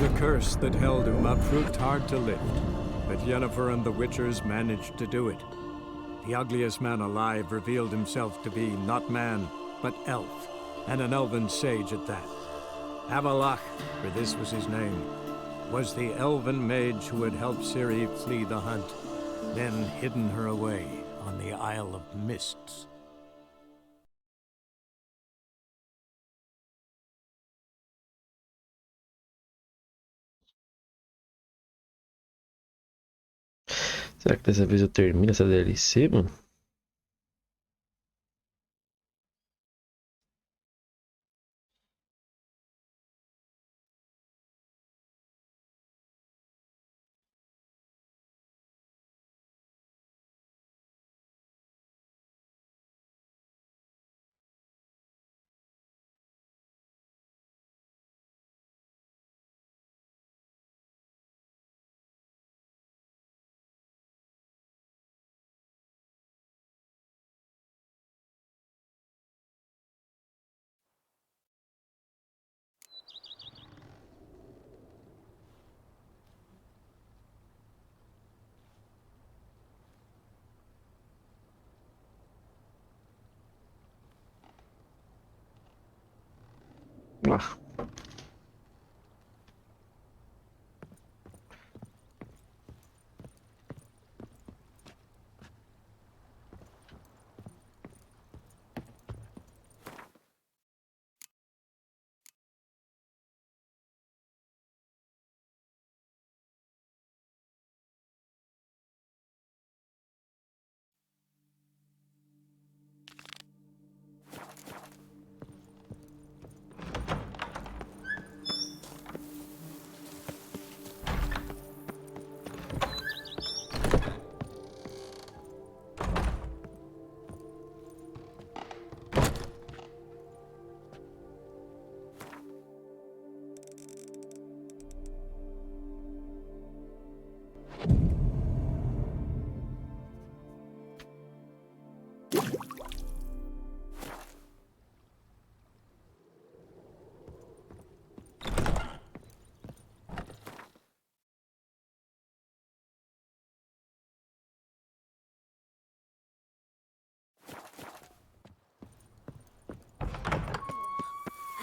The curse that held him up proved hard to lift, but Yennefer and the Witchers managed to do it. The ugliest man alive revealed himself to be not man, but elf, and an elven sage at that. Avalach, for this was his name, was the elven mage who had helped Ciri flee the hunt, then hidden her away on the Isle of Mists. Será que dessa vez eu termino essa DLC, mano? Ah.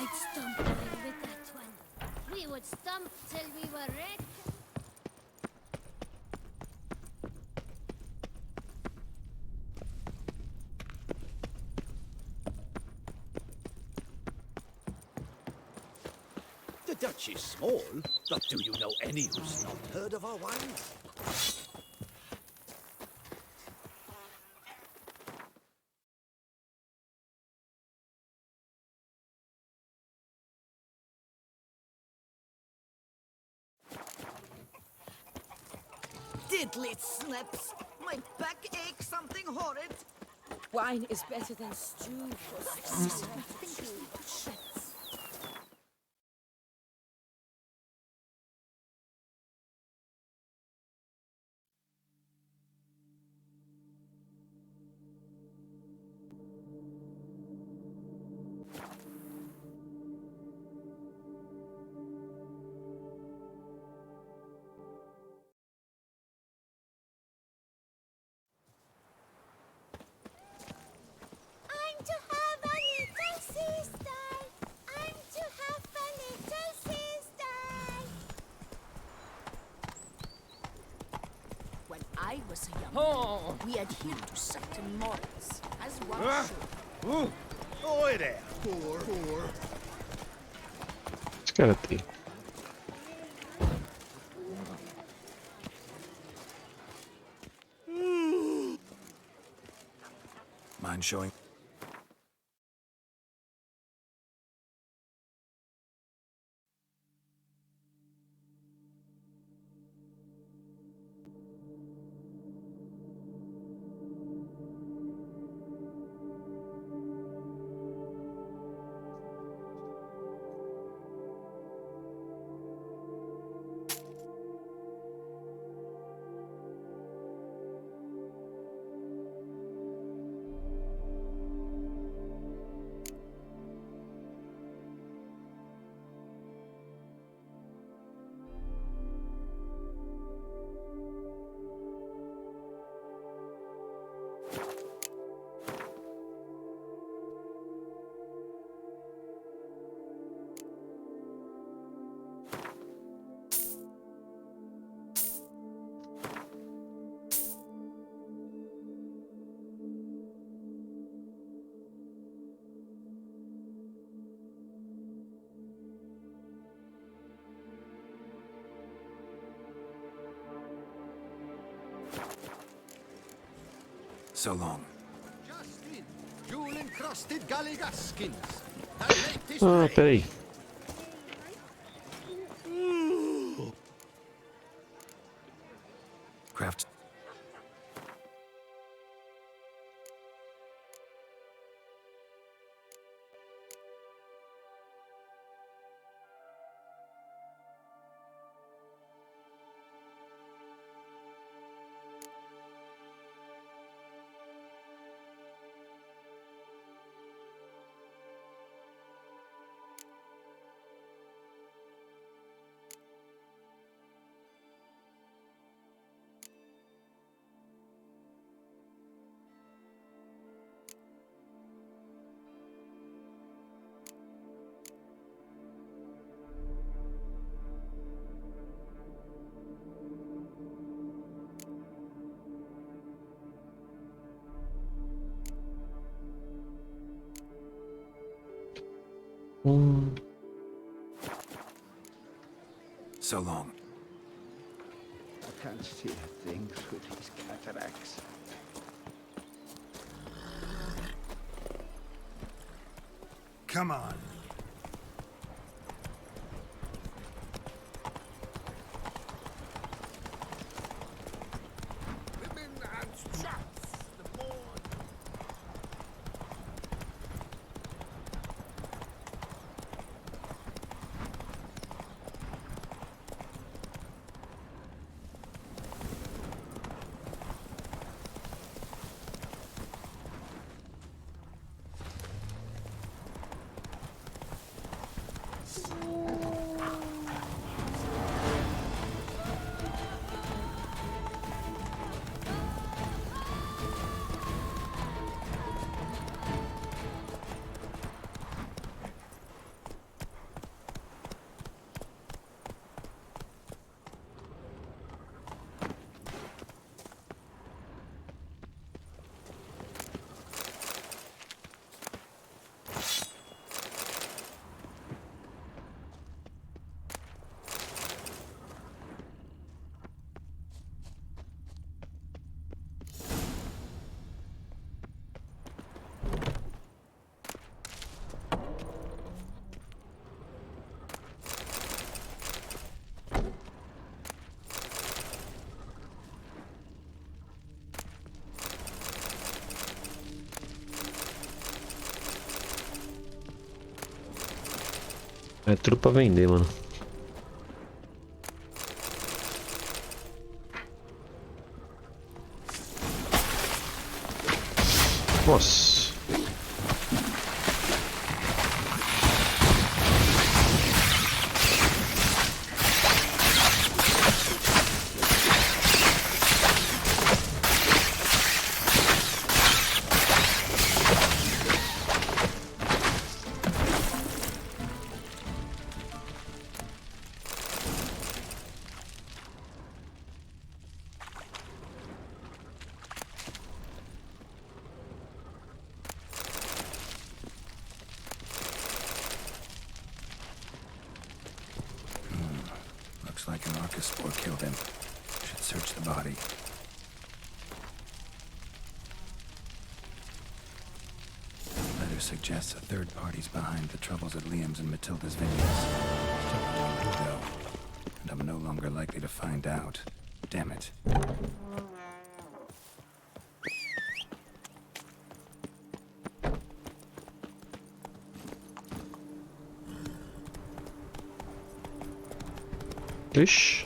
I'd stomp them with that one. We would stomp till we were red. The Dutch is small, but do you know any who's not heard of our wines? Diddly snips! My back aches something horrid. Wine is better than stew for I'm to have a little sister. I'm to have a little sister. When I was a young man, we adhered to certain morals, as one should. Oi there! Poor. Esse cara tem. Mind showing? So long. Just in, jewel-encrusted galligaskins. That latest Ah, raid. peraí. Craft. So long. I can't see a thing through these cataracts. Come on. Women and chaps. The more. É tudo pra vender, mano. Nossa. Looks like an Arcus spore killed him. Should search the body. Letter suggests a third party's behind the troubles at Liam's and Matilda's vineyards. Still a long way to go. And I'm no longer likely to find out. Damn it. Ixi.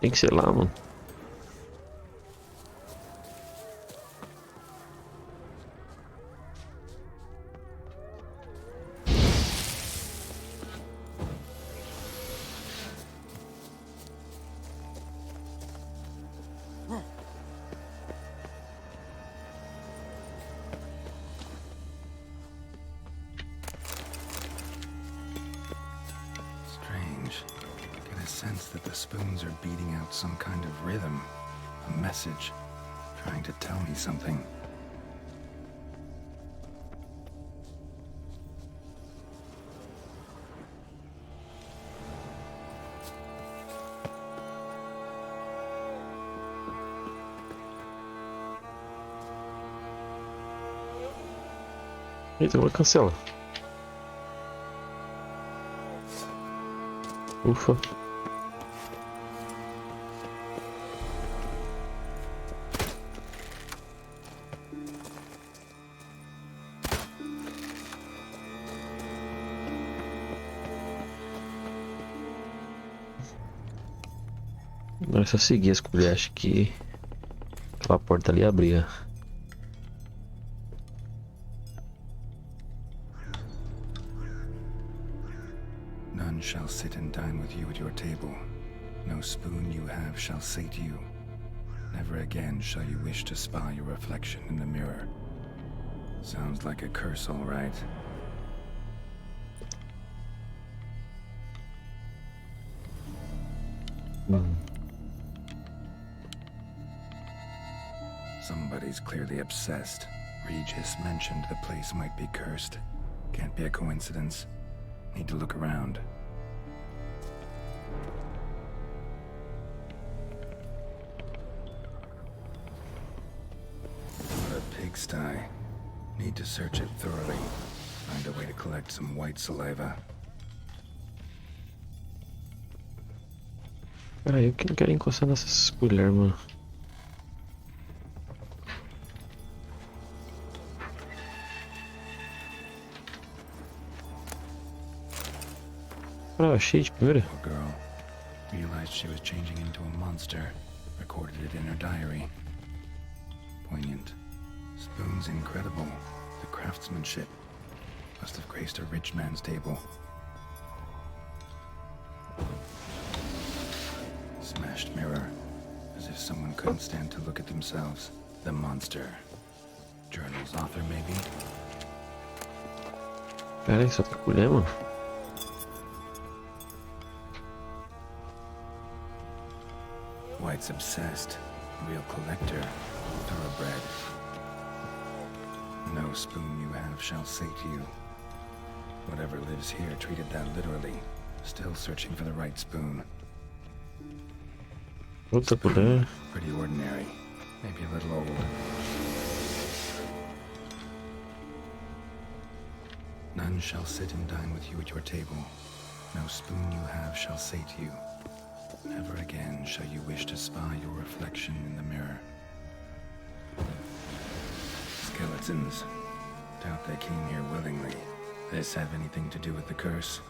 Tem que ser lá, mano. sense that the spoons are beating out some kind of rhythm, a message, trying to tell me something. Eita, agora cancela. Ufa. Agora é só seguir as colheres, acho que aquela porta ali abria. None shall sit and dine with you at your table. No spoon you have shall sate you. Never again shall you wish to spy your reflection in the mirror. Sounds like a curse, all right. Somebody's clearly obsessed. Regis mentioned the place might be cursed. Can't be a coincidence. Need to look around. What a pigsty. Need to search it thoroughly. Find a way to collect some white saliva. Peraí, eu que não quero encostar nessas colheres, mano. Ah, achei de primeira. Poor girl. Realized she was changing into a monster. Recorded it in her diary. Poignant. Spoon's incredible. The craftsmanship. Must have graced a rich man's table. Smashed mirror. As if someone couldn't stand to look at themselves. The monster. Journal's author, maybe? Pera aí, só tem colher, mano. White's obsessed. Real collector. Thoroughbred. No spoon you have shall sate you. Whatever lives here treated that literally. Still searching for the right spoon. Outra colher. Pretty ordinary. Maybe a little old. None shall sit and dine with you at your table. No spoon you have shall sate you. Never again shall you wish to spy your reflection in the mirror. Skeletons. Doubt they came here willingly. This have anything to do with the curse?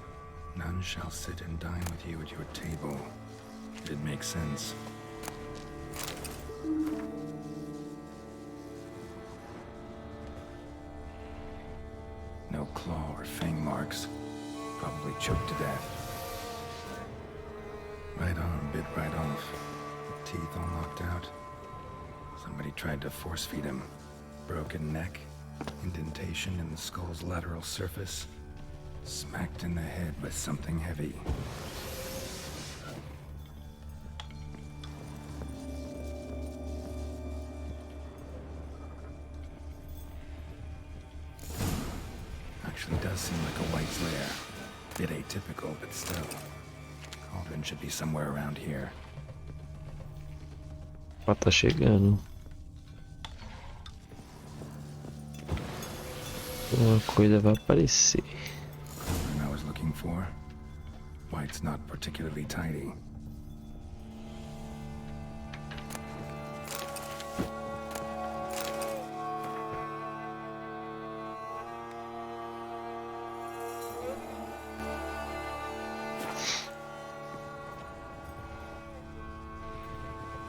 None shall sit and dine with you at your table. It makes sense. No claw or fang marks. Probably choked to death. Right arm bit right off. Teeth all knocked out. Somebody tried to force feed him. Broken neck. Indentation in the skull's lateral surface. Smacked in the head with something heavy. Actually does seem like a white's lair. Bit atypical, but still. Cauldron should be somewhere around here. Ah, tá chegando. Uma coisa vai aparecer. Cauldron I was looking for. White's not particularly tidy.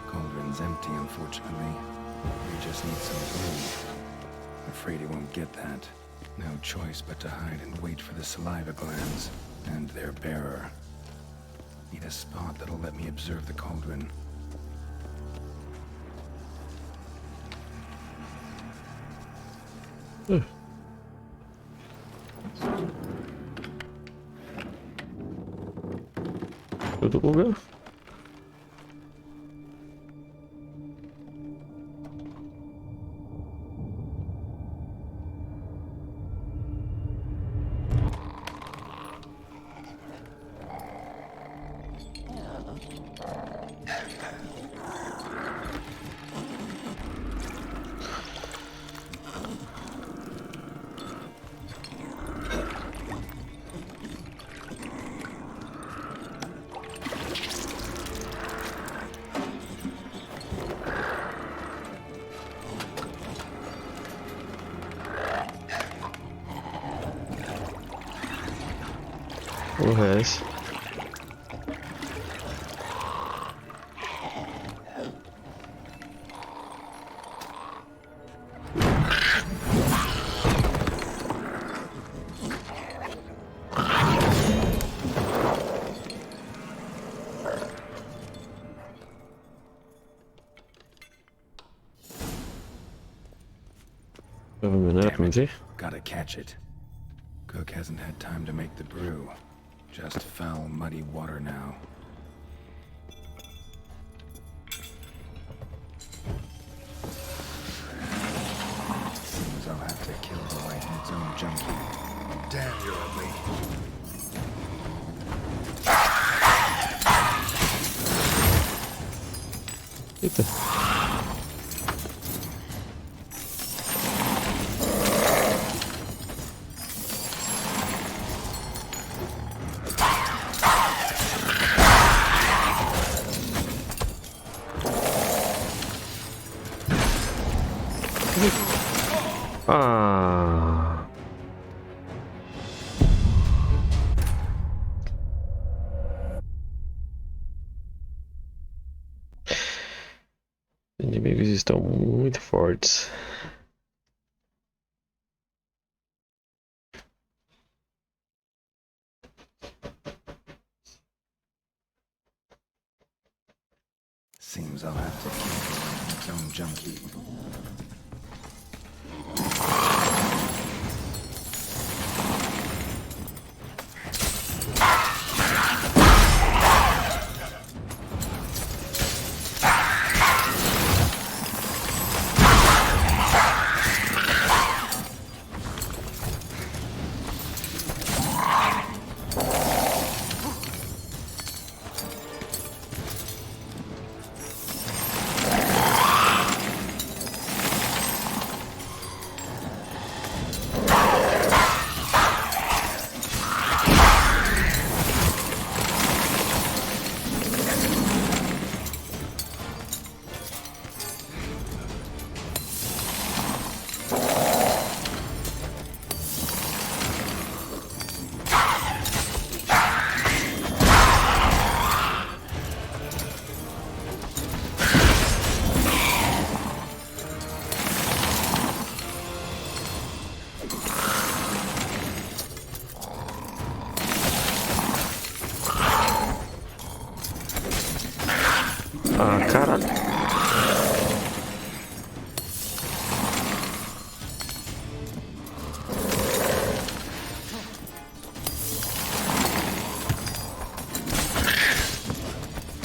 Cauldron's empty, unfortunately. We just need some glue. Afraid he won't get that. No choice but to hide and wait for the saliva glands and their bearer. Need a spot that'll let me observe the cauldron. Eu tô bugando. O resto. Não era pra mim ver? Gotta catch it. Cook hasn't had time to make the brew. Just foul, muddy water now. Seems I'll have to kill the Legend's own junkie. Damn, you're ugly. Eita. Ah. Os inimigos estão muito fortes. Seems I'll have to kill the Legend's own junkie. Ah, caralho.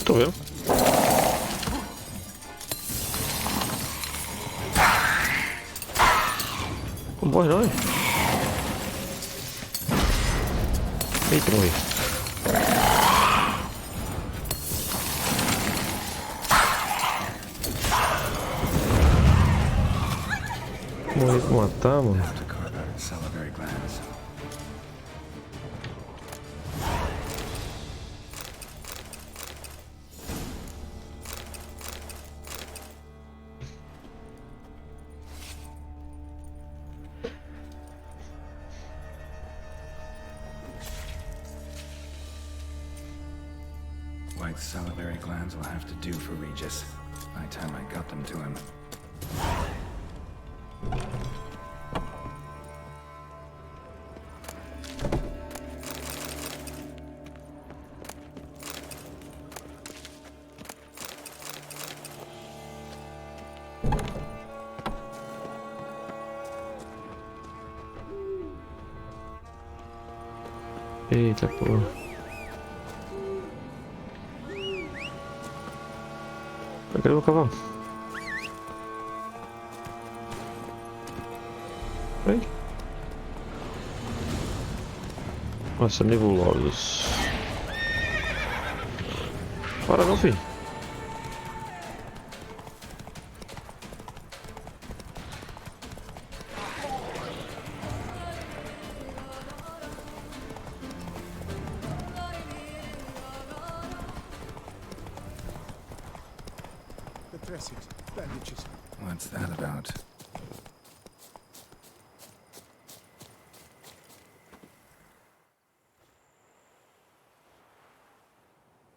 Tô vendo. Não morre não, hein? Eita, morri. Morri pra matar, mano. Have to carve out its salivary glands. White salivary glands will have to do for Regis. By the time I got them to him. Eita porra. Cadê o cavalo? Ai. Nossa, nebulosos. Para não, filho. The dressings, bandages. What's that about?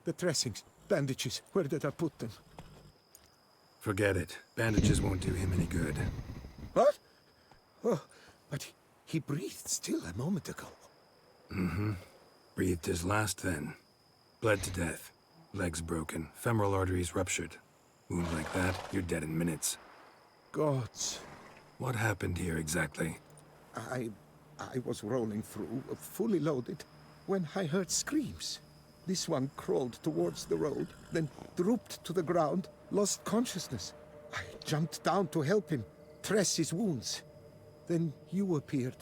The dressings, bandages. Where did I put them? Forget it. Bandages won't do him any good. What? Oh, but he breathed still a moment ago. Breathed his last then. Bled to death. Legs broken. Femoral arteries ruptured. Wound like that, you're dead in minutes. Gods. What happened here exactly? I was rolling through, fully loaded, when I heard screams. This one crawled towards the road, then drooped to the ground, lost consciousness. I jumped down to help him, dress his wounds. Then you appeared.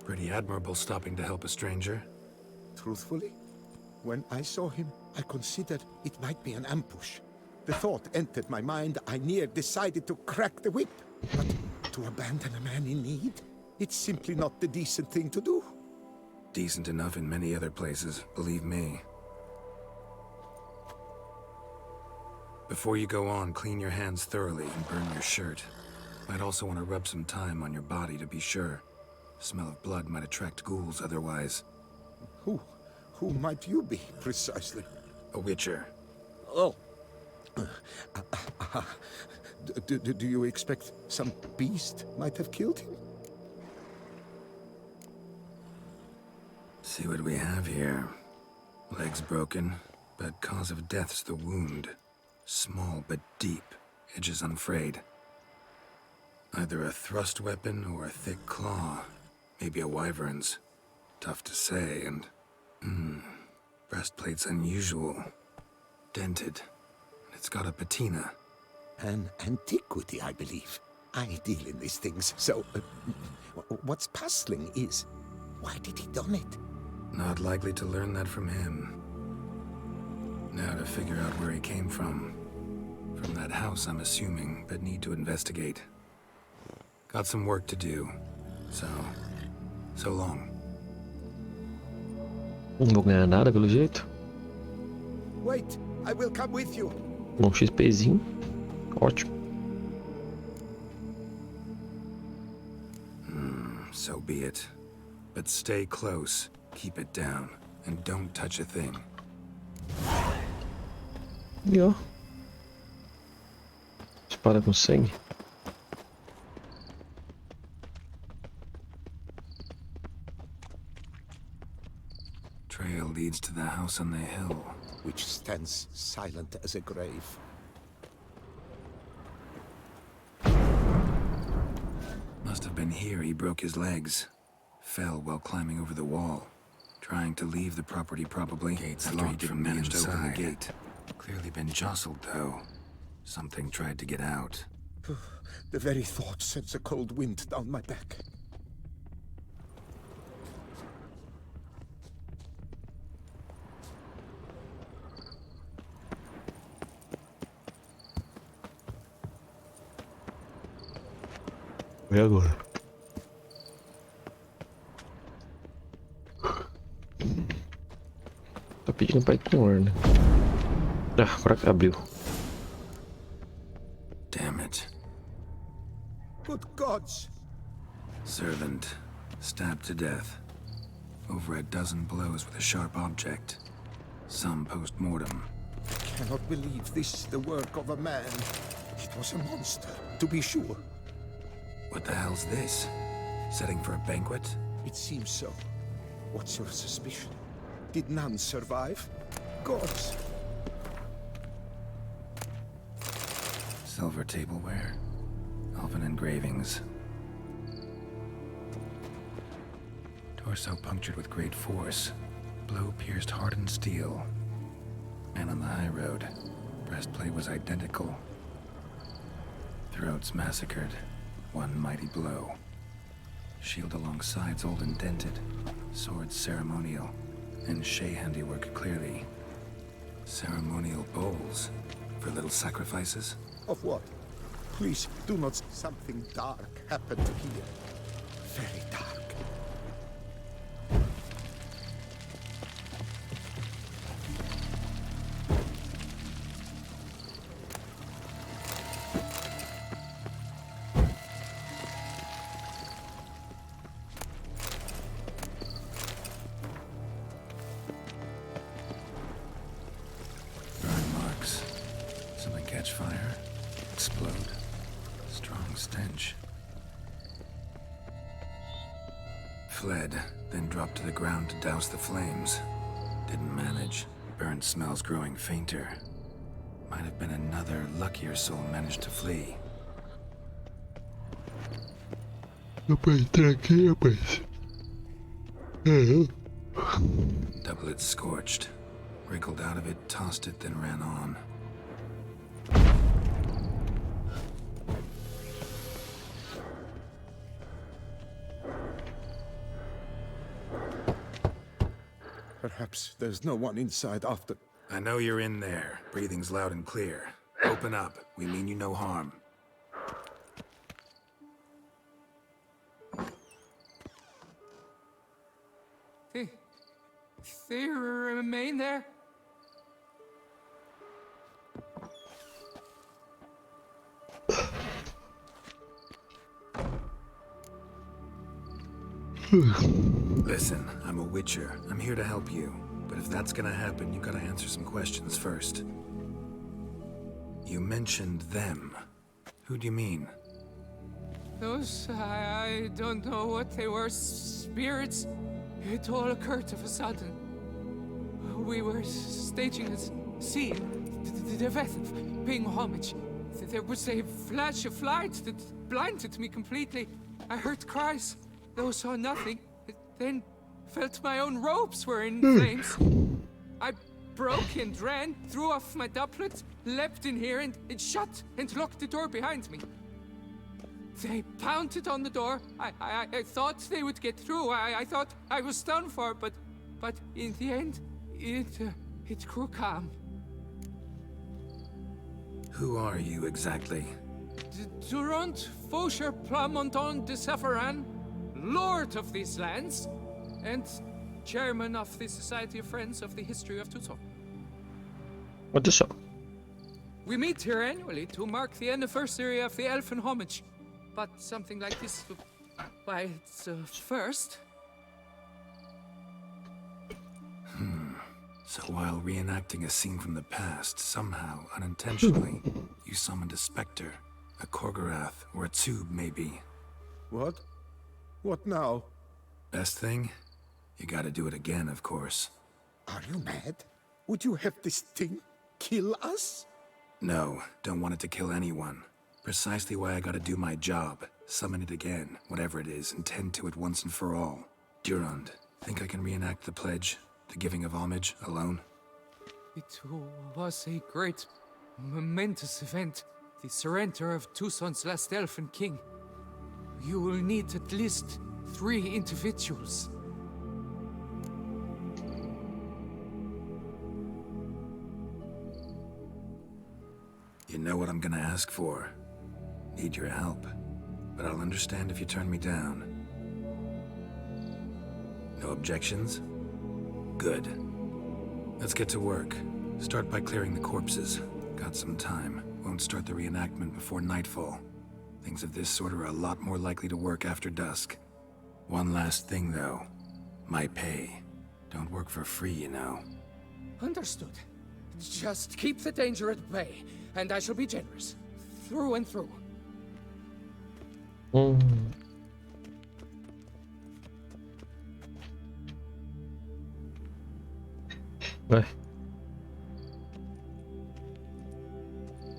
Pretty admirable stopping to help a stranger. Truthfully, when I saw him, I considered it might be an ambush. The thought entered my mind, I near decided to crack the whip. But to abandon a man in need? It's simply not the decent thing to do. Decent enough in many other places, believe me. Before you go on, clean your hands thoroughly and burn your shirt. Might also want to rub some thyme on your body to be sure. Smell of blood might attract ghouls otherwise. Who might you be, precisely? A witcher. Oh. Do you expect some beast might have killed him? See what we have here. Legs broken, but cause of death's the wound. Small but deep, edges unfrayed. Either a thrust weapon or a thick claw. Maybe a wyvern's. Tough to say, and... breastplate's unusual. Dented. And it's got a patina. An antiquity, I believe. I deal in these things, so... what's puzzling is, why did he done it? Not likely to learn that from him. Now to figure out where he came from. From that house, I'm assuming, but need to investigate. Got some work to do. So long. Não vou ganhar nada pelo jeito. Wait, I will come with you. Um XPzinho. Ótimo. So be it. But stay close, keep it down, and don't touch a thing. E ó. Espada com sangue. Trail leads to the house on the hill. Which stands silent as a grave. Must have been here he broke his legs. Fell while climbing over the wall. Trying to leave the property probably. Gates after he didn't manage to open the gate. Clearly been jostled though. Something tried to get out. The very thought sends a cold wind down my back. E agora? Tá pedindo pra ir com ordem. Ah, agora que abriu. Damn it. Good gods! Servant. Stabbed to death. Over a dozen blows with a sharp object. Some post-mortem. Cannot believe this is the work of a man. It was a monster, to be sure. What the hell's this? Setting for a banquet? It seems so. What's your suspicion? Did none survive? Gods! Silver tableware. Elven engravings. Torso punctured with great force. blow pierced hardened steel. Man on the high road. Breastplate was identical. Throats massacred. One mighty blow. Shield along sides old and dented. Swords ceremonial. And Shay handiwork clearly. Ceremonial bowls. For little sacrifices? Of what? Please, do not. Something dark happened here. Very dark. Burn marks. Something catch fire. Explode. Strong stench. Fled, then dropped to the ground to douse the flames. Didn't manage. Burnt smells growing fainter. Might have been another luckier soul managed to flee. Doublet scorched. Wriggled out of it, tossed it, then ran on. Perhaps there's no one inside after. I know you're in there. Breathing's loud and clear. Open up. We mean you no harm. They remain there? Listen, I'm a witcher. I'm here to help you. But if that's gonna happen, you gotta answer some questions first. You mentioned them. Who do you mean? Those, I don't know what they were. Spirits. It all occurred of a sudden. We were staging a scene, the death of paying homage. There was a flash of light that blinded me completely. I heard cries, though saw nothing. Then felt my own robes were in flames. I broke and ran, threw off my doublet, leapt in here and shut and locked the door behind me. They pounded on the door. I thought they would get through. I thought I was done for, but in the end, it grew calm. Who are you exactly? Durant Faucher Plamondon de Safaran, Lord of these lands, and Chairman of the Society of Friends of the History of Tucson. What the show? We meet here annually to mark the anniversary of the Elfin Homage. But something like this, why, it's first. So while reenacting a scene from the past, somehow, unintentionally, you summoned a specter, a Korgorath, or a tube, maybe. What? What now? Best thing? You gotta do it again, of course. Are you mad? Would you have this thing kill us? No, don't want it to kill anyone. Precisely why I gotta do my job. Summon it again, whatever it is, and tend to it once and for all. Durand, think I can reenact the pledge, the giving of homage, alone? It was a great, momentous event. The surrender of Tucson's last elfin king. You will need at least 3 individuals. You know what I'm gonna ask for. Need your help, but I'll understand if you turn me down. No objections? Good. Let's get to work. Start by clearing the corpses. Got some time. Won't start the reenactment before nightfall. Things of this sort are a lot more likely to work after dusk. One last thing, though. My pay. Don't work for free, you know. Understood. Just keep the danger at bay, and I shall be generous. Through and through. Vai.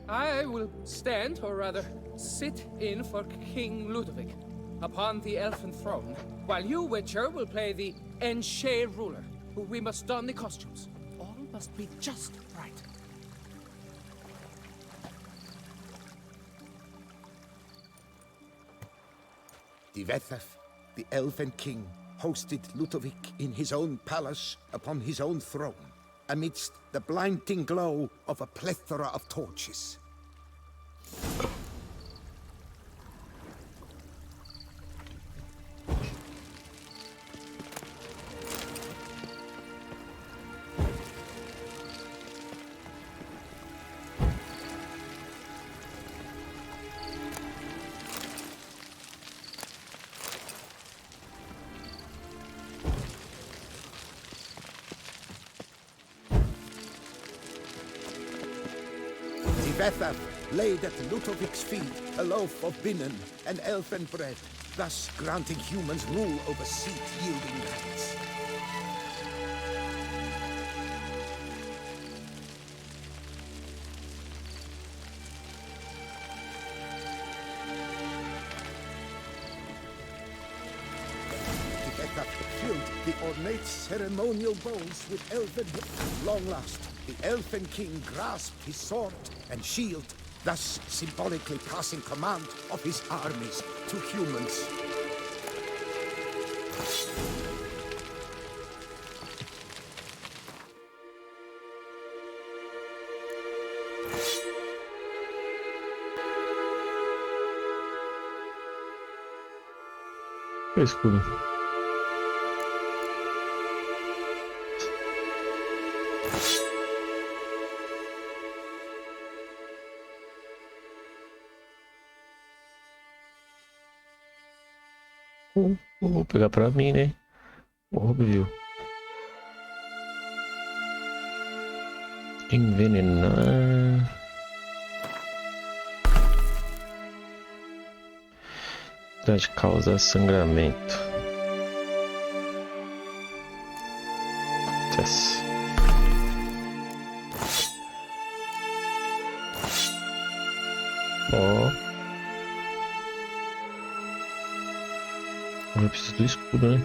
I will stand, or rather, sit in for King Ludovic upon the elfin throne, while you, Witcher, will play the Enche ruler. We must don the costumes. All must be just right. Divethaf, the Elven King, hosted Ludovic in his own palace upon his own throne, amidst the blinding glow of a plethora of torches. Divethaf laid at Ludovic's feet a loaf of binnen and elfin bread, thus granting humans rule over seat-yielding lands. Divethaf filled the ornate ceremonial bowls with elfin. Long last, the Elfin King grasped his sword and shield, thus symbolically passing command of his armies to humans. Escudo. Vou pegar pra mim, né? Óbvio. Envenenar. Pode causar sangramento. Yes. Ó. Eu preciso do escudo, né?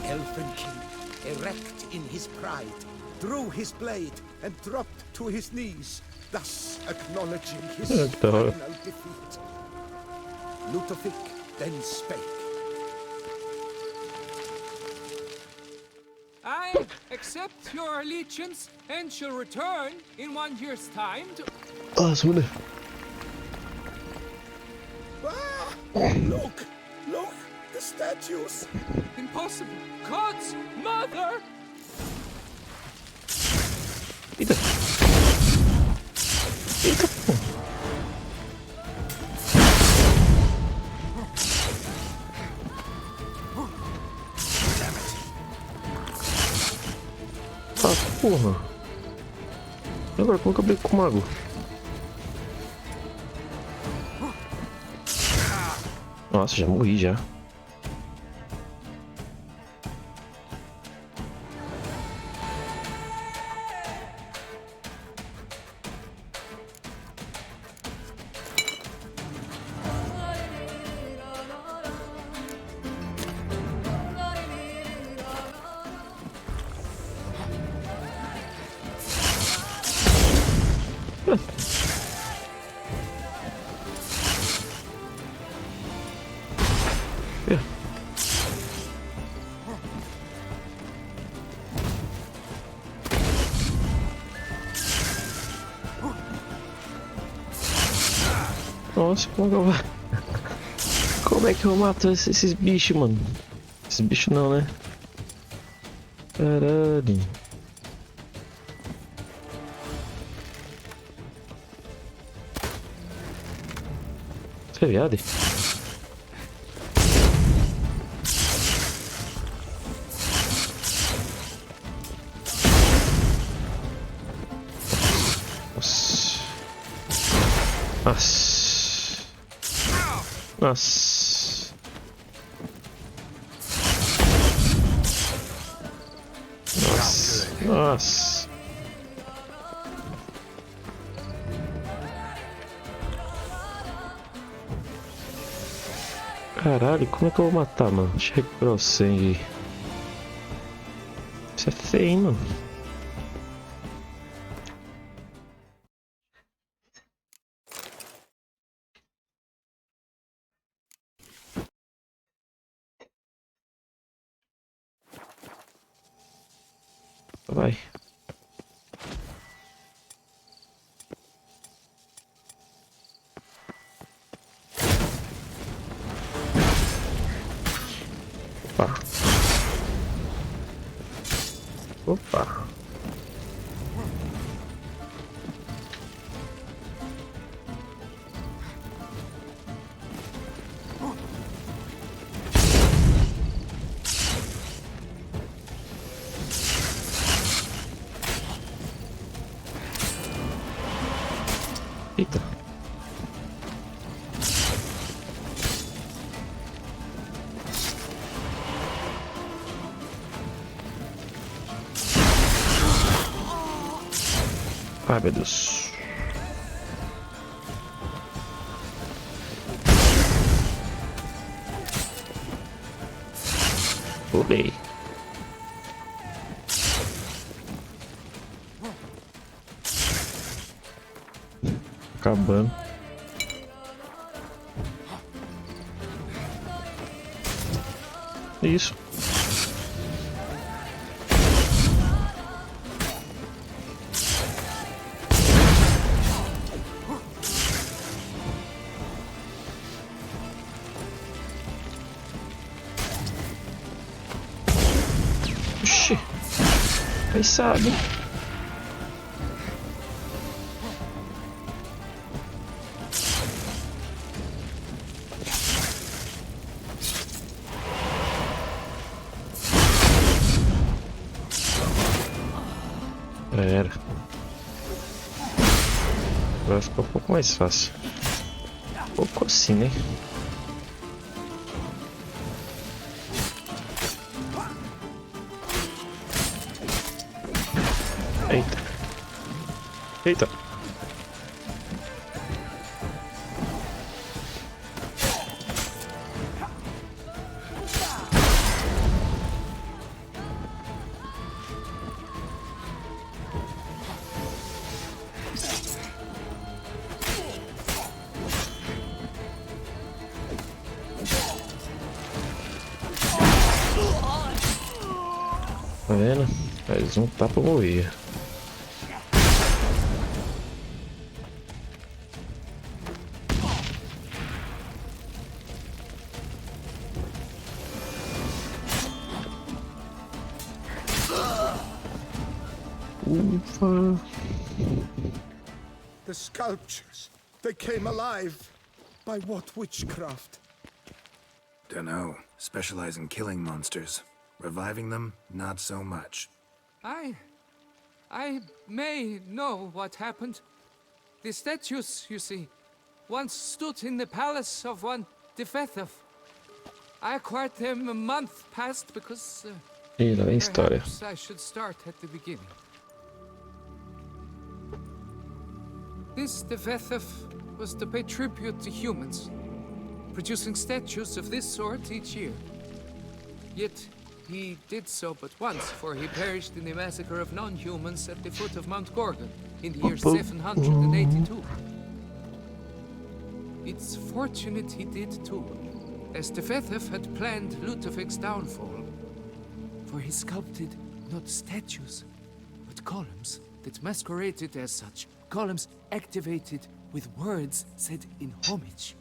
Elfin King, erect in his pride, drew his blade and dropped to his knees, thus acknowledging his final defeat. Ludovic then spake. I accept your allegiance and shall return in 1 year's time to... Ah, Sune. Ah! Look! Look! The statues! Impossible! God's mother! Eita! Eita, pô! Ah, porra! E agora, como que eu brigo com o mago? Nossa, já morri já. Nossa, como é que eu mato esses bichos, mano? Esses bichos não, né? Caralho. Você é viado? Nossa. Nossa. Nossa. Nossa. Nossa. Caralho, como é que eu vou matar, mano? Deixa eu recuperar o sangue. Isso é feio, hein, mano. Vai. Opa. Opa. Eita. Ai, meu Deus. Pulei. Acabando. Isso. Oxi. Quem sabe? Era. Agora ficou um pouco mais fácil. Um pouco assim, né? Eita. Eita. Tá vendo? Mais um tapa morria. Ufa. The sculptures, they came alive. By what witchcraft? Dunno. Specialize in killing monsters. Reviving them, not so much. I may know what happened. The statues, you see, once stood in the palace of one Defethov. I acquired them a month past because Ih, lá vem história. perhaps I should start at the beginning. This Defethov was to pay tribute to humans, producing statues of this sort each year. Yet he did so but once, for he perished in the massacre of non-humans at the foot of Mount Gorgon in the year 782. It's fortunate he did too, as Defethov had planned Ludovic's downfall. For he sculpted not statues, but columns that masqueraded as such. Columns activated with words said in homage.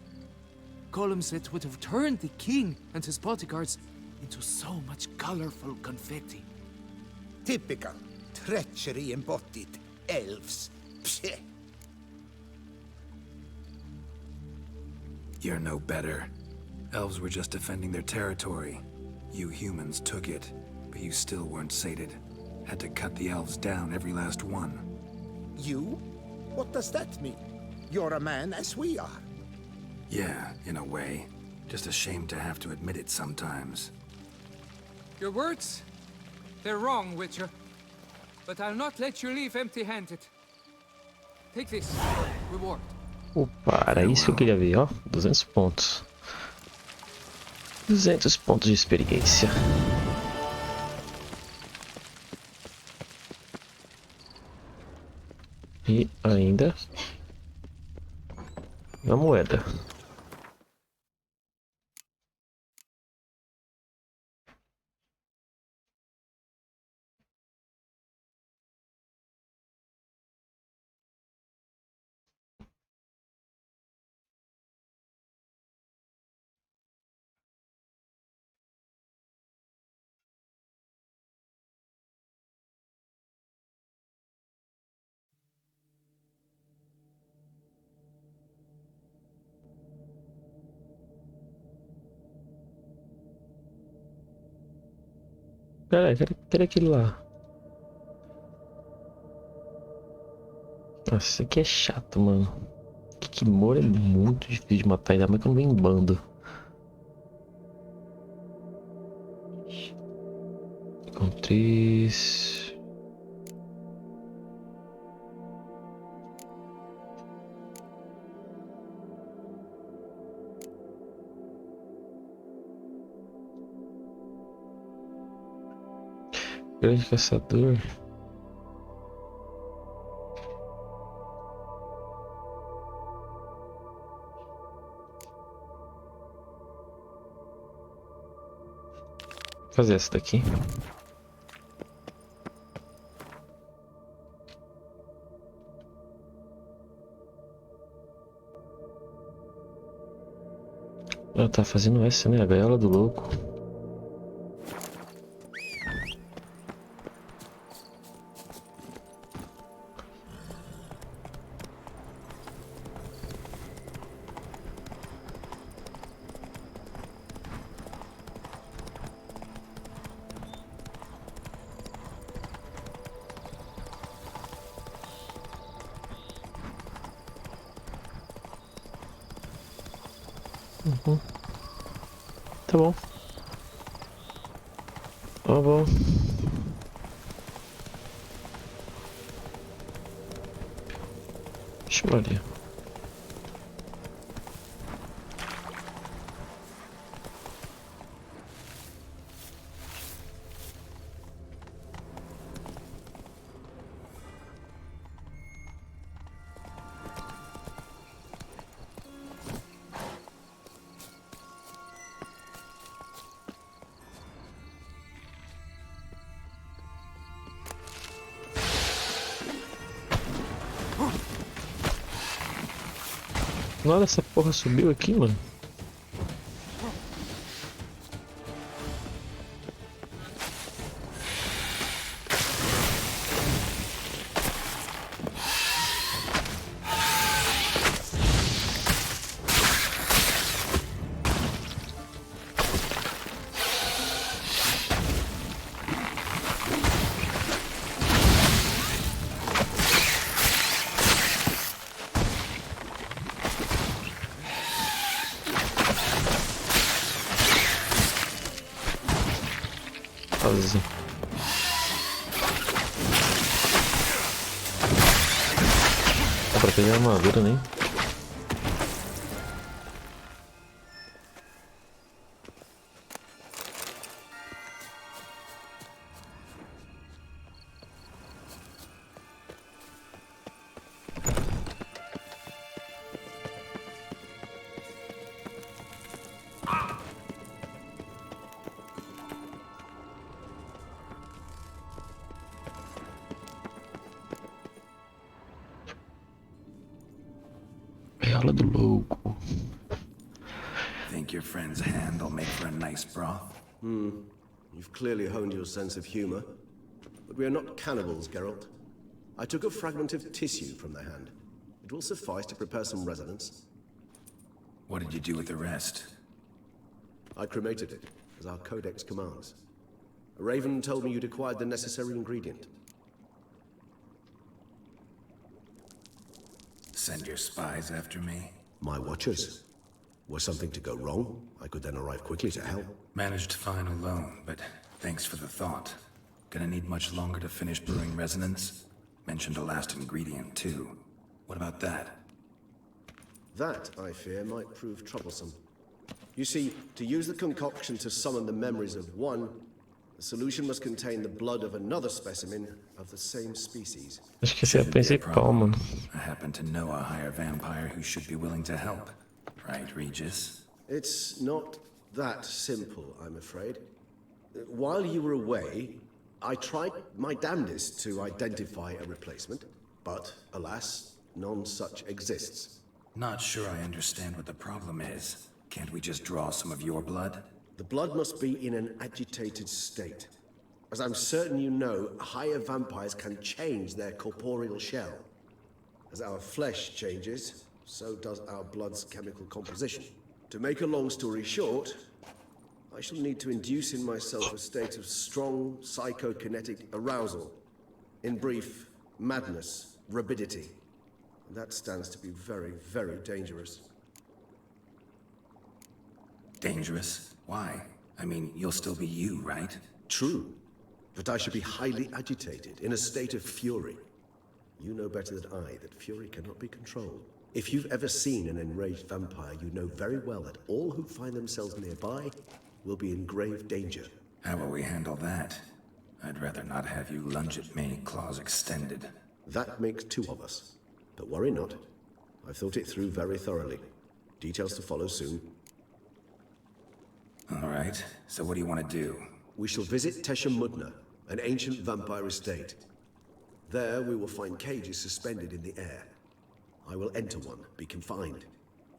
Columns that would have turned the king and his bodyguards into so much colorful confetti. Typical treachery embodied. Elves. Psheh. You're no better. Elves were just defending their territory. You humans took it, but you still weren't sated. Had to cut the elves down, every last one. You? What does that mean? You're a man as we are. Yeah, in a way. Just ashamed to have to admit it sometimes. Your words, they're wrong, Witcher. But I'll not let you leave empty-handed. Take this, reward. Opa, era isso que eu queria ver, ó. 200 pontos. 200 pontos de experiência. E ainda uma moeda. Peraí, cadê aquele lá? Nossa, isso aqui é chato, mano. Kikimora é muito difícil de matar, ainda mais quando vem em bando. Encontrei. Grande caçador. Vou fazer essa daqui. Ela tá fazendo essa, né? A gaiola do louco. Uhum. Tá bom. Tá bom. Vixe, Maria. Olha, essa porra subiu aqui, mano. Quase. Dá pra pegar a armadura, né? Gaiola do louco. Think your friend's hand will make for a nice broth? You've clearly honed your sense of humor. But we are not cannibals, Geralt. I took a fragment of tissue from the hand. It will suffice to prepare some resonance. What did you do with the rest? I cremated it, as our codex commands. A raven told me you'd acquired the necessary ingredient. Send your spies after me? My watchers. Were something to go wrong, I could then arrive quickly to help. Managed fine alone, but thanks for the thought. Gonna need much longer to finish brewing resonance? Mentioned a last ingredient, too. What about that? That, I fear, might prove troublesome. You see, to use the concoction to summon the memories of one, the solution must contain the blood of another specimen of the same species. Acho que esse é a Shouldn't be a principal, problem. mano. I happen to know a higher vampire who should be willing to help. Right, Regis? It's not that simple, I'm afraid. While you were away, I tried my damnedest to identify a replacement, but alas, none such exists. Not sure I understand what the problem is. Can't we just draw some of your blood? The blood must be in an agitated state. As I'm certain you know, higher vampires can change their corporeal shell. As our flesh changes, so does our blood's chemical composition. To make a long story short, I shall need to induce in myself a state of strong psychokinetic arousal. In brief, madness, rabidity. And that stands to be very, very dangerous. Dangerous? Why? I mean, you'll still be you, right? True, but I should be highly agitated, in a state of fury. You know better than I that fury cannot be controlled. If you've ever seen an enraged vampire, you know very well that all who find themselves nearby will be in grave danger. How will we handle that? I'd rather not have you lunge at me, claws extended. That makes two of us. But worry not. I've thought it through very thoroughly. Details to follow soon. All right, so what do you want to do? We shall visit Tesha Mudna, an ancient vampire estate. There we will find cages suspended in the air. I will enter one, be confined.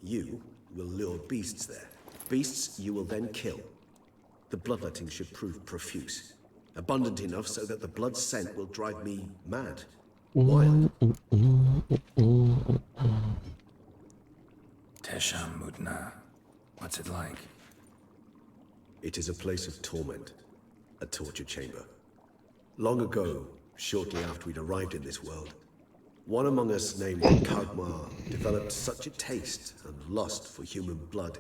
You will lure beasts there. Beasts you will then kill. The bloodletting should prove profuse. Abundant enough so that the blood scent will drive me mad. Wild. Tesha Mudna. What's it like? It is a place of torment. A torture chamber. Long ago, shortly after we'd arrived in this world, one among us named Kagmar developed such a taste and lust for human blood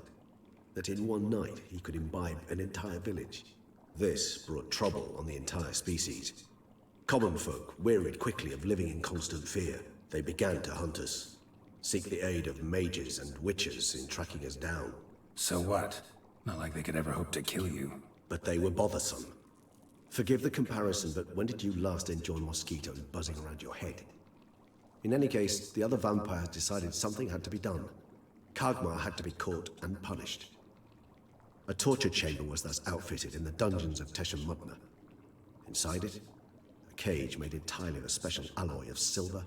that in one night he could imbibe an entire village. This brought trouble on the entire species. Common folk wearied quickly of living in constant fear. They began to hunt us, seek the aid of mages and witches in tracking us down. So what? Not like they could ever hope to kill you. But they were bothersome. Forgive the comparison, but when did you last enjoy mosquitoes buzzing around your head? In any case, the other vampires decided something had to be done. Kagmar had to be caught and punished. A torture chamber was thus outfitted in the dungeons of Tesha Mudna. Inside it, a cage made entirely of a special alloy of silver,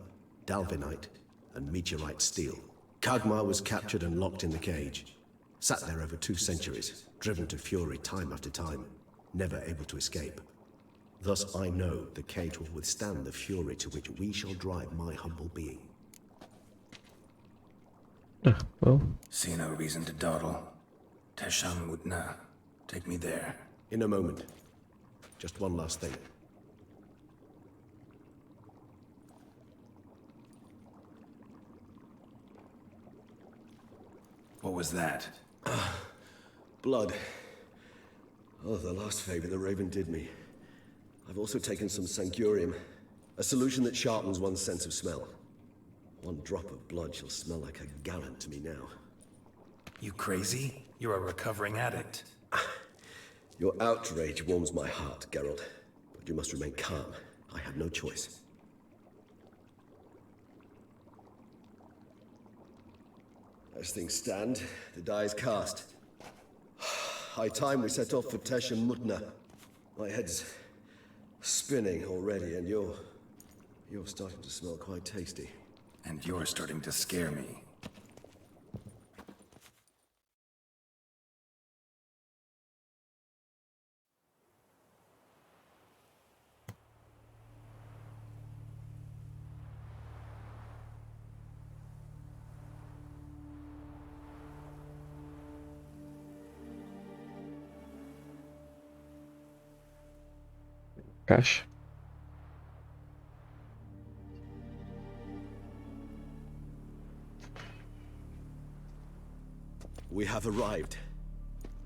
dalvinite, and meteorite steel. Kagmar was captured and locked in the cage. Sat there over 2 centuries, driven to fury time after time, never able to escape. Thus I know the cage will withstand the fury to which we shall drive my humble being. Well, See no reason to dawdle. Tesha Mudna. Take me there. In a moment. Just one last thing. What was that? Blood. Oh, the last favor the Raven did me. I've also taken some Sancurium, a solution that sharpens one's sense of smell. One drop of blood shall smell like a gallon to me now. You crazy? You're a recovering addict. Your outrage warms my heart, Geralt. But you must remain calm. I have no choice. As things stand, the die is cast. High time we set off for Tesha Mudna. My head's spinning already, and you're starting to smell quite tasty. And you're starting to scare me. caixa. We have arrived.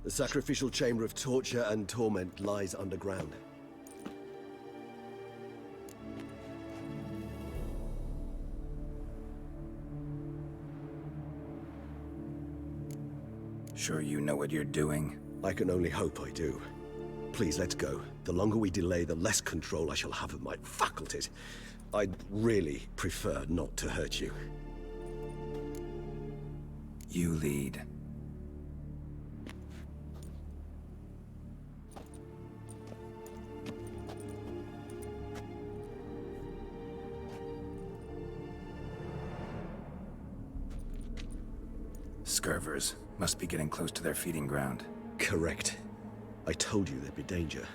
The sacrificial chamber of torture and torment lies underground. Sure you know what you're doing? I can only hope I do. Please, let's go. The longer we delay, the less control I shall have of my faculties. I'd really prefer not to hurt you. You lead. Scurvers must be getting close to their feeding ground. Correct. I told you there'd be danger.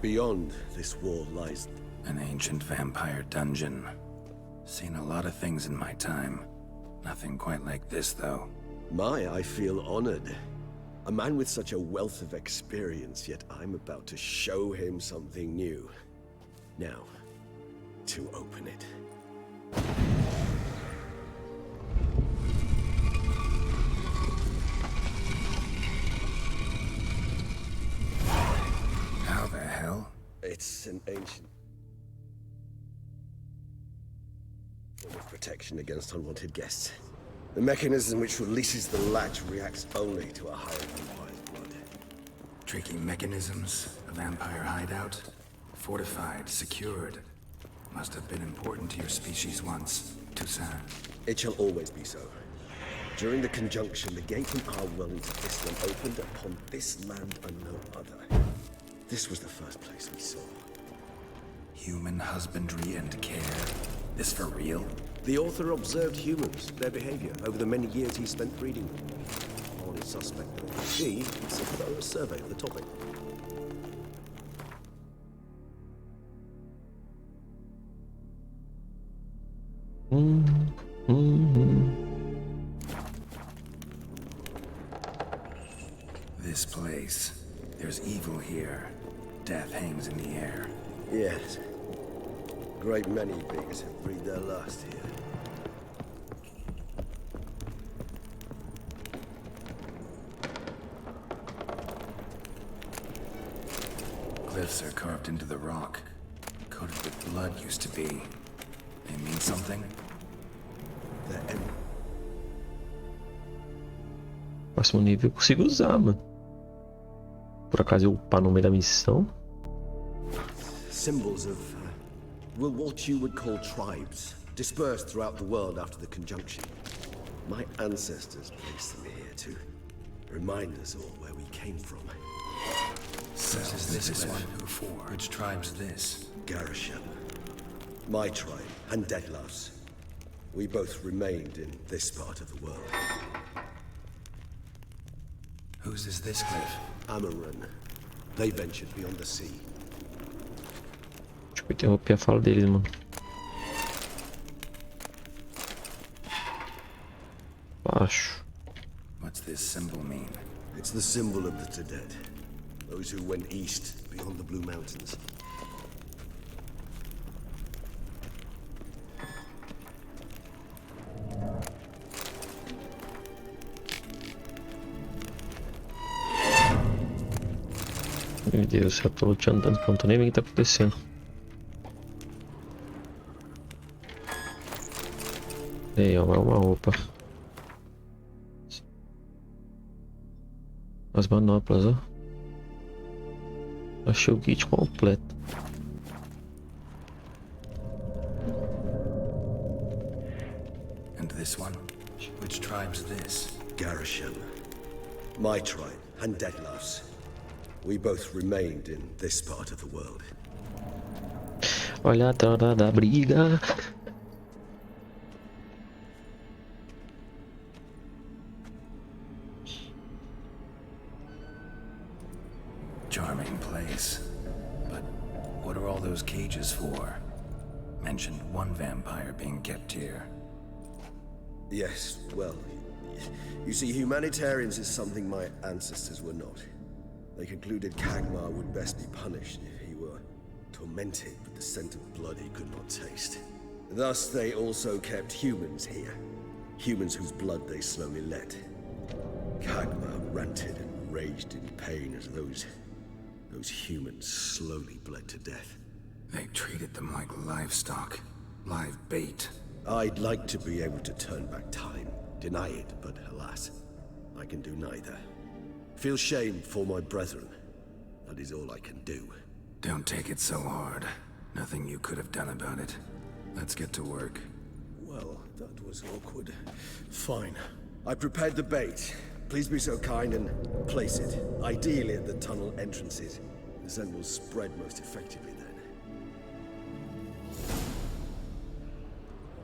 Beyond this wall lies... An ancient vampire dungeon. Seen a lot of things in my time. Nothing quite like this, though. I feel honored. A man with such a wealth of experience, yet I'm about to show him something new. Now, to open it. How the hell? It's an ancient form of protection against unwanted guests. The mechanism which releases the latch reacts only to a higher vampire's blood. Tricky mechanisms, a vampire hideout. Fortified, secured. Must have been important to your species once, Toussaint. It shall always be so. During the conjunction, the gate from our well into this one opened upon this land and no other. This was the first place we saw. Human husbandry and care. This for real? The author observed humans, their behavior, over the many years he spent breeding them. Only suspect that he did a thorough survey of the topic. This place. There's evil here. Death hangs in the air. Yes. Great many beings have breathed their last here. Glyphs are carved into the rock. Coated with blood used to be. They mean something? They're empty. Próximo nível eu consigo usar, mano. Por acaso eu upar no meio da missão. Symbols of, what you would call tribes, dispersed throughout the world after the conjunction. My ancestors placed them here to remind us all where we came from. So is this one? Who for? Which tribe's this? Garisham. My tribe, and Deadlouse. We both remained in this part of the world. Whose is this cliff? Amaran. They ventured beyond the sea. Deixa eu interromper a fala deles, mano. Baixo. What's this symbol mean? It's the symbol of the Tedet. Those who went east beyond the Blue Mountains. Meu Deus, eu tô te andando, não tô nem vendo o que tá acontecendo. Aí, ó, uma roupa. As manoplas, ó. Achei o kit completo. And this one? Which tribe's this? Garisham. My tribe, and Deadlouse. We both remained in this part of the world. Olha a troca da briga. Charming place. But what are all those cages for? Mentioned one vampire being kept here. Yes, well, you see, humanitarians is something my ancestors were not. They concluded Kagmar would best be punished if he were tormented with the scent of blood he could not taste. Thus, they also kept humans here. Humans whose blood they slowly let. Kagmar ranted and raged in pain as those humans slowly bled to death. They treated them like livestock. Live bait. I'd like to be able to turn back time, deny it, but alas, I can do neither. Feel shame for my brethren. That is all I can do. Don't take it so hard. Nothing you could have done about it. Let's get to work. Well, that was awkward. Fine. I prepared the bait. Please be so kind and place it, ideally at the tunnel entrances. The scent will spread most effectively then.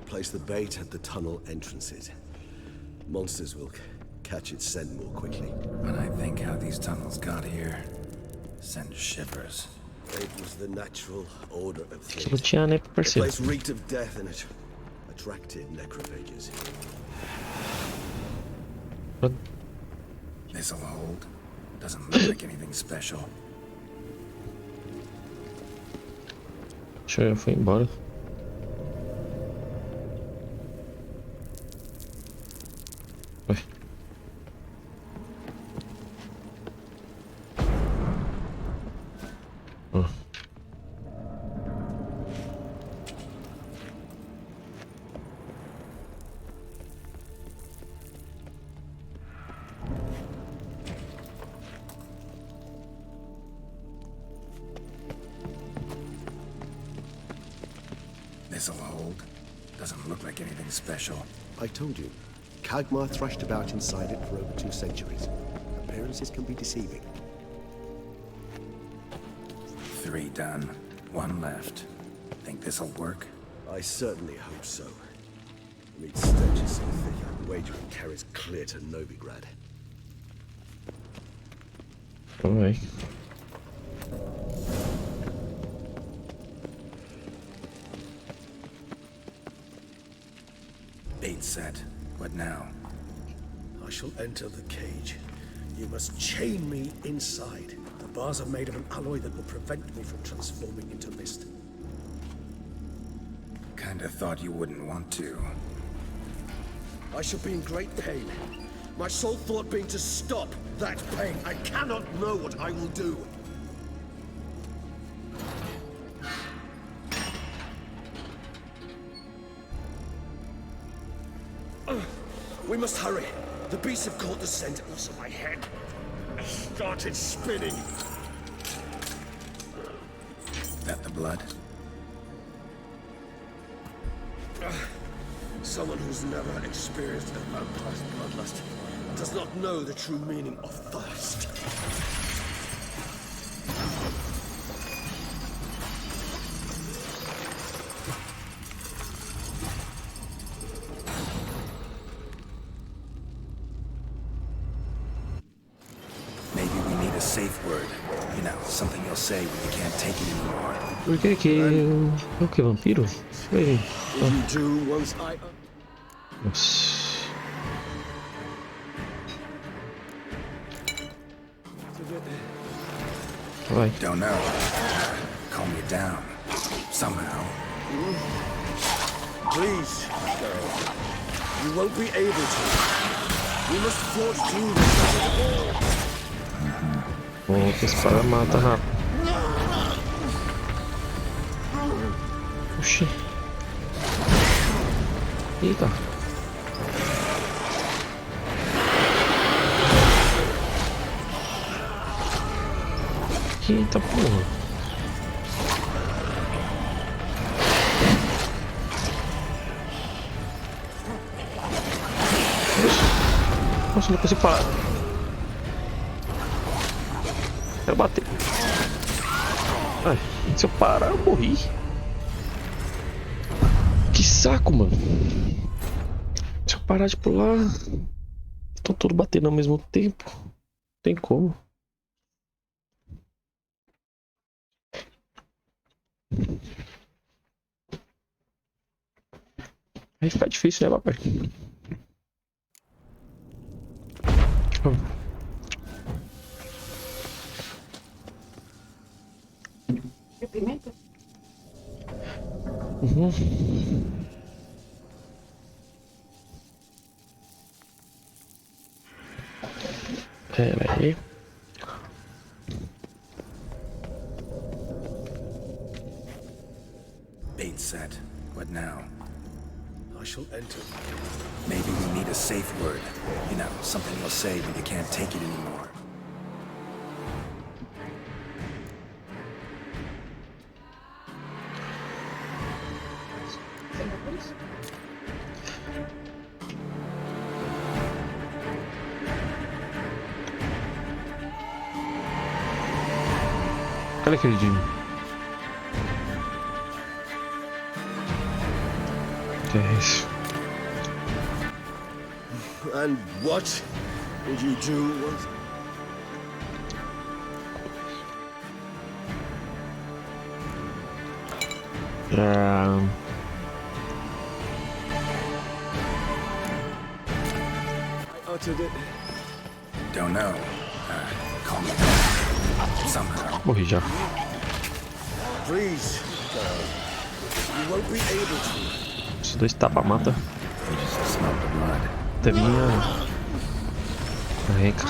Place the bait at the tunnel entrances. Monsters will catch its scent more quickly. When I think how these tunnels got here, send shivers. It was the natural order of things. Não tinha nem pra The place perceber. reeked of death and it attracted necrophages. This'll hold. Doesn't look like anything special. Acho que já foi embora. Ué. Ah. This'll hold. Doesn't look like anything special. I told you, Kagmar thrashed about inside it for over 2 centuries. Appearances can be deceiving. 3 done. 1 left. Think this'll work? I certainly hope so. Meat stench is so thick, I'd wager it carries clear to Novigrad. Vai. Bait set. What now? I shall enter the cage. You must chain me inside. The bars are made of an alloy that will prevent me from transforming into mist. Kinda thought you wouldn't want to. I shall be in great pain. My sole thought being to stop that pain. I cannot know what I will do. We must hurry. The beasts have caught the scent, also my head started spinning. That the blood? Someone who's never experienced a vampire's bloodlust does not know the true meaning of thirst. Maybe we need a safe word. You know, something you'll say when you can't take it anymore. Por que que é o que, vampiro? Foi. If you do, once I... Nossa. Vai. Don't know. Calm you down. Somehow. Please, girl. You won't be able to. We must forge through this. Bom, que espada mata rápido. Oxi. Eita. Eita porra. Nossa, não consigo parar. Quero bater. Ai, se eu parar, eu morri. Que saco, mano. Se eu parar de pular, estão todos batendo ao mesmo tempo. Não tem como. Aí fica difícil, né, papai? Pimenta? Uhum. Pera aí. What now? I shall enter. Maybe we need a safe word. You know, something you'll say when you can't take it anymore. Cadê aquele Jimmy? Que é isso? And what would you do once? I uttered it. Don't know. Call me somehow. Morri já. Please, girl. You won't be able to. Esses dois tapa-mata. You just smell the blood. Tevinha. Arranca.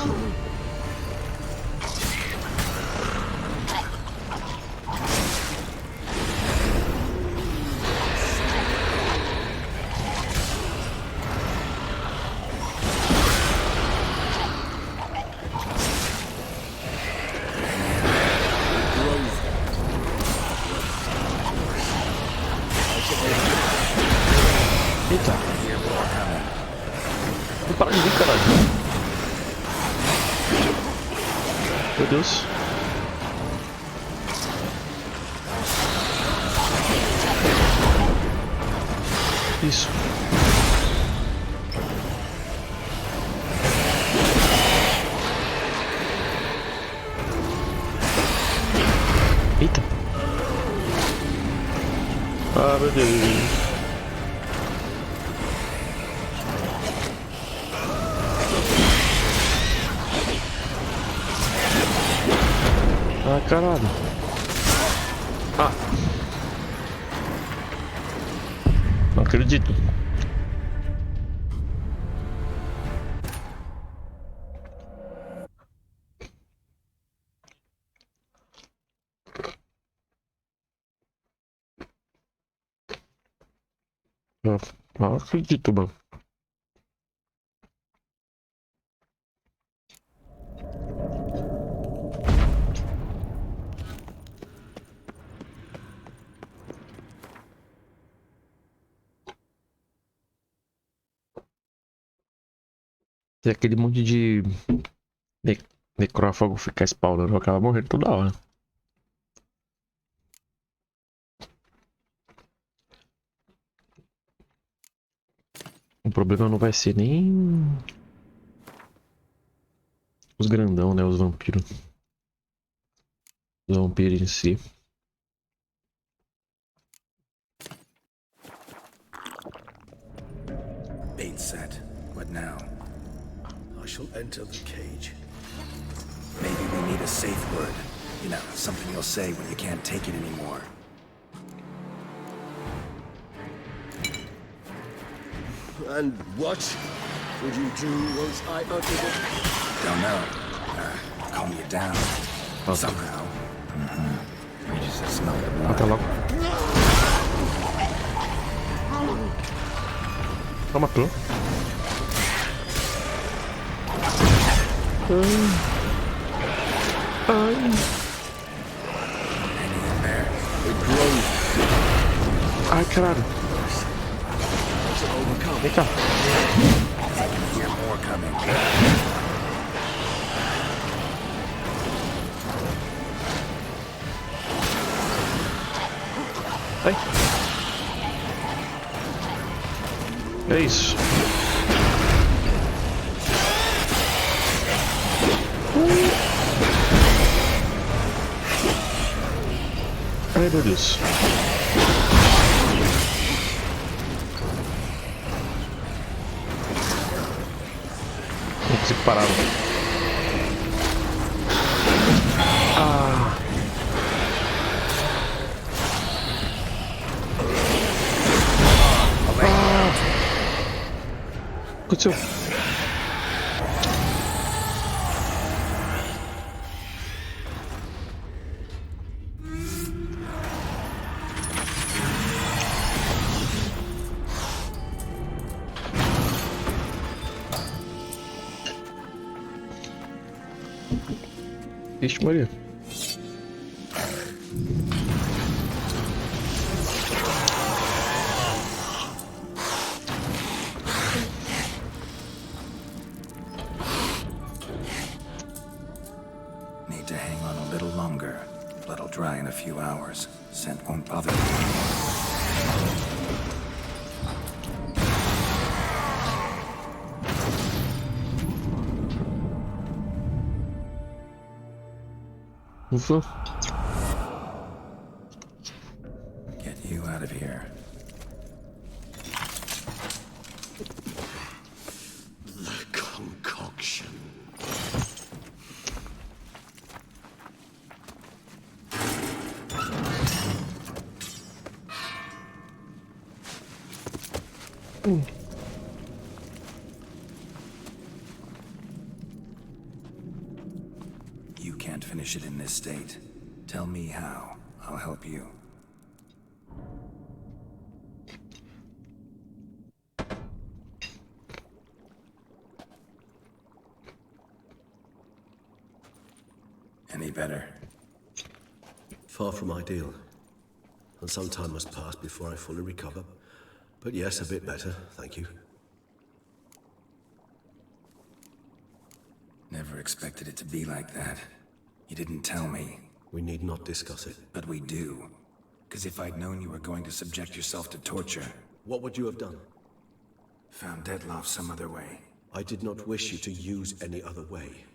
Eita! Não para de vir, caralho! Meu Deus! Isso! Eita! Ah, meu Deus! Ah, caralho. Ah. Não acredito. Não acredito, mano. Se aquele monte de necrófago ficar spawnando, eu acaba morrendo toda hora. O problema não vai ser nem os grandão, né? Os vampiros. Os vampiros em si. Bait set. What now? I shall enter the cage. Maybe we need a safe word. You know, something you'll say when you can't take it anymore. And what would you do once I uttered it? Don't know. Calm you down. Somehow. You just smell the blood. Mata logo. Só matou. Ai. Ai, caralho. Vem cá. Ai. É isso. Ai, meu Deus. Não consigo parar. Ah. Ah. O que aconteceu? Vixe, Maria. Need to hang on a little longer. Blood'll dry in a few hours. Scent won't bother me. Ufa. Get you out of here. The concoction. You can't finish it in this state. Tell me how. I'll help you. Any better? Far from ideal. And some time must pass before I fully recover. But yes, a bit better, thank you. Never expected it to be like that. You didn't tell me. We need not discuss it. But we do. Because if I'd known you were going to subject yourself to torture... What would you have done? Found Dettlaff some other way. I did not wish you to use any other way.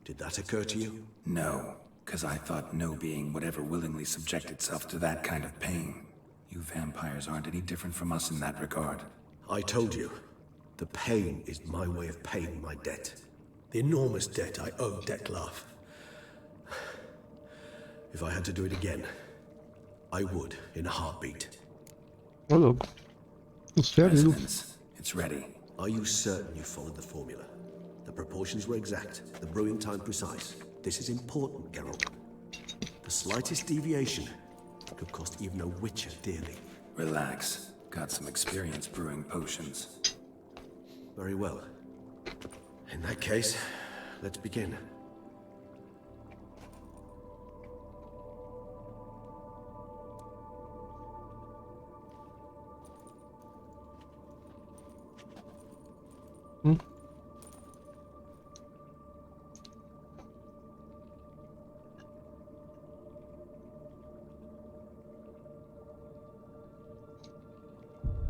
Did that occur to you? No, because I thought no being would ever willingly subject itself to that kind of pain. You vampires aren't any different from us in that regard. I told you, the pain is my way of paying my debt. The enormous debt I owe Dettlaff. If I had to do it again, I would in a heartbeat. Ô, louco. Sério? Resonance. It's ready. Are you certain you followed the formula? The proportions were exact, the brewing time precise. This is important, Geralt. The slightest deviation could cost even a witcher dearly. Relax. Got some experience brewing potions. Very well. In that case, let's begin.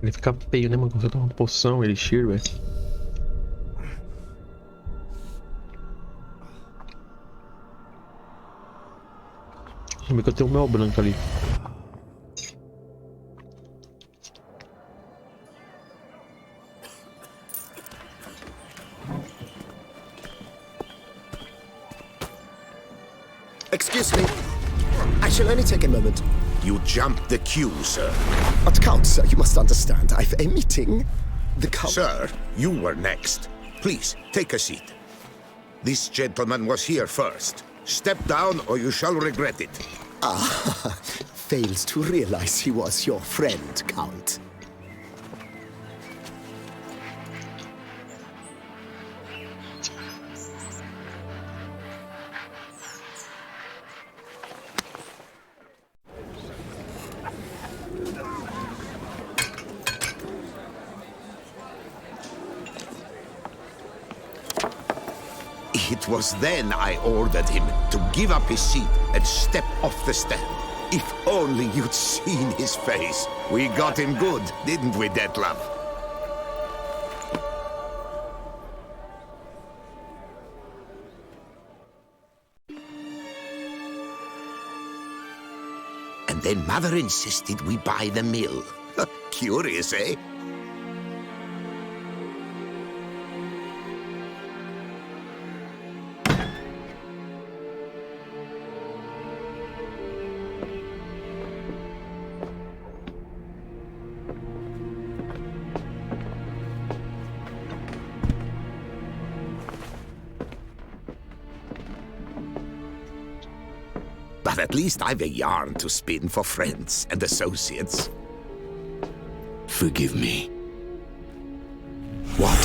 Ele fica feio, né, mano? Quando você toma uma poção, elixir, velho. Deixa eu ver que eu tenho um mel branco ali. Excuse me. I shall only take a moment. You jumped the queue, sir. But Count, sir, you must understand. I've a meeting. The Count... Sir, you were next. Please, take a seat. This gentleman was here first. Step down or you shall regret it. Ah, fails to realize he was your friend, Count. It was then I ordered him to give up his seat and step off the stand. If only you'd seen his face. We got him good, didn't we, Dettlaff? And then Mother insisted we buy the mill. Curious, eh? But at least I've a yarn to spin for friends and associates. Forgive me. What?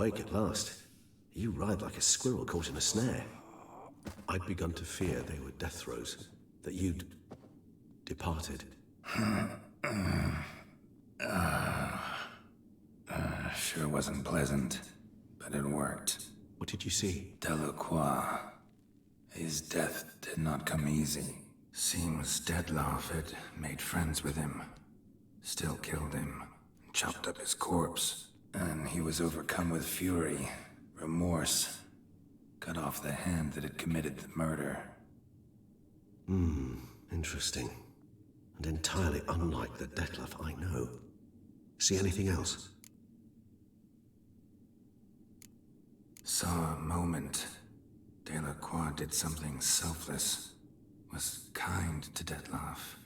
awake at last. You ride like a squirrel caught in a snare. I'd begun to fear they were death throes, that you'd departed. Sure wasn't pleasant, but it worked. What did you see? Delacroix. His death did not come easy. Seems Dettlaff had made friends with him. Still killed him, chopped up his corpse. And he was overcome with fury, remorse. Cut off the hand that had committed the murder. Interesting. And entirely unlike the Dettlaff I know. See anything else? Saw a moment. Delacroix did something selfless. Was kind to Dettlaff.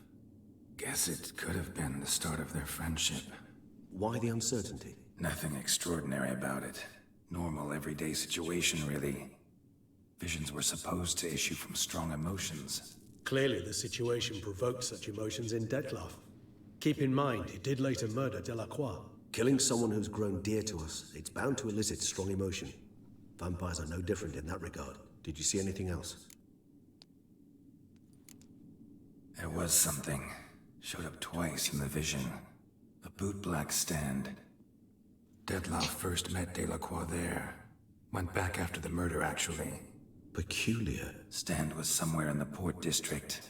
Guess it could have been the start of their friendship. Why the uncertainty? Nothing extraordinary about it. Normal, everyday situation, really. Visions were supposed to issue from strong emotions. Clearly, the situation provoked such emotions in Dettlaff. Keep in mind, he did later murder Delacroix. Killing someone who's grown dear to us, it's bound to elicit strong emotion. Vampires are no different in that regard. Did you see anything else? There was something. Showed up twice in the vision. A bootblack stand. Dettlaff first met Delacroix there. Went back after the murder, actually. Peculiar. Stand was somewhere in the Port District.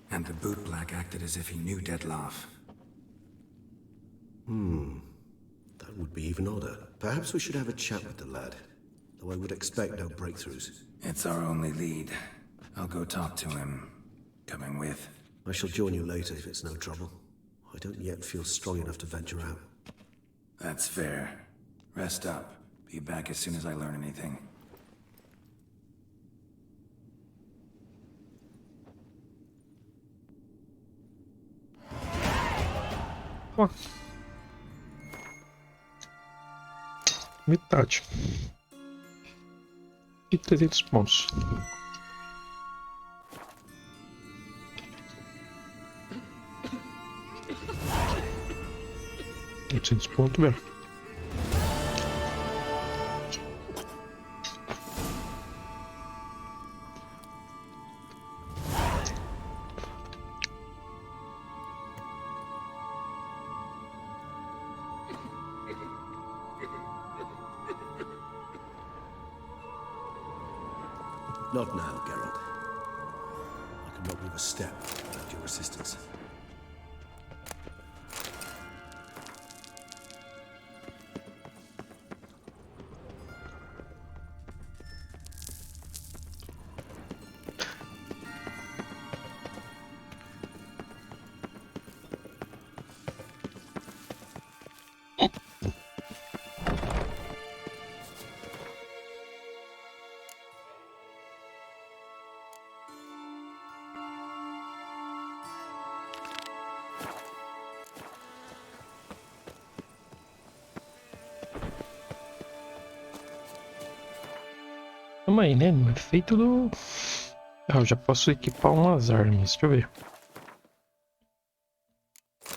And the bootblack acted as if he knew Dettlaff. That would be even odder. Perhaps we should have a chat with the lad. Though I would expect no breakthroughs. It's our only lead. I'll go talk to him. Coming with. I shall join you later if it's no trouble. I don't yet feel strong enough to venture out. That's fair. Rest up. Be back as soon as I learn anything. Ó. Metade. E 300 pontos. $800 mesmo. Not now, Geralt. I cannot move a step without your assistance. Calma aí, né? No efeito do... Ah, eu já posso equipar umas armas. Deixa eu ver.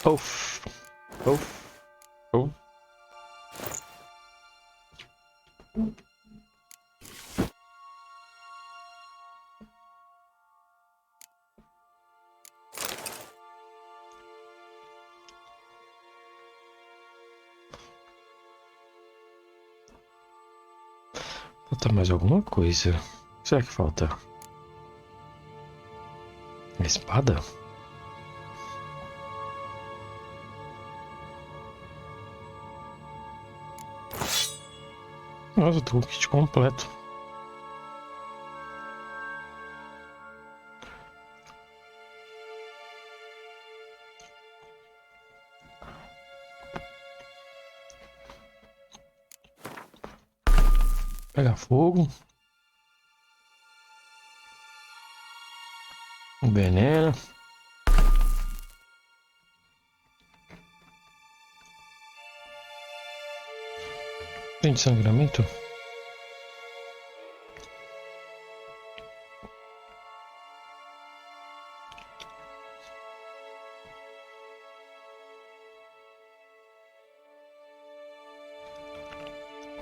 Off. Off. Oh. Falta mais alguma coisa. O que será que falta? A espada? Nossa, eu tô com o kit completo. Pega fogo. Envenena. Tem de sangramento?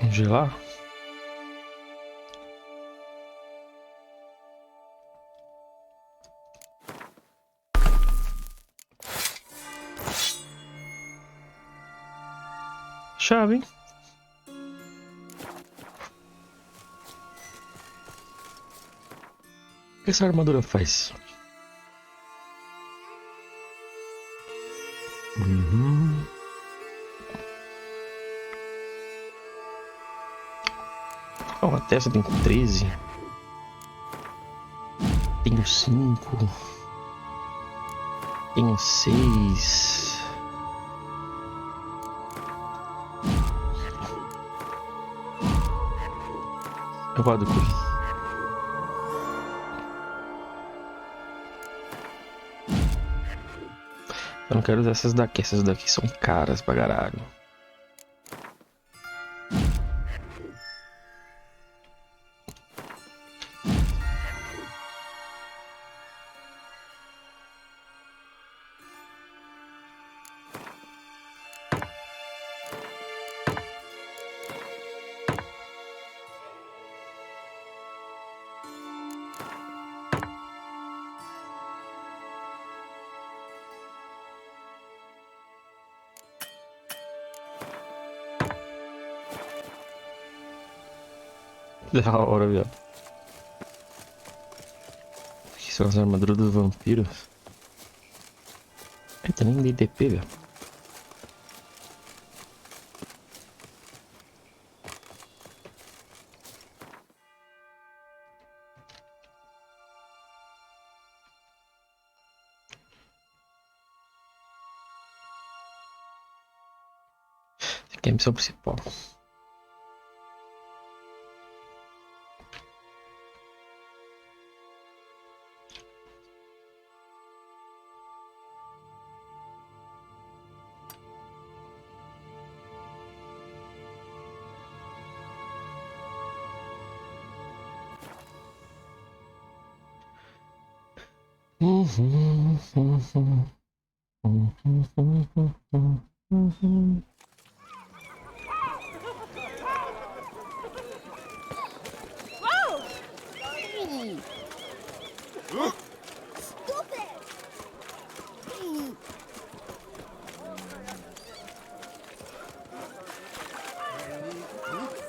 Congelar? Chave, hein? O que essa armadura faz? Oh, a testa tem 13. Tenho 5. Tenho 6. Eu vou do cu. Eu não quero usar essas daqui. Essas daqui são caras pra caralho. Da hora, viado. Aqui são as armaduras dos vampiros. Eita, nem dei DP, velho. Essa aqui é a missão principal.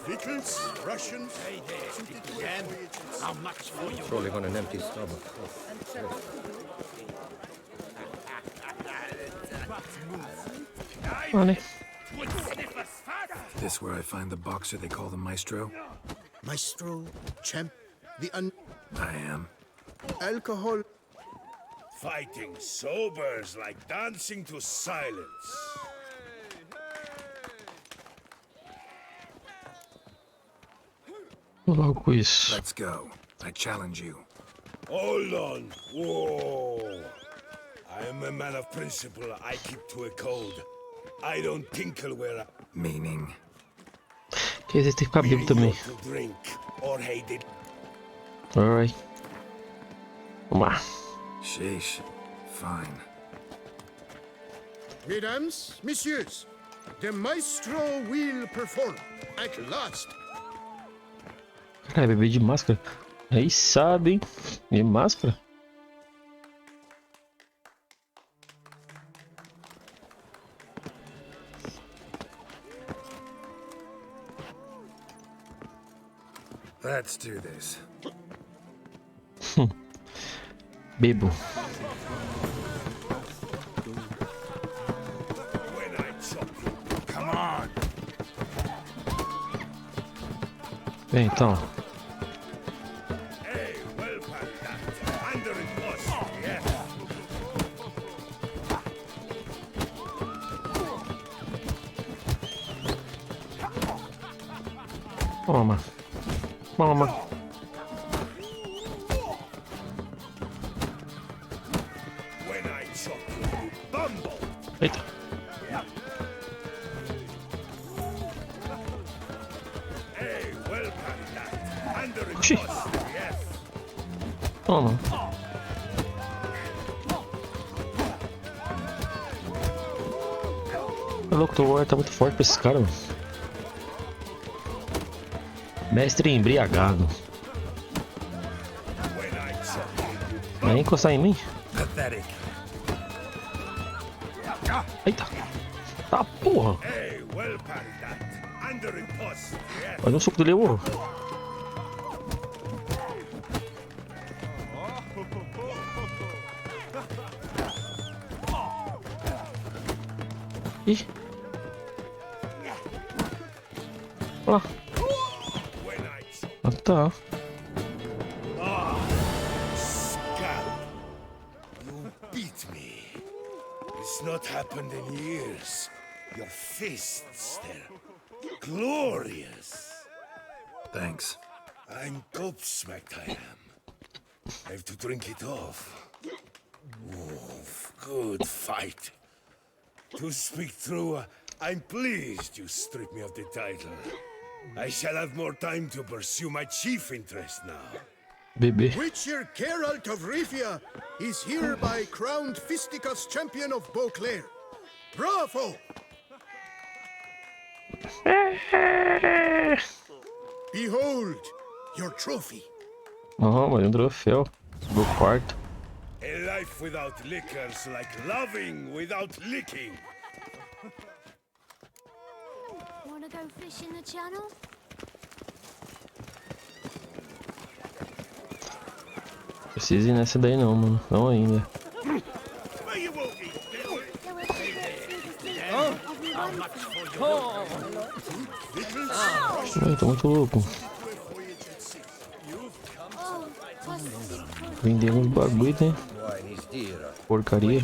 Pickles, Russians. Hey there, again. How much for you? Rolling on an empty stomach. Money. This where I find the boxer they call the Maestro? Maestro, champ, I am. alcohol. Fighting sobers like dancing to silence. Logo com isso. Let's go. I challenge you. Hold on. Whoa. I am a man of principle. I keep to a code. I don't tinkle where I... Meaning? Que esse tem que ficar bêbado também. To drink or hate it. Alright. Vamos lá. Sheesh. Fine. Mesdames, messieurs, the maestro will perform at last. Caralho, bebê de máscara. Aí sabe, hein? De máscara? Let's do this. Bebo. Come on. Bem, então. Hey, welcome, doctor. Under it was. Yes. Toma. Toma. When I chop you, bumble. Eita. Hey, welcome, doctor. Under it Oxi. was. Yes. Toma. É louco, o ar tá muito forte pra esses caras, mano. Mestre embriagado. Vai encostar em mim? Pathetic. Eita. Tá porra. Hey, well parried that. Under impost. Yes. Olha o soco dele, eu. Ih. Olha lá. Ah, tá. Scalp. You beat me. It's not happened in years. Your fists, they're glorious. Thanks. I'm gobsmacked, I am. I have to drink it off. Oof, good fight. To speak true, I'm pleased you stripped me of the title. I shall have more time to pursue my chief interest now. Bebê. Witcher Geralt of Rivia is hereby crowned Fisticuffs champion of Beauclair. Bravo! Behold your trophy. Oh, mas um troféu do quarto. A life without liquor's like loving without licking. Wanna go fish in the channel? Precisa ir nessa daí não, mano. Não ainda. Eu tô muito louco. Vendendo uns bagulho, né? Porcaria.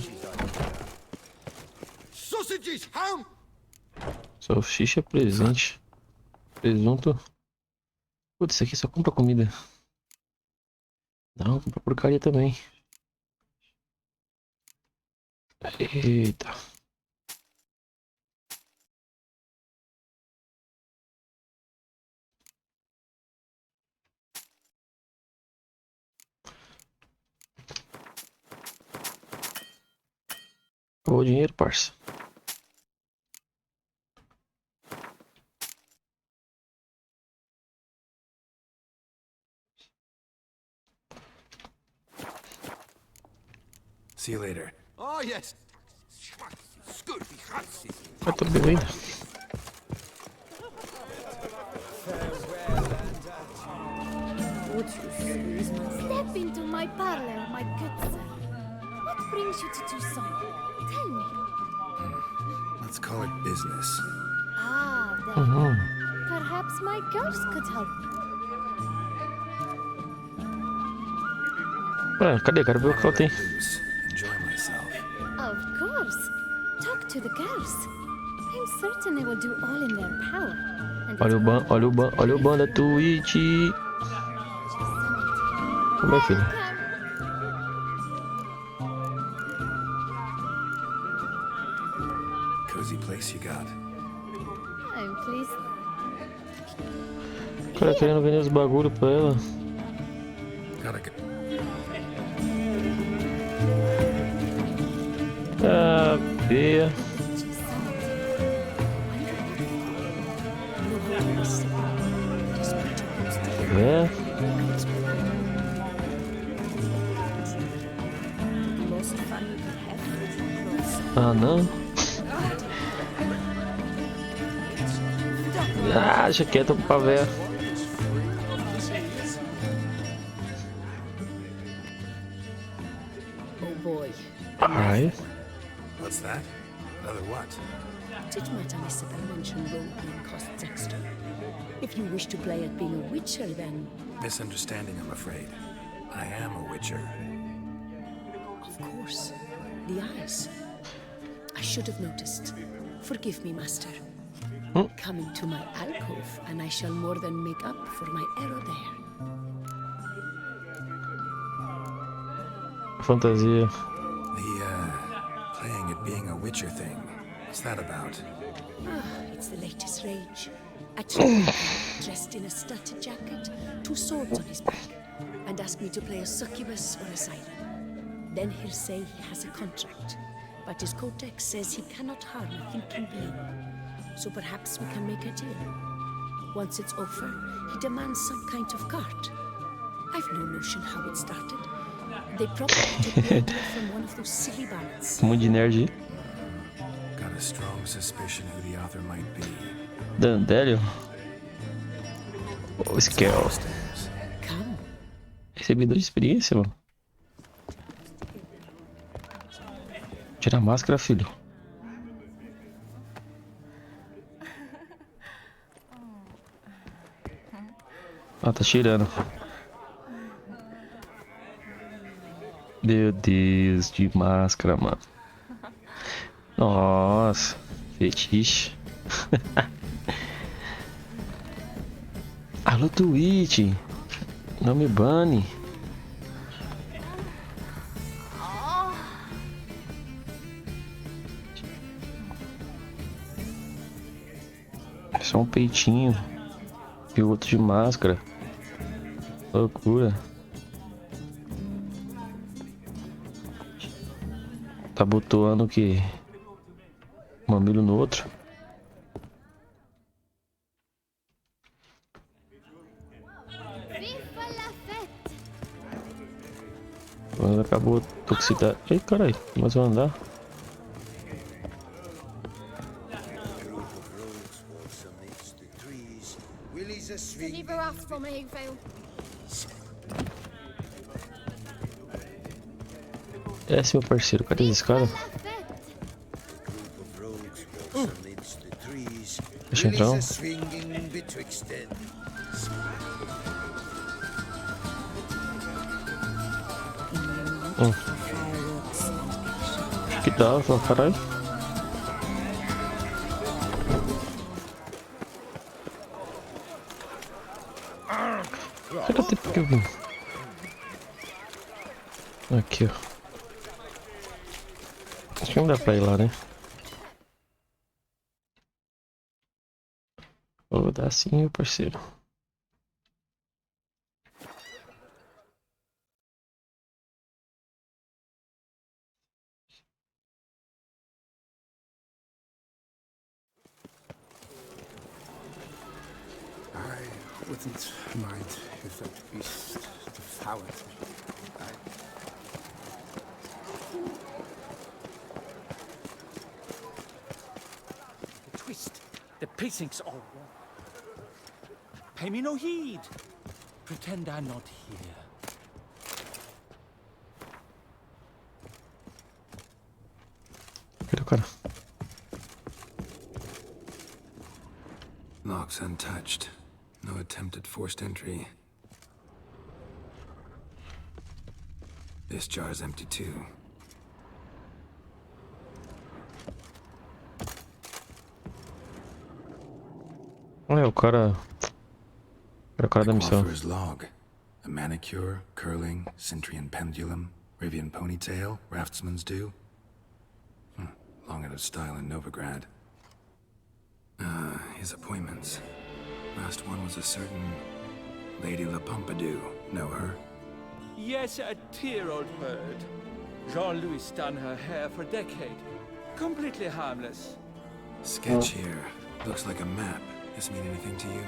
Salsicha presente. Presunto. Putz, isso aqui só compra comida. Não, compra porcaria também. Eita. Acabou o dinheiro, parça. See you later. Oh, yes. Eu tô bebendo. Step into my parlor, my good sir. What brings you to Toussaint? Tell me. Let's call it business. Ah, then. Perhaps my girls could help. Ué, cadê? Quero ver o que ela tem. Enjoy myself. Of course. Talk to the girls. I'm certain they will do all in their power. And Olha o ban, olha o ban, olha o ban da Twitch. Como é, filho? Cozy place you got. I'm pleased. O cara querendo vender os bagulho pra ela. Gotta go. Ah, Bia. É. Ah, não. Ah, jaqueta pra ver. Oh boy. Ai. What's that? Another what? Did Madame Isabel mention role-playing costs extra? If you wish to play at being a witcher, then... Misunderstanding, I'm afraid. I am a witcher. Of course. The eyes. I should have noticed. Forgive me, master. Come into my alcove, and I shall more than make up for my error there. Fantasia. The, playing at being a witcher thing. What's that about? Ah, it's the latest rage. A gentleman dressed in a studded jacket, 2 swords on his back, and asked me to play a succubus or a siren. Then he'll say he has a contract, but his codex says he cannot harm a thinking being. So perhaps we can make a deal. Once it's over, he demands some kind of cart. I've no notion how it started. They probably took the idea from one of those silly ballads. Muito de nerd. Got a strong suspicion who the author might be. Dandelion. O Skell. Recebedor de experiência, mano. Tira a máscara, filho. Ah, tá tirando. Meu Deus, de máscara, mano. Nossa, fetiche. Alô, Twitch. Não me bane. É só um peitinho. E o outro de máscara. Loucura. Tá botoando o que? Mamilo no outro. Quando acabou a toxicidade. Ei, caralho, mas vai andar. Deliver us from Eggvale. Desce, meu parceiro, cadê esse cara? Deixa eu entrar. Que da hora, caralho. Cadê o tempo que eu vim? Aqui, ó. Acho que não dá pra ir lá, né? Vou dar sim, meu parceiro. I wouldn't mind if that beast devoured me. The twist. The pacing's all wrong. Pay me no heed. Pretend I'm not here. Cadê o cara? Lock's untouched. No attempt at forced entry. This jar's empty too. É, o cara. Era o cara da missão. Coiffeur's log. A manicure, curling, Centrian pendulum, Rivian ponytail, raftsman's due. Long out of style in Novigrad. His appointments. Last one was a certain Lady La Pompadour. Know her? Yes, a dear old bird. Jean-Louis done her hair for a decade. Completely harmless. Sketch here. Looks like a map. This mean anything to you?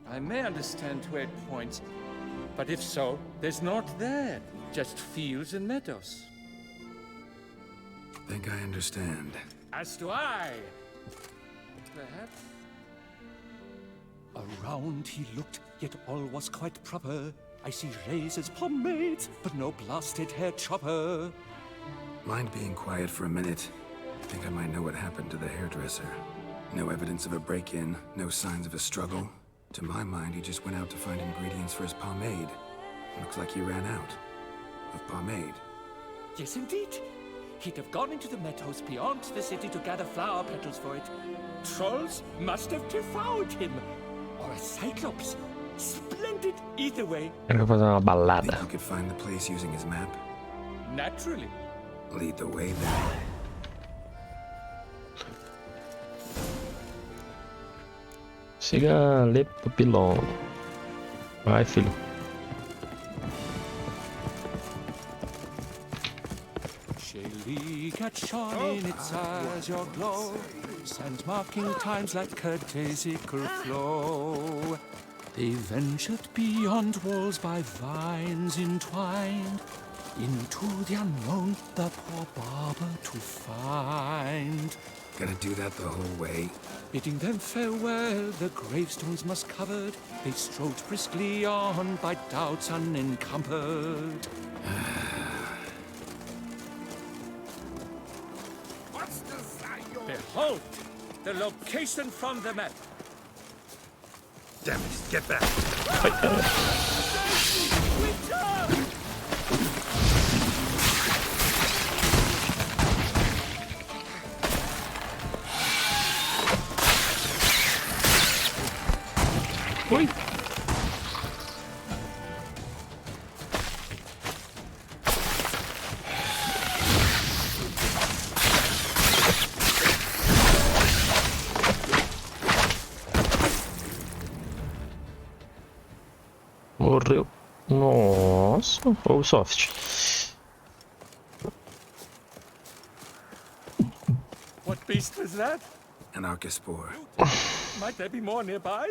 I may understand where it points, but if so, there's not there. Just fields and meadows. Think I understand. As do I. Perhaps. Around he looked, yet all was quite proper. I see razors, pomades, but no blasted hair chopper. Mind being quiet for a minute? Think I might know what happened to the hairdresser. No evidence of a break-in, no signs of a struggle. To my mind, he just went out to find ingredients for his pomade. Looks like he ran out of pomade. Yes, indeed. He'd have gone into the meadows beyond the city to gather flower petals for it. Trolls must have devoured him. Or a cyclops. Splendid either way. Quero fazer uma balada. Think you could find the place using his map? Naturally. Lead the way then. Siga Le Papillon. Vai, filho. Shall we catch on in its eyes your glow? justice and marking times like curtaisical flow. They ventured beyond walls by vines entwined, into the unknown the poor barber to find. Gonna do that the whole way? Bidding them farewell, the gravestones moss covered, they strode briskly on by doubts unencumbered. What's the sign? Behold, the location from the map. Damn it, get back! Oi! Morreu. Nossa, Ubisoft. What beast was that? An Archaspore. Might there be more nearby?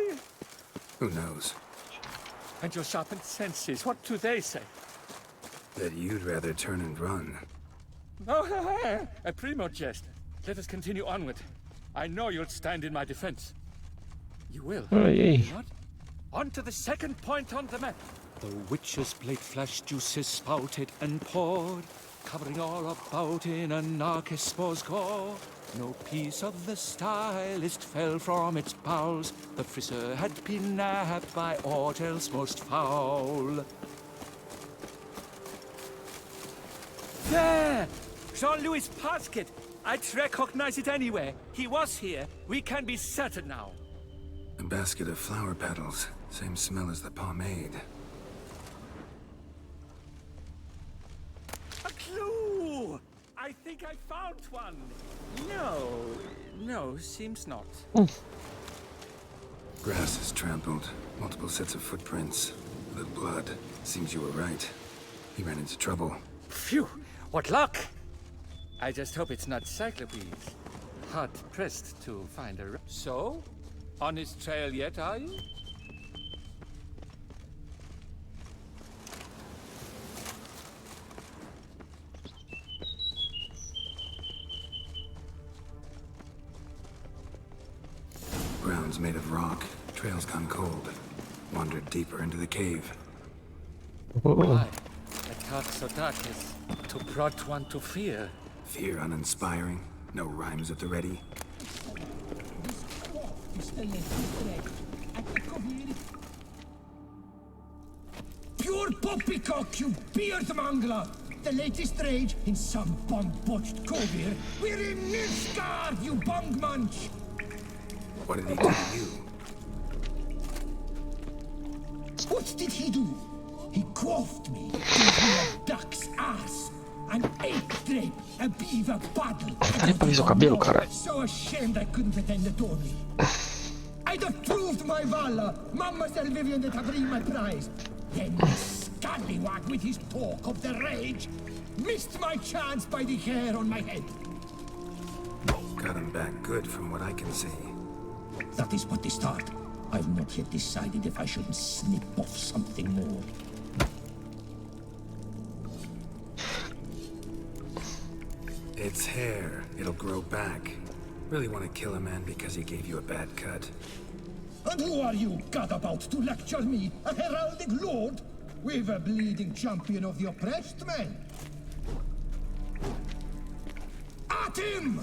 Who knows? And your sharpened senses, what do they say? That you'd rather turn and run. Oh, a primo jest. Let us continue onward. I know you'll stand in my defense. You will. Hey. Not? On to the second point on the map. The witch's blade flash juices spouted and poured, covering all about in an Archaspore's gore. No piece of the stylist fell from its bowels. The frisser had been nabbed by aught else most foul. There! Jean-Louis' basket! I'd recognize it anywhere. He was here. We can be certain now. A basket of flower petals. Same smell as the pomade. A clue! I think I found one. No, seems not. Grass is trampled. Multiple sets of footprints. The blood. Seems you were right. He ran into trouble. Phew! What luck! I just hope it's not Cyclopes. Hard pressed to find a... So? On his trail yet, are you? Ground's made of rock. Trail's gone cold. Wandered deeper into the cave. Why? A dark so dark is to brought one to fear. Fear uninspiring. No rhymes at the ready. Pure poppycock, you beard mangler! The latest rage in some bong-botched cove here. We're in Nilfgaard, you bong munch! What did he do to you? What did he do? He quaffed me, gave me a duck's ass, an ape drape, a beaver paddle. So ashamed I couldn't pretend to told me. I'd have proved my valor, Mademoiselle Vivian de Tabry my prize. Then this scallywag with his talk of the rage missed my chance by the hair on my head. Got him back good from what I can see. That is but the start. I've not yet decided if I shouldn't snip off something more. It's hair. It'll grow back. Really want to kill a man because he gave you a bad cut. And who are you, gadabout, to lecture me, a heraldic lord? We've a bleeding champion of the oppressed men. At him!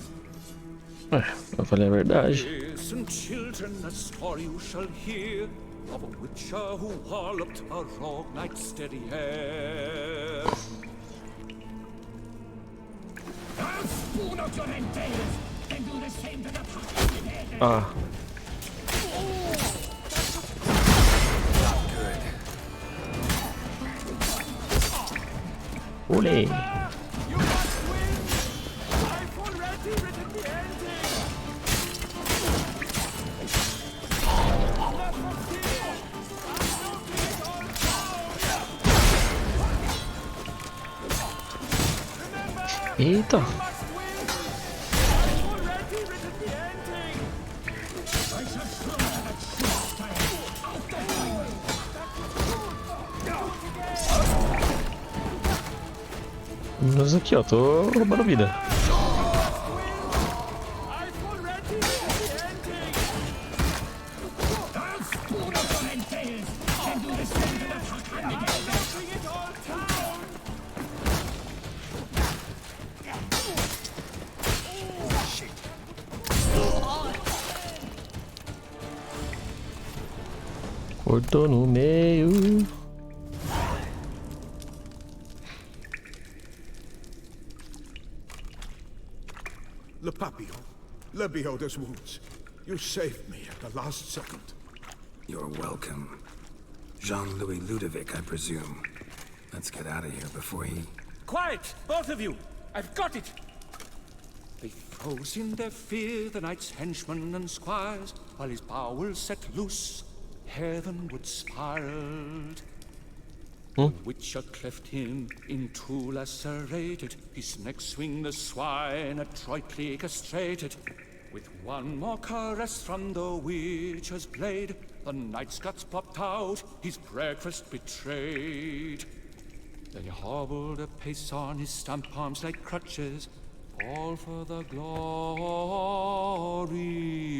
Eu falei a verdade. Listen, children, a story you shall hear of a witcher who walloped a rogue knight's steady hair. I'll spoon out your entrails and do the same to the party head. Ah. Olé. Eita. Menos aqui, ó. Tô roubando vida. Cortou no meio. Le Papillon, Le Beholder's wounds. You saved me at the last second. You're welcome. Jean-Louis Ludovic, I presume. Let's get out of here before he... Quiet, both of you! I've got it! They froze in their fear, the knight's henchmen and squires, while his bowels set loose, heavenward spiraled. The Witcher cleft him in two lacerated, his neck swing the swine adroitly castrated. With one more caress from the Witcher's blade, the knight's guts popped out, his breakfast betrayed. Then he hobbled a pace on his stump arms like crutches, all for the glory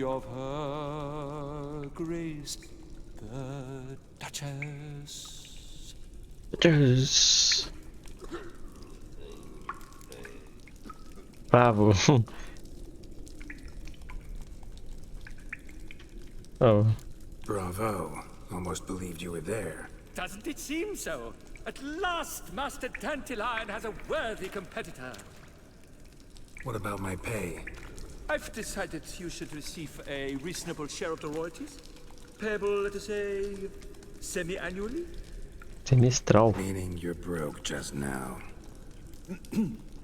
of her grace, the Duchess. Bravo. Oh. Bravo. Almost believed you were there. Doesn't it seem so? At last, Master Dandelion has a worthy competitor. What about my pay? I've decided you should receive a reasonable share of the royalties. Payable, let us say, semi-annually? Semestral. Meaning you're broke just now.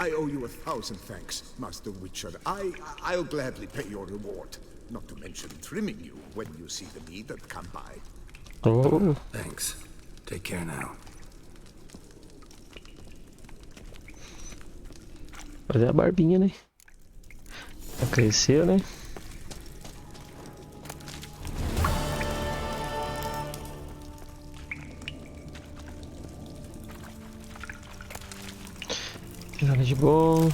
I owe you 1,000 thanks, Master Witcher. I'll gladly pay your reward. Not to mention trimming you when you see the need that come by. Oh. Thanks. Take care now. Fazer a barbinha, né? Já cresceu, né? Nada de bom.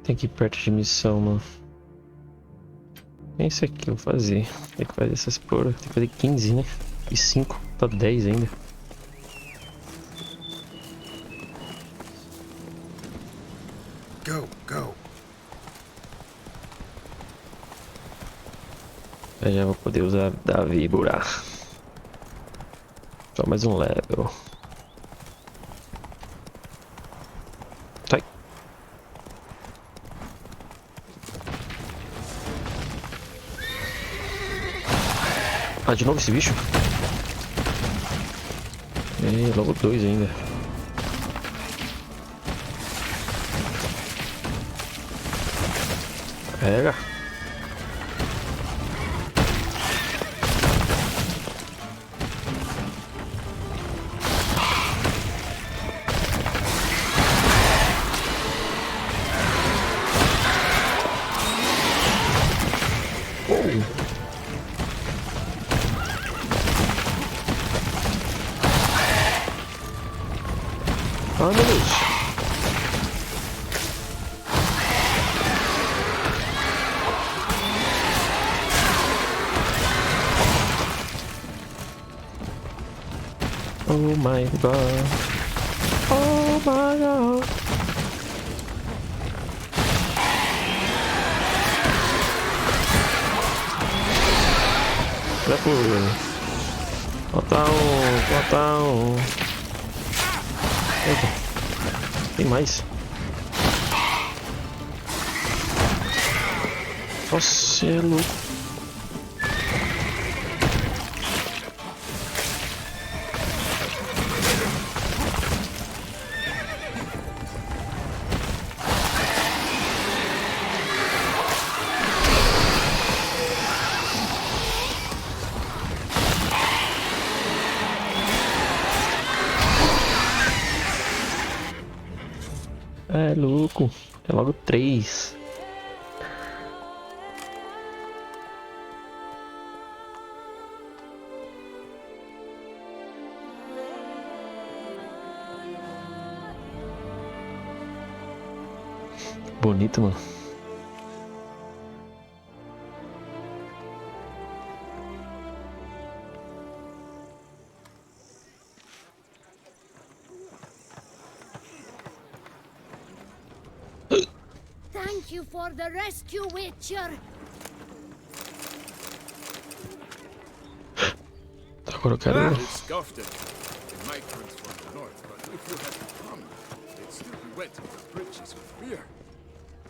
Tem que ir perto de missão, mano. É isso aqui, eu vou fazer. Tem que fazer essas porra. Tem que fazer 15, né? E 5, tá 10 ainda. Go, go. Eu já vou poder usar da víbora. Só mais um level. Sai. Ah, de novo esse bicho? Logo 2 ainda. Pega. Ah, meu Deus. Oh my god. Oh my god. Olha por. Falta um. Eita. Tem mais. Nossa, é louco. 5. É logo 3. Bonito, mano. Thank you for the rescue, Witcher. Agora eu quero. It scoffed at me. It might transform the north, but if you had come, it'd still be wet in the bridges with beer.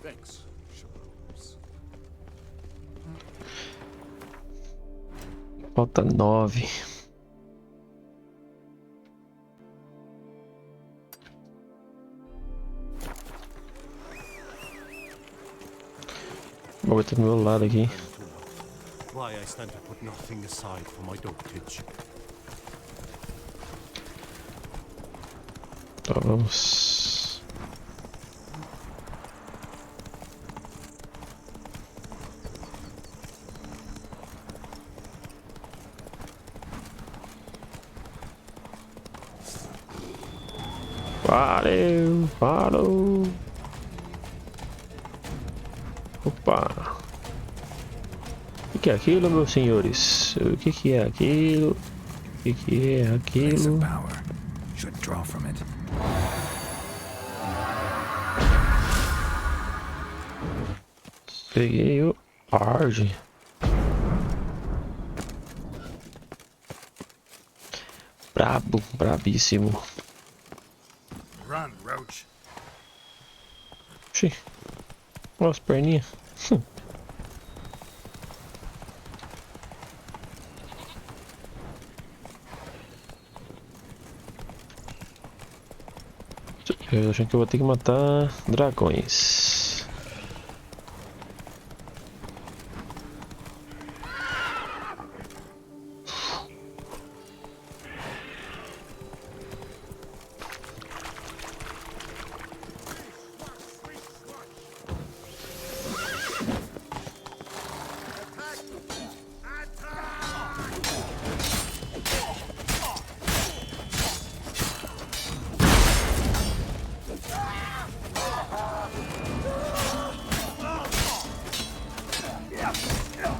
Thanks, Sherlock. Falta 9. Vou botar do meu lado aqui. Why I stand to put nothing aside for my dotage. Então vamos. Valeu, falou. Opa. O que é aquilo, meus senhores? O que é aquilo? O que é aquilo? Should draw from it. Peguei o Arge. Brabo, brabíssimo. Run, Roach. Oxi. Olha as perninhas. Eu acho que eu vou ter que matar dragões.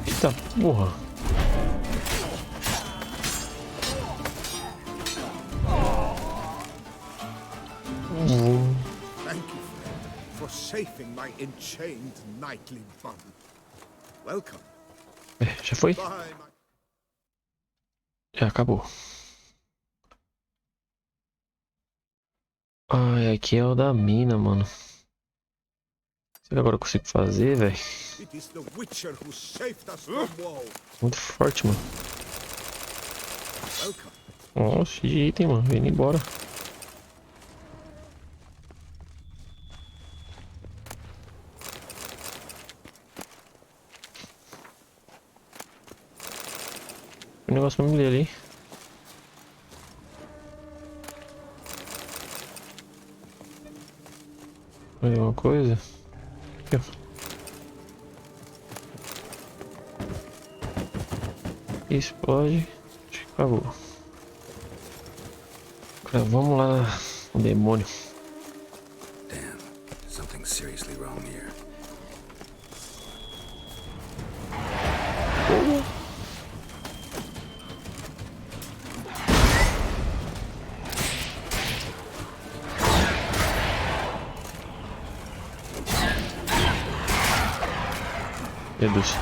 Eita porra. Thank you, friend, for saving my enchained knightly bun. Welcome. Já foi? Bye, my... Já acabou. Ai, aqui é o da mina, mano. Será que agora eu consigo fazer, velho? It is the Witcher who saved us from woe. Muito forte, mano. Welcome. Nossa, que item, mano. Vem embora. O negócio pra me ler ali. Mais alguma coisa? Aqui, ó. Explode. Acho que acabou. Agora vamos lá no demônio. Damn, something's seriously wrong here. Meu Deus.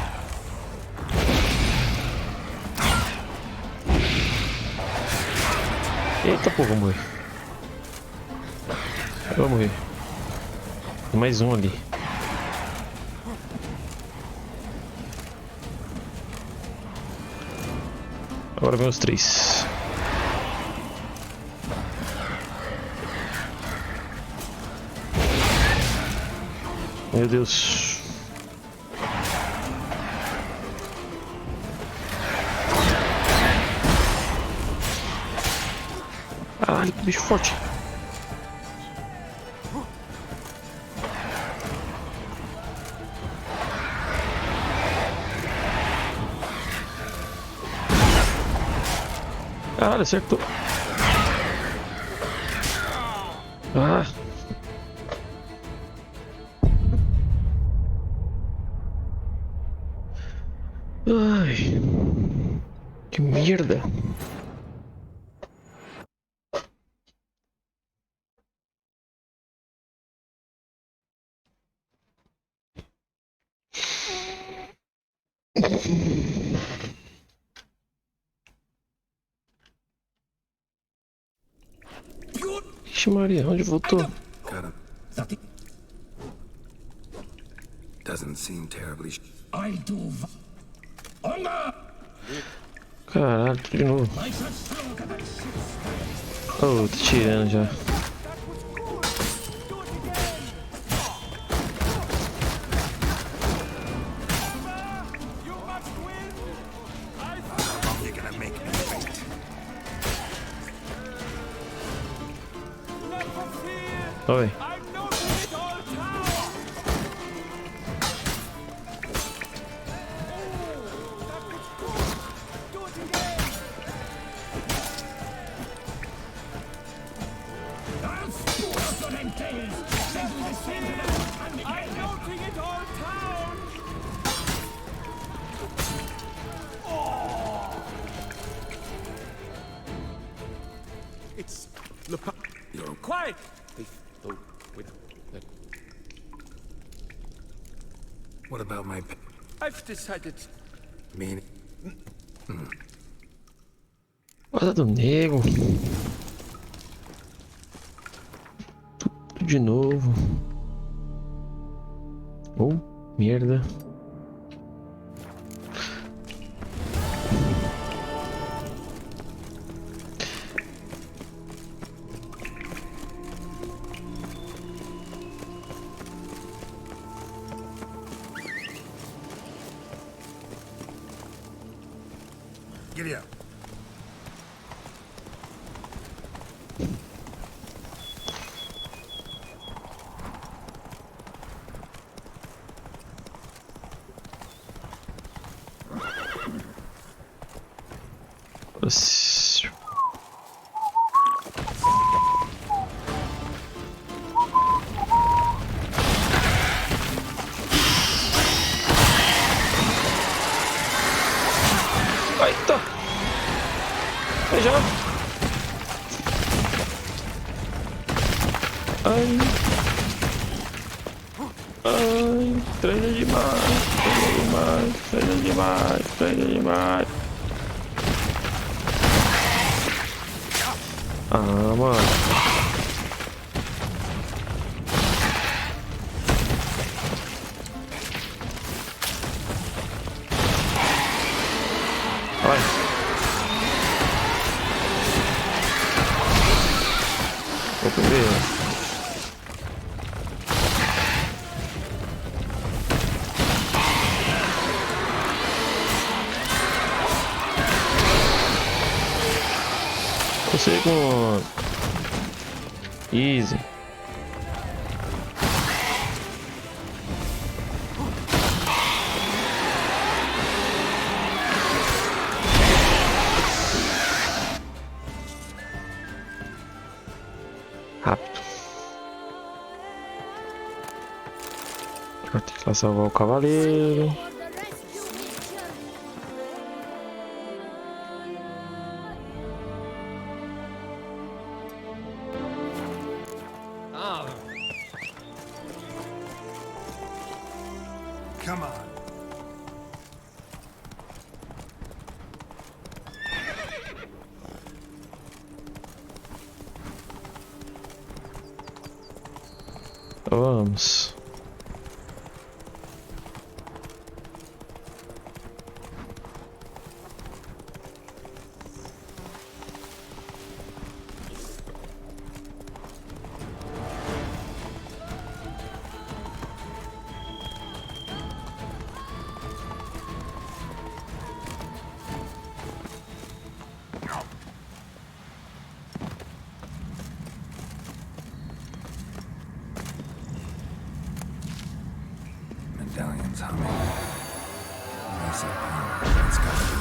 Eita porra, vou morrer. Eu vou morrer. Tem mais um ali. Agora vem os 3. Meu Deus. Caralho, que bicho forte. Caralho, acertou. Ah. Ai. Que merda. Ixi Maria, onde voltou? Got him. Doesn't seem terribly. I do. Caralho, tudo de novo. Oh, tô tirando já. Oi. It's the You're quiet. What about my I've decided. mean? Guarda do nego. Tudo de novo. Oh, merda. Giddy up. Eita! Vai já! Ai! Ai! Treina demais! Treina demais! Treina demais! Ah, mano! Vai! Vou primeiro. Segundo. Easy. Rápido. Vou ter que lá salvar o cavaleiro. Come on. Vamos. Medallion's humming. Massive power. It's gotta be.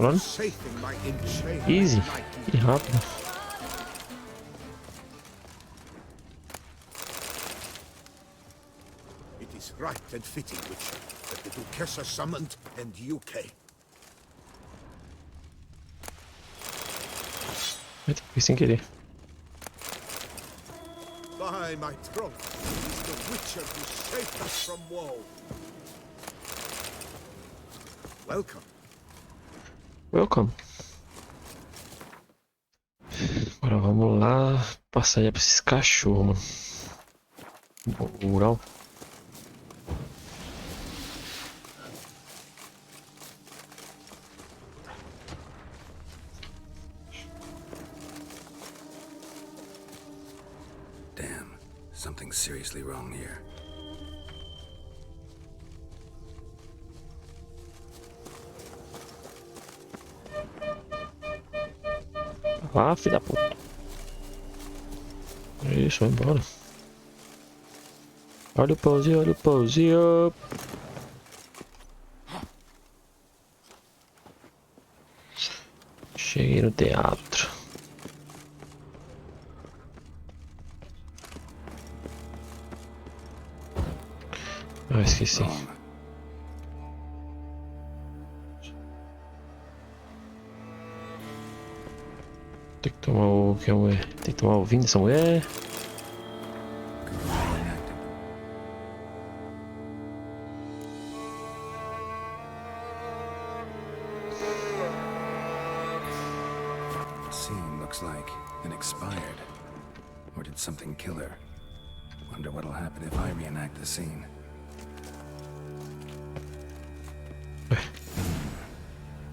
Pronto. Easy. E rápido. It is right and fitting, Witcher, that the Duchess is summoned and you came. Eita, fui sem querer. By my throat, it is the Witcher who saved us from woe. Welcome. Welcome. Agora vamos lá passar já pra esses cachorros, mano. Mural. Damn, something's seriously wrong here. Ah, filha da puta. Isso, vai embora. Olha o pause, olha o pause. Cheguei no teatro. Ah, esqueci. Tem que tomar o que é mulher? Tem que tomar o vinho dessa mulher. The scene looks like it expired. Or did something kill her? Wonder what'll happen if I reenact the scene.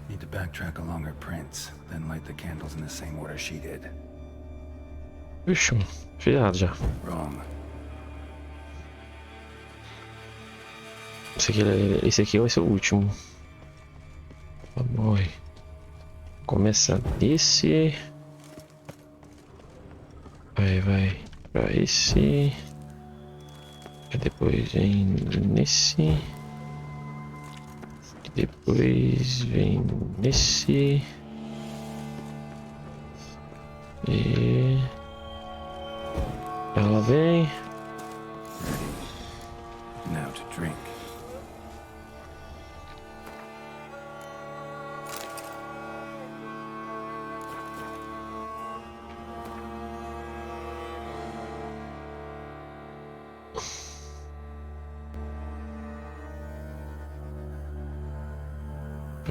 Need to backtrack along her prints, then light the candles in the same order she did. Vixe, ferrado já. Wrong. Esse aqui vai ser o último. Morre. Começa desse. Aí vai pra esse. E depois vem nesse. E depois vem nesse. E ela vem. Now to drink.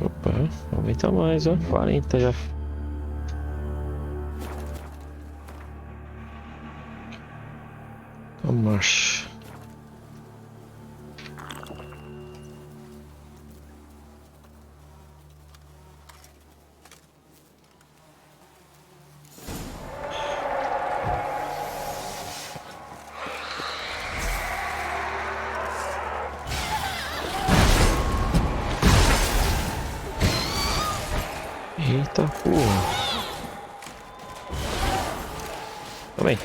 Opa, aumenta mais, ó. 40 já. Então, marcha. Eita porra. Também.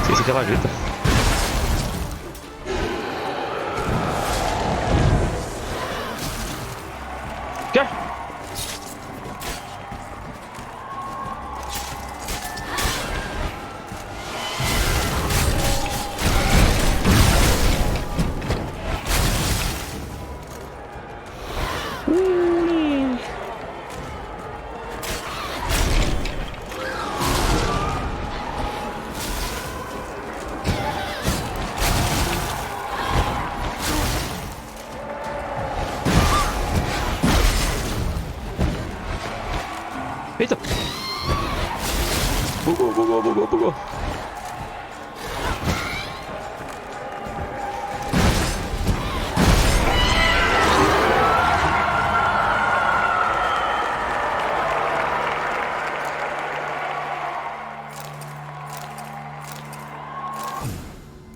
Esqueci que ela grita. Quê? Eita! Bugou.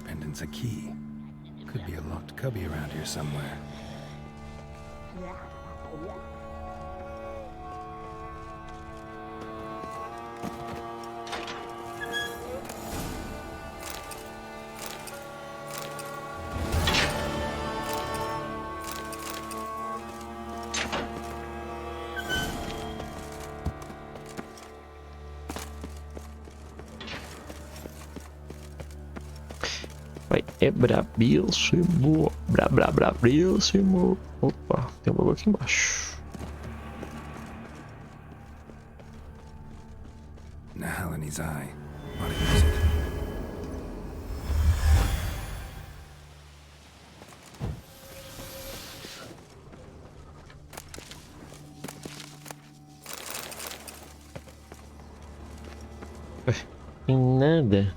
Pendant's a key. Could be a locked cubby around here somewhere. Vai, é brabilíssimo. Brabilíssimo. Opa, tem um bagulho aqui embaixo. Nahal in his eye. Ought to use it. Tem nada.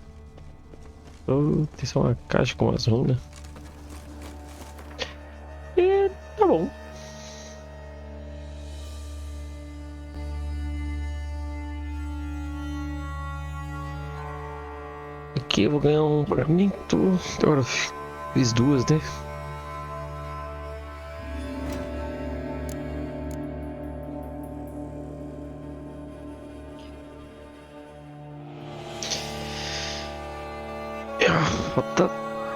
Oh, tem só uma caixa com as runas. E tá bom. Aqui eu vou ganhar um pagamento. Agora fiz duas, né? Falta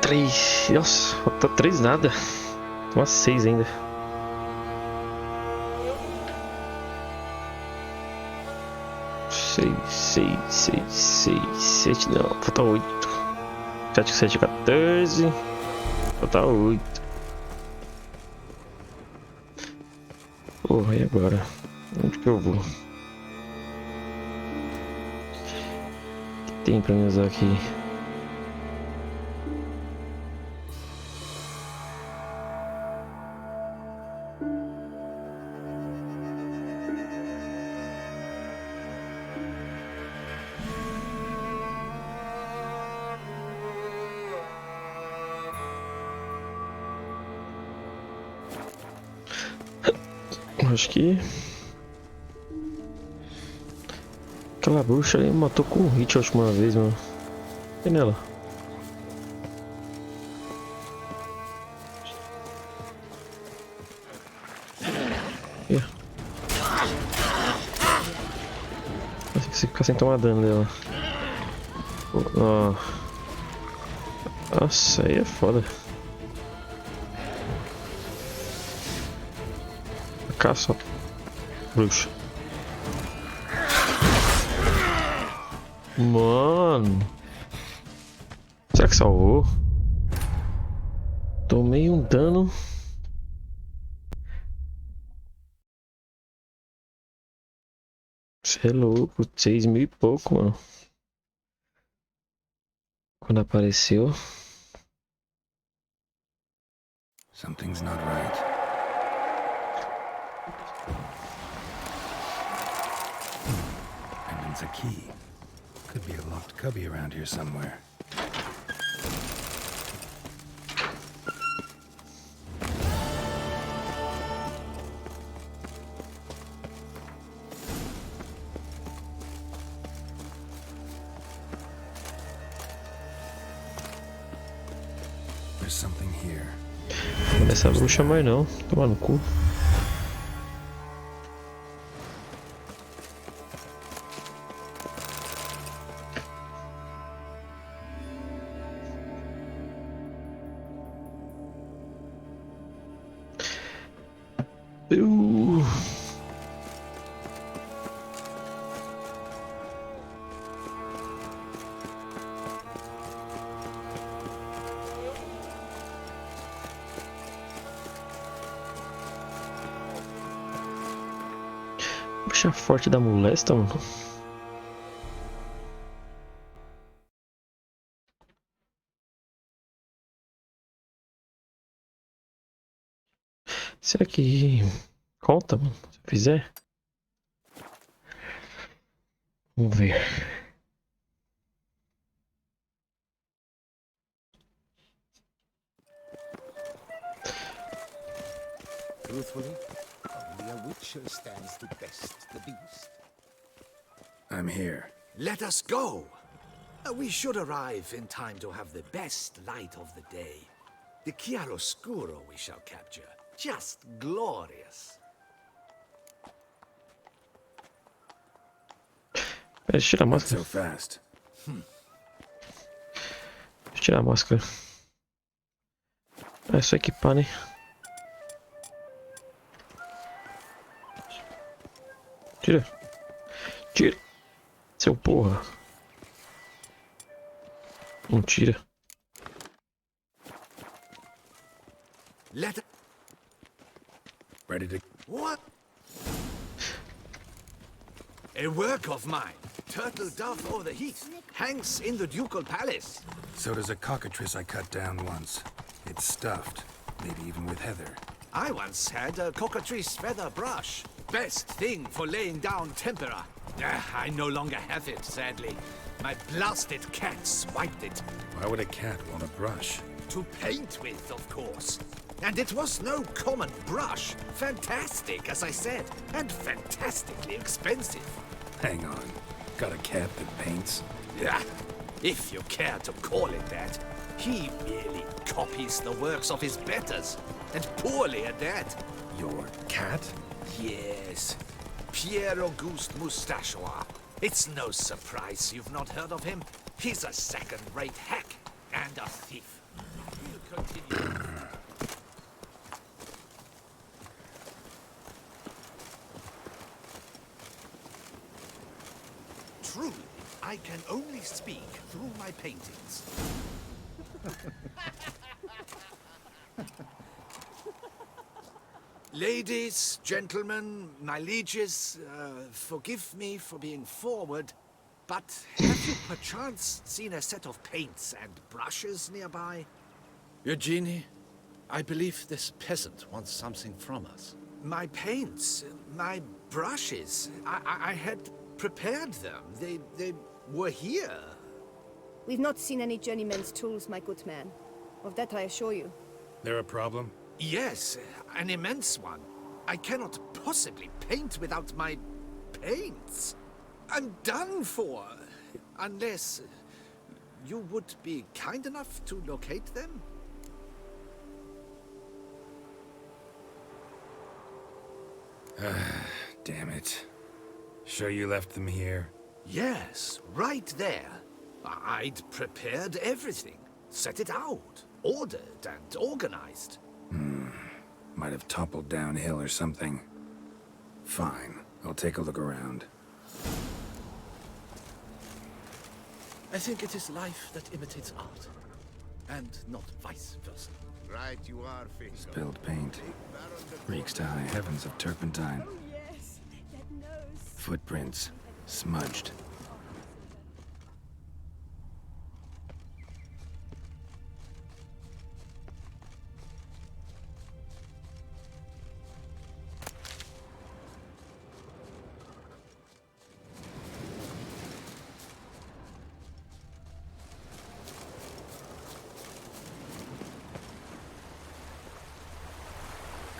3. Nossa, falta 3 nada. Tem umas 6 ainda. Seis, 7, não, falta 8. 7, 7, 14. Falta 8. Porra, e agora? Onde que eu vou? O que tem pra me usar aqui? Acho que aquela bruxa ali me matou com um hit a última vez, mano. E nela? Acho que você fica sem tomar dano dela. Nossa, aí é foda. Caça, bruxa. Mano, será que salvou? Tomei um dano. Você é louco, 6.000 e pouco, mano. Quando apareceu. Something's not right. A key. Could be a locked cubby around here somewhere. There's something here. Não essa bruxa mais não. Toma no cu. Bruxa forte da molesta, mano. Será que conta, mano? Se eu fizer? Vamos ver. Truthfully, only a witcher stands to best the beast. I'm here. Let us go! We should arrive in time to have the best light of the day. The chiaroscuro we shall capture. Just glorious. Deixa eu tirar a máscara. So fast. Deixa eu tirar a máscara. É só equipar, né? Tira. Tira. Seu porra. Não tira. Let... Ready to... What? A work of mine. Turtle dove o'er the heath. Hangs in the ducal palace. So does a cockatrice I cut down once. It's stuffed, maybe even with heather. I once had a cockatrice feather brush. Best thing for laying down tempera. I no longer have it, sadly. My blasted cat swiped it. Why would a cat want a brush? To paint with, of course. And it was no common brush. Fantastic, as I said, and fantastically expensive. Hang on. Got a cat that paints? Yeah, if you care to call it that. He merely copies the works of his betters, and poorly at that. Your cat? Yes. Pierre-Auguste Moustachois. It's no surprise you've not heard of him. He's a second-rate hack and a thief. We'll continue. Truly, I can only speak through my paintings. Ladies, gentlemen, my lieges, forgive me for being forward, but have you perchance seen a set of paints and brushes nearby? Eugenie, I believe this peasant wants something from us. My paints, my brushes, I had prepared them. They were here. We've not seen any journeyman's tools, my good man. Of that I assure you. There a problem? Yes, an immense one. I cannot possibly paint without my paints. I'm done for. Unless you would be kind enough to locate them? Damn it. Sure you left them here? Yes, right there. I'd prepared everything. Set it out. Ordered and organized. Might have toppled downhill or something. Fine. I'll take a look around. I think it is life that imitates art, and not vice versa. Right you are, Fingo. Spilled paint. Reeks to high heavens of turpentine. Oh, yes, that nose. Footprints. Smudged.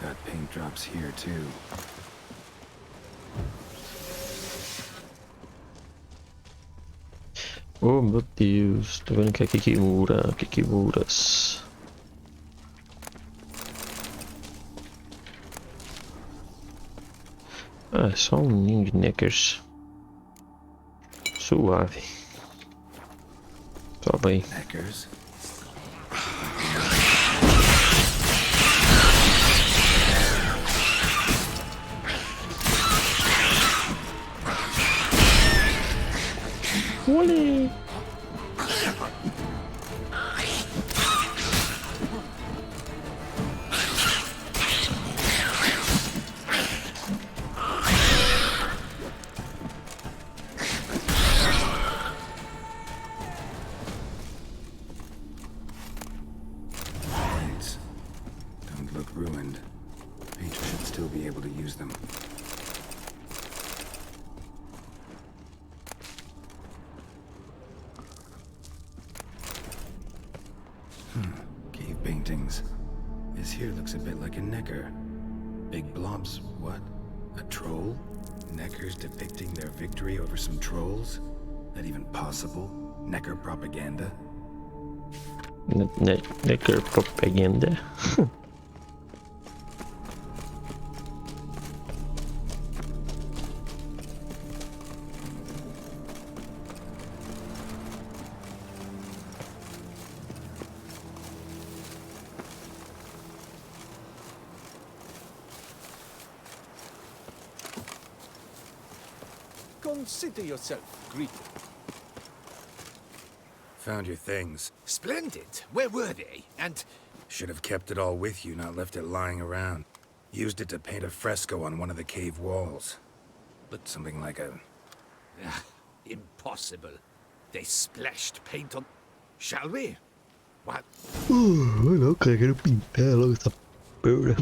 Got paint drops here, too. Oh meu Deus, tô vendo que é Kikimuras. Ah, é só um ninho de neckers. Suave. Sobe aí. Neckers. Olé! Plates. Don't look ruined. Painter should still be able to use them. Cave paintings. This here looks a bit like a necker. Big blobs, what? A troll? Neckers depicting their victory over some trolls? That even possible? Necker propaganda? Necker propaganda? Consider yourself greeted. Found your things. Splendid. Where were they? And... Should have kept it all with you, not left it lying around. Used it to paint a fresco on one of the cave walls. Looked something like a... Impossible. They splashed paint on... Shall we? What? Não, cara, quero pintar logo essa porra.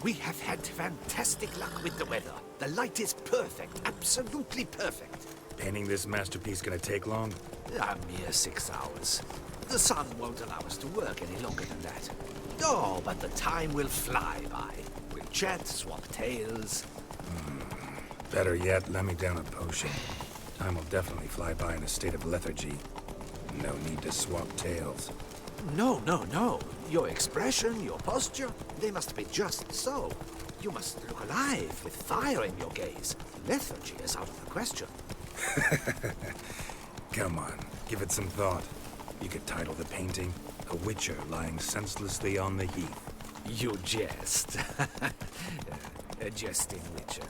We have had fantastic luck with the weather. The light is perfect, absolutely perfect. Painting this masterpiece gonna take long? A mere 6 hours. The sun won't allow us to work any longer than that. Oh, but the time will fly by. We'll chat, swap tales. Better yet, let me down a potion. Time will definitely fly by in a state of lethargy. No need to swap tales. No, no, no. Your expression, your posture, they must be just so. You must look alive with fire in your gaze. Lethargy is out of the question. Come on, give it some thought. You could title the painting, A Witcher Lying Senselessly on the Heath. You jest. A jesting witcher.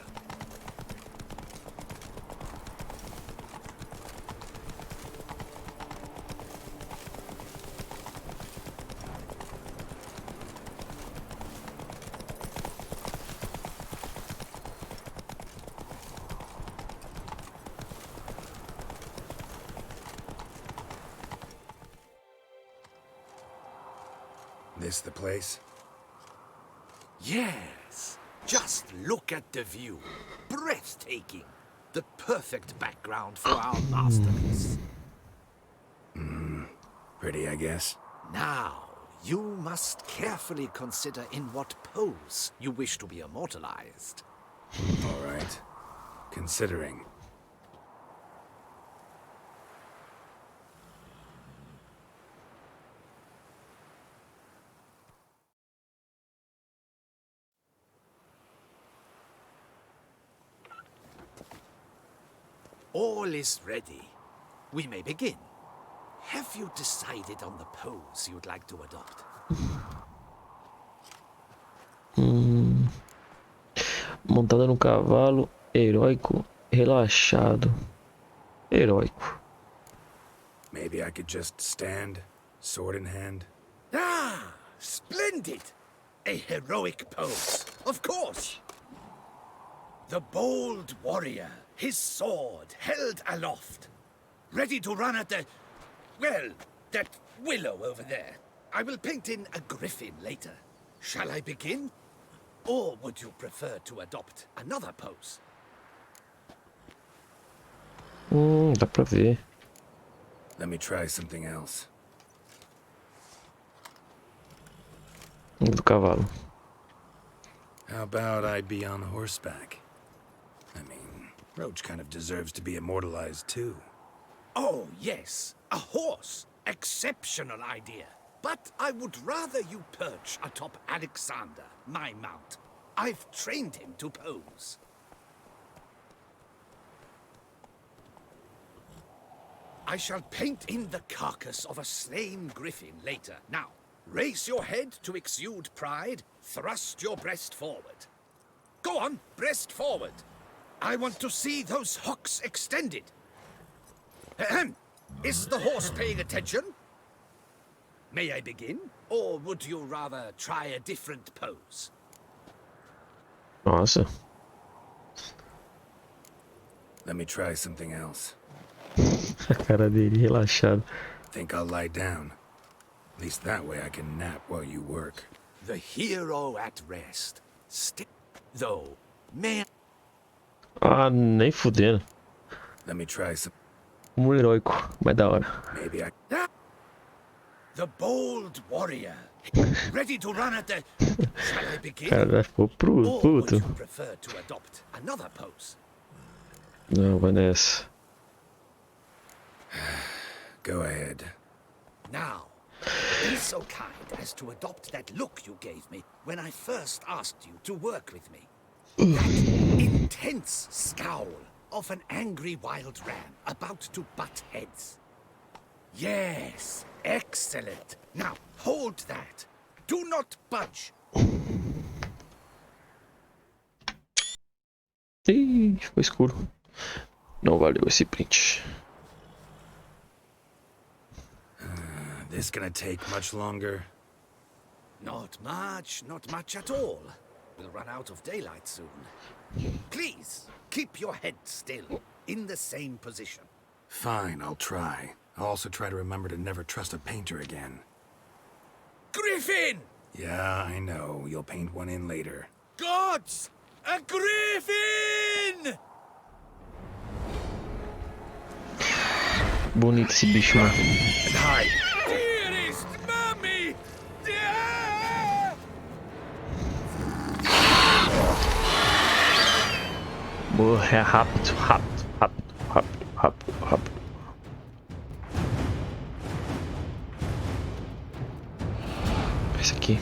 This the place? Yes. Just look at the view. Breathtaking. The perfect background for our masterpiece. Pretty, I guess. Now, you must carefully consider in what pose you wish to be immortalized. All right. Considering. All is ready. We may begin. Have you decided on the pose you'd like to adopt? Montada no cavalo, heróico, relaxado. Heróico. Maybe I could just stand, sword in hand. Ah, splendid! A heroic pose, of course. The bold warrior, his sword held aloft, ready to run at the... well, that willow over there. I will paint in a griffin later. Shall I begin? Or would you prefer to adopt another pose? Dá pra ver. Let me try something else. Do cavalo. How about I be on horseback? I mean, Roach kind of deserves to be immortalized too. Oh, yes. A horse. Exceptional idea. But I would rather you perch atop Alexander, my mount. I've trained him to pose. I shall paint in the carcass of a slain griffin later. Now, raise your head to exude pride. Thrust your breast forward. Go on, breast forward. I want to see those hocks extended. Ahem. Is the horse paying attention? May I begin? Or would you rather try a different pose? Nossa. Let me try something else. A cara dele, relaxado. Think I'll lie down. At least that way I can nap while you work. The hero at rest. Though, may Ah, nem fudendo. Let me try some... Heróico, mas da hora. Maybe I... The bold warrior. Ready to run at the... Shall I begin? Cara, ficou Or would puto. you prefer to adopt another pose? Não, vai nessa. Go ahead. Now, be so kind as to adopt that look you gave me when I first asked you to work with me. That intense scowl of an angry wild ram about to butt heads. Yes, Excellent. Now, hold that. Do not budge. Ih, ficou escuro. Não valeu esse print. This gonna take much longer? Not much at all. We'll run out of daylight soon. Please, keep your head still, in the same position. Fine, I'll try. I'll also try to remember to never trust a painter again. Griffin! Yeah, I know. You'll paint one in later. Gods! A griffin! Bonito esse bicho, mano. Dearest mommy! Boa, é rápido. Esse aqui.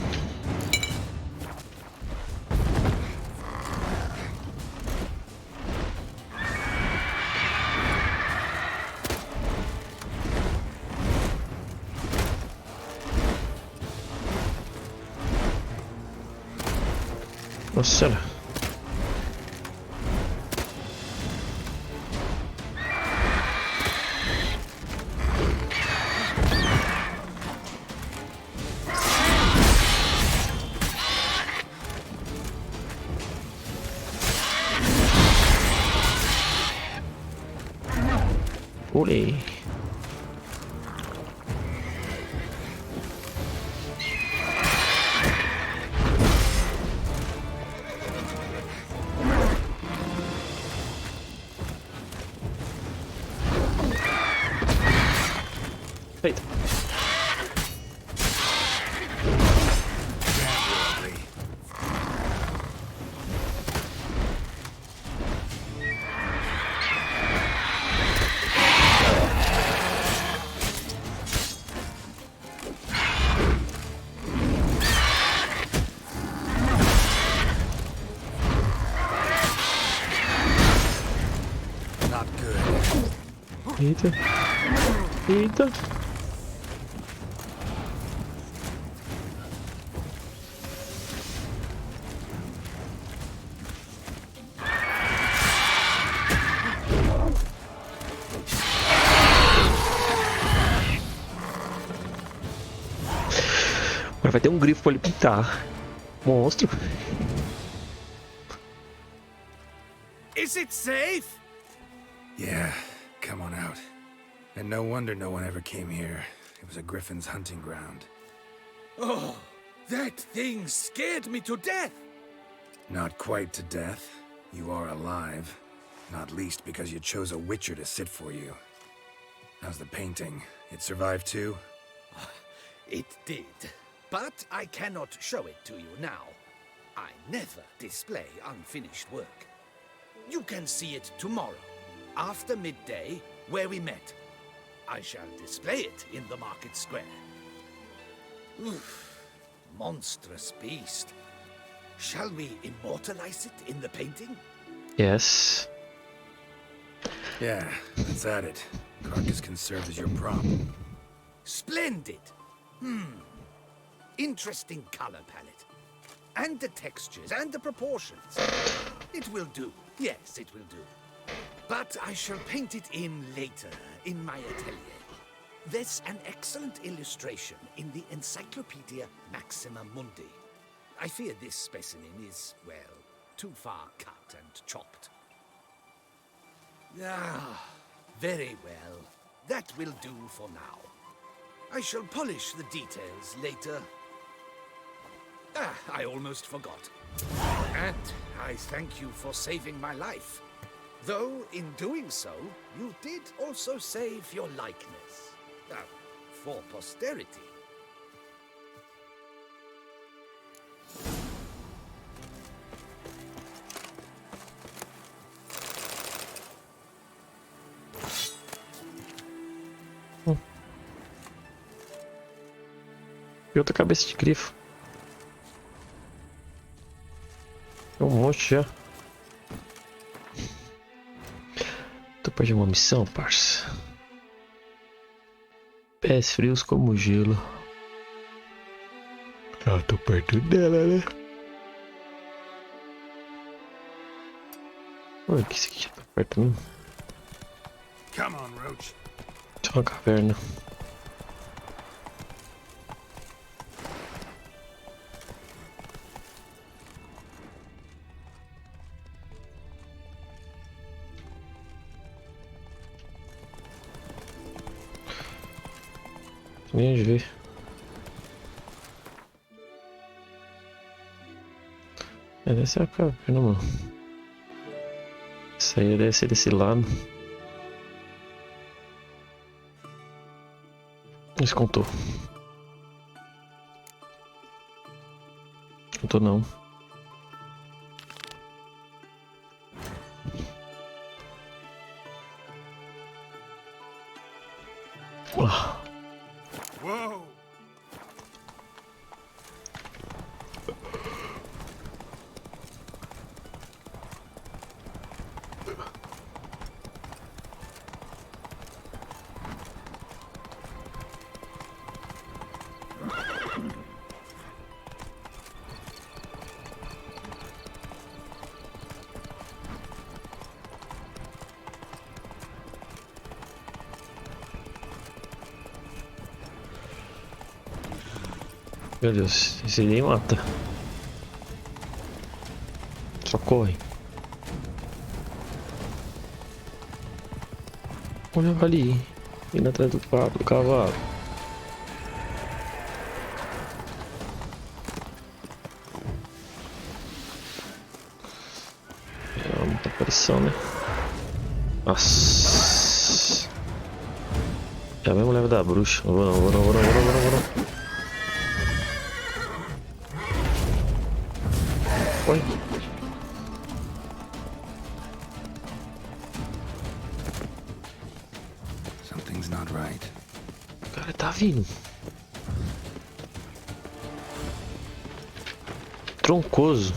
Nossa senhora. Pulei. Feito. Eita. Eita. Agora vai ter um grifo pra ele pintar. Monstro. Is it safe? Yeah, come on out. And no wonder no one ever came here. It was a griffin's hunting ground. Oh, that thing scared me to death. Not quite to death. You are alive. Not least because you chose a witcher to sit for you. How's the painting? It survived too? It did. But I cannot show it to you now. I never display unfinished work. You can see it tomorrow, after midday, where we met. I shall display it in the market square. Oof, monstrous beast. Shall we immortalize it in the painting? Yes. Yeah, that's at it. Carcass can serve as your prop. Splendid. Interesting color palette. And the textures and the proportions. It will do. Yes, it will do. But I shall paint it in later, in my atelier. There's an excellent illustration in the Encyclopedia Maxima Mundi. I fear this specimen is, well, too far cut and chopped. Ah, very well. That will do for now. I shall polish the details later. Ah, I almost forgot. And I thank you for saving my life. Though, in doing so, you did also save your likeness. For posterity. E outra cabeça de grifo. É um monte já. Tô perdendo uma missão, parça. Pés frios como gelo. Ah, tô perto dela, né? Olha que isso aqui já tá perto mesmo. Come on, Roach. Tinha uma caverna. Nem ver. Essa é a caverna, mano. Isso aí deve ser desse lado. Descontou. Contou não. Whoa! Meu Deus, esse nem mata. Só corre. Olha ali, indo atrás do cavalo. É muita pressão, né? Nossa. É a mesma leva da bruxa. Bora. Oi. Something's not right. O cara tá vindo. Troncoso.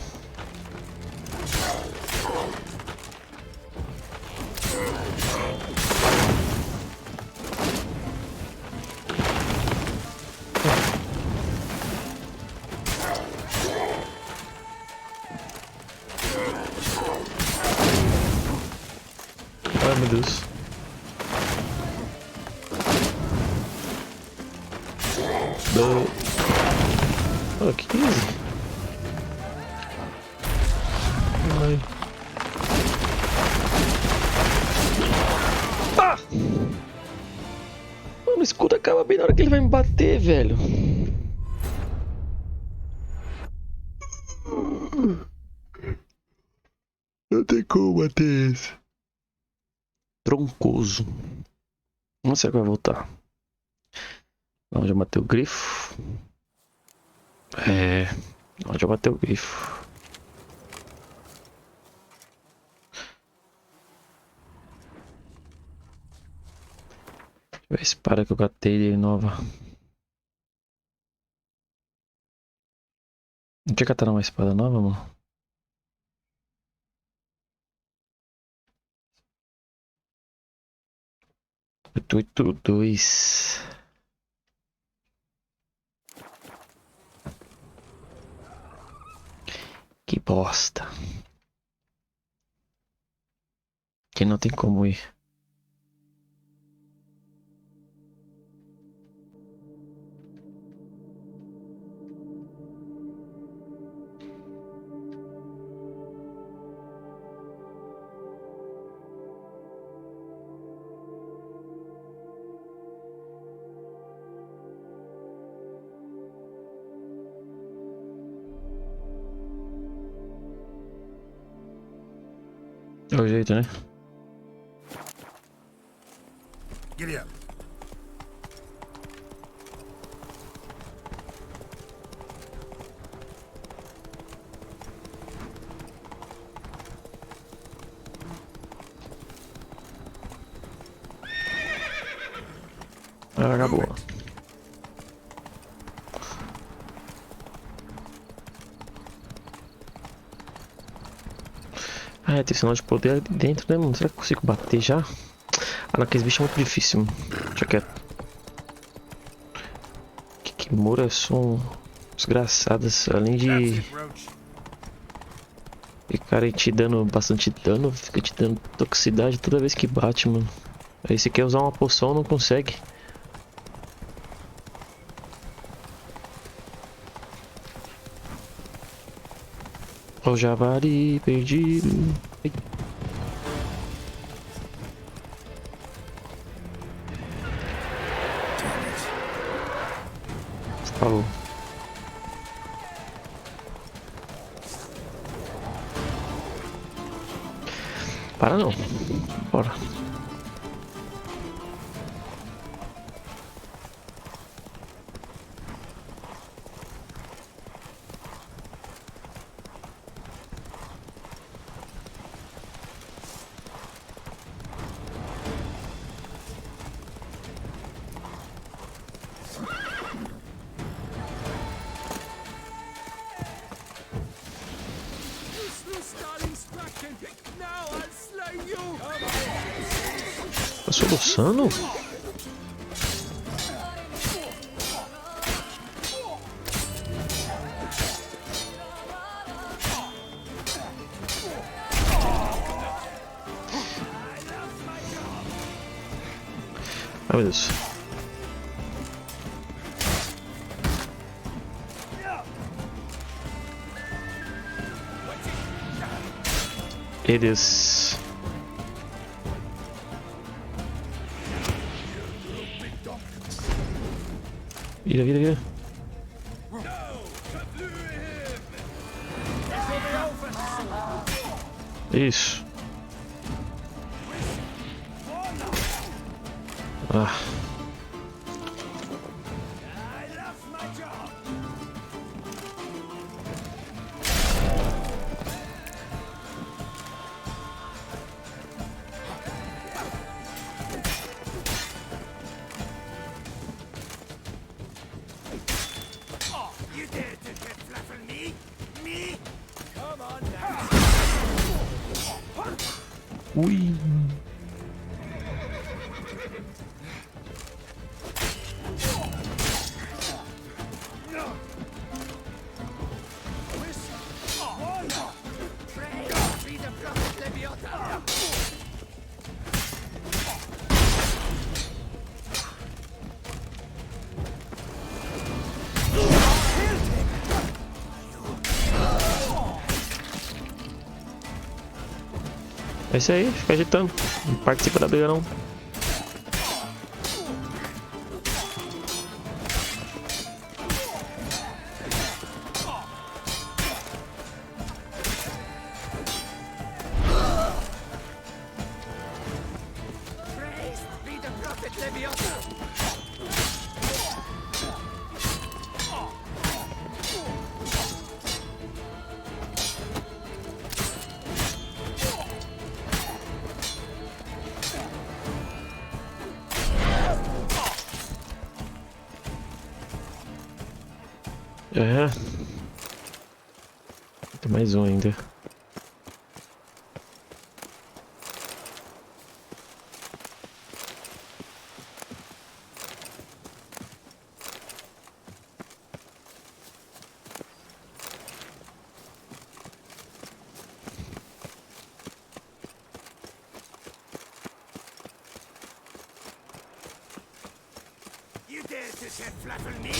Ai, meu Deus. Oh, que easy. Ai. Ah! Mano, o escudo acaba bem na hora que ele vai me bater, velho. Não tem como bater esse. Troncoso. Não sei que vai voltar. Não, já bateu o grifo. Não, já bateu o grifo. Deixa eu ver a espada que eu catei de nova. Não tinha catado uma espada nova, mano? Dois. Que bosta. Que não tem como ir. É o jeito, né? Giddy up. Ah, acabou. Ah, tem sinal de poder ali dentro, né, mano? Será que eu consigo bater já? Ah, naqueles bichos é muito difícil, mano. Deixa quieto. Moura são desgraçadas, além de ficarem te dando bastante dano, fica te dando toxicidade toda vez que bate, mano. Aí você quer usar uma poção, não consegue. Ó o javari perdido. Ai. Falou. Para não. Bora. Tá soluçando? Ai, meu Deus. Meu Deus. Vira, vira, vira. Isso. Ah. Ui. É isso aí, fica agitando. Não participa da briga não. É. Tem mais um ainda. You dare to set flapping me?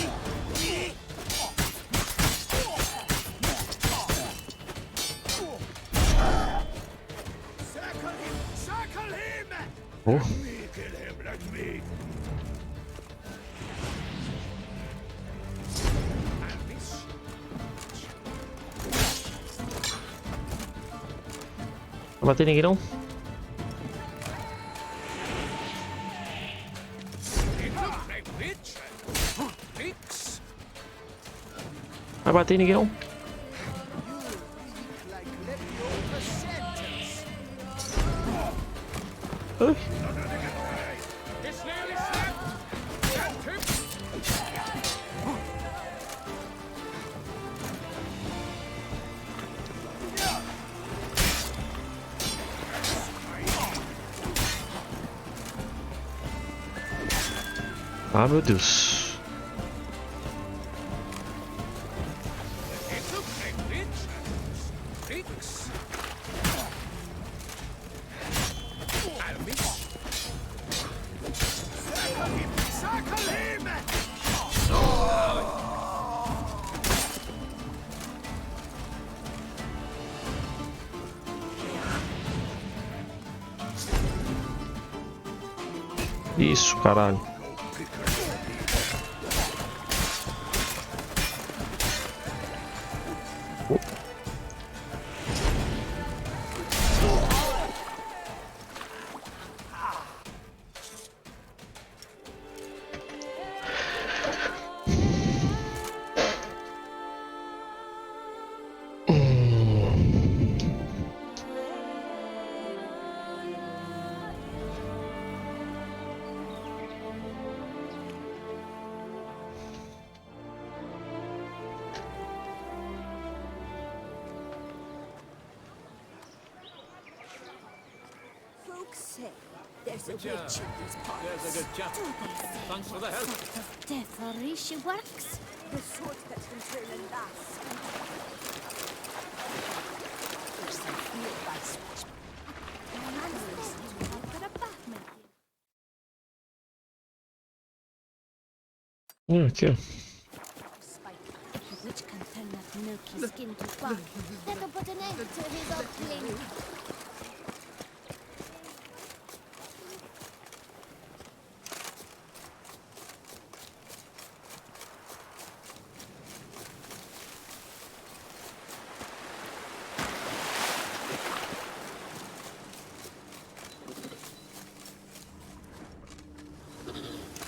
Me? Circle him! Oh. Let me kill him, let me. Não bater ninguém não? Vai bater ninguém não? Ai. Ah, meu Deus. Isso, caralho. Folks say there's a Good job. witch in these parts. There's a good job. Do they say Thanks for what the help. sort of devilry she works? The sort that can turn a lass into... There's some fear by such... Man listens to her for a bathman. Aqui, ó. The witch can turn that milky skin to bark. That'll put an end to his ugly...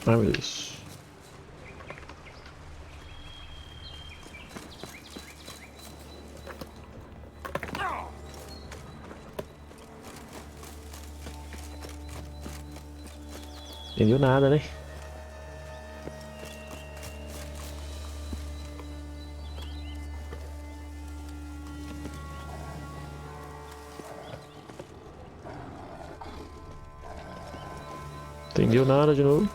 Ah, meu Deus. Entendeu nada, né? Entendeu nada de novo.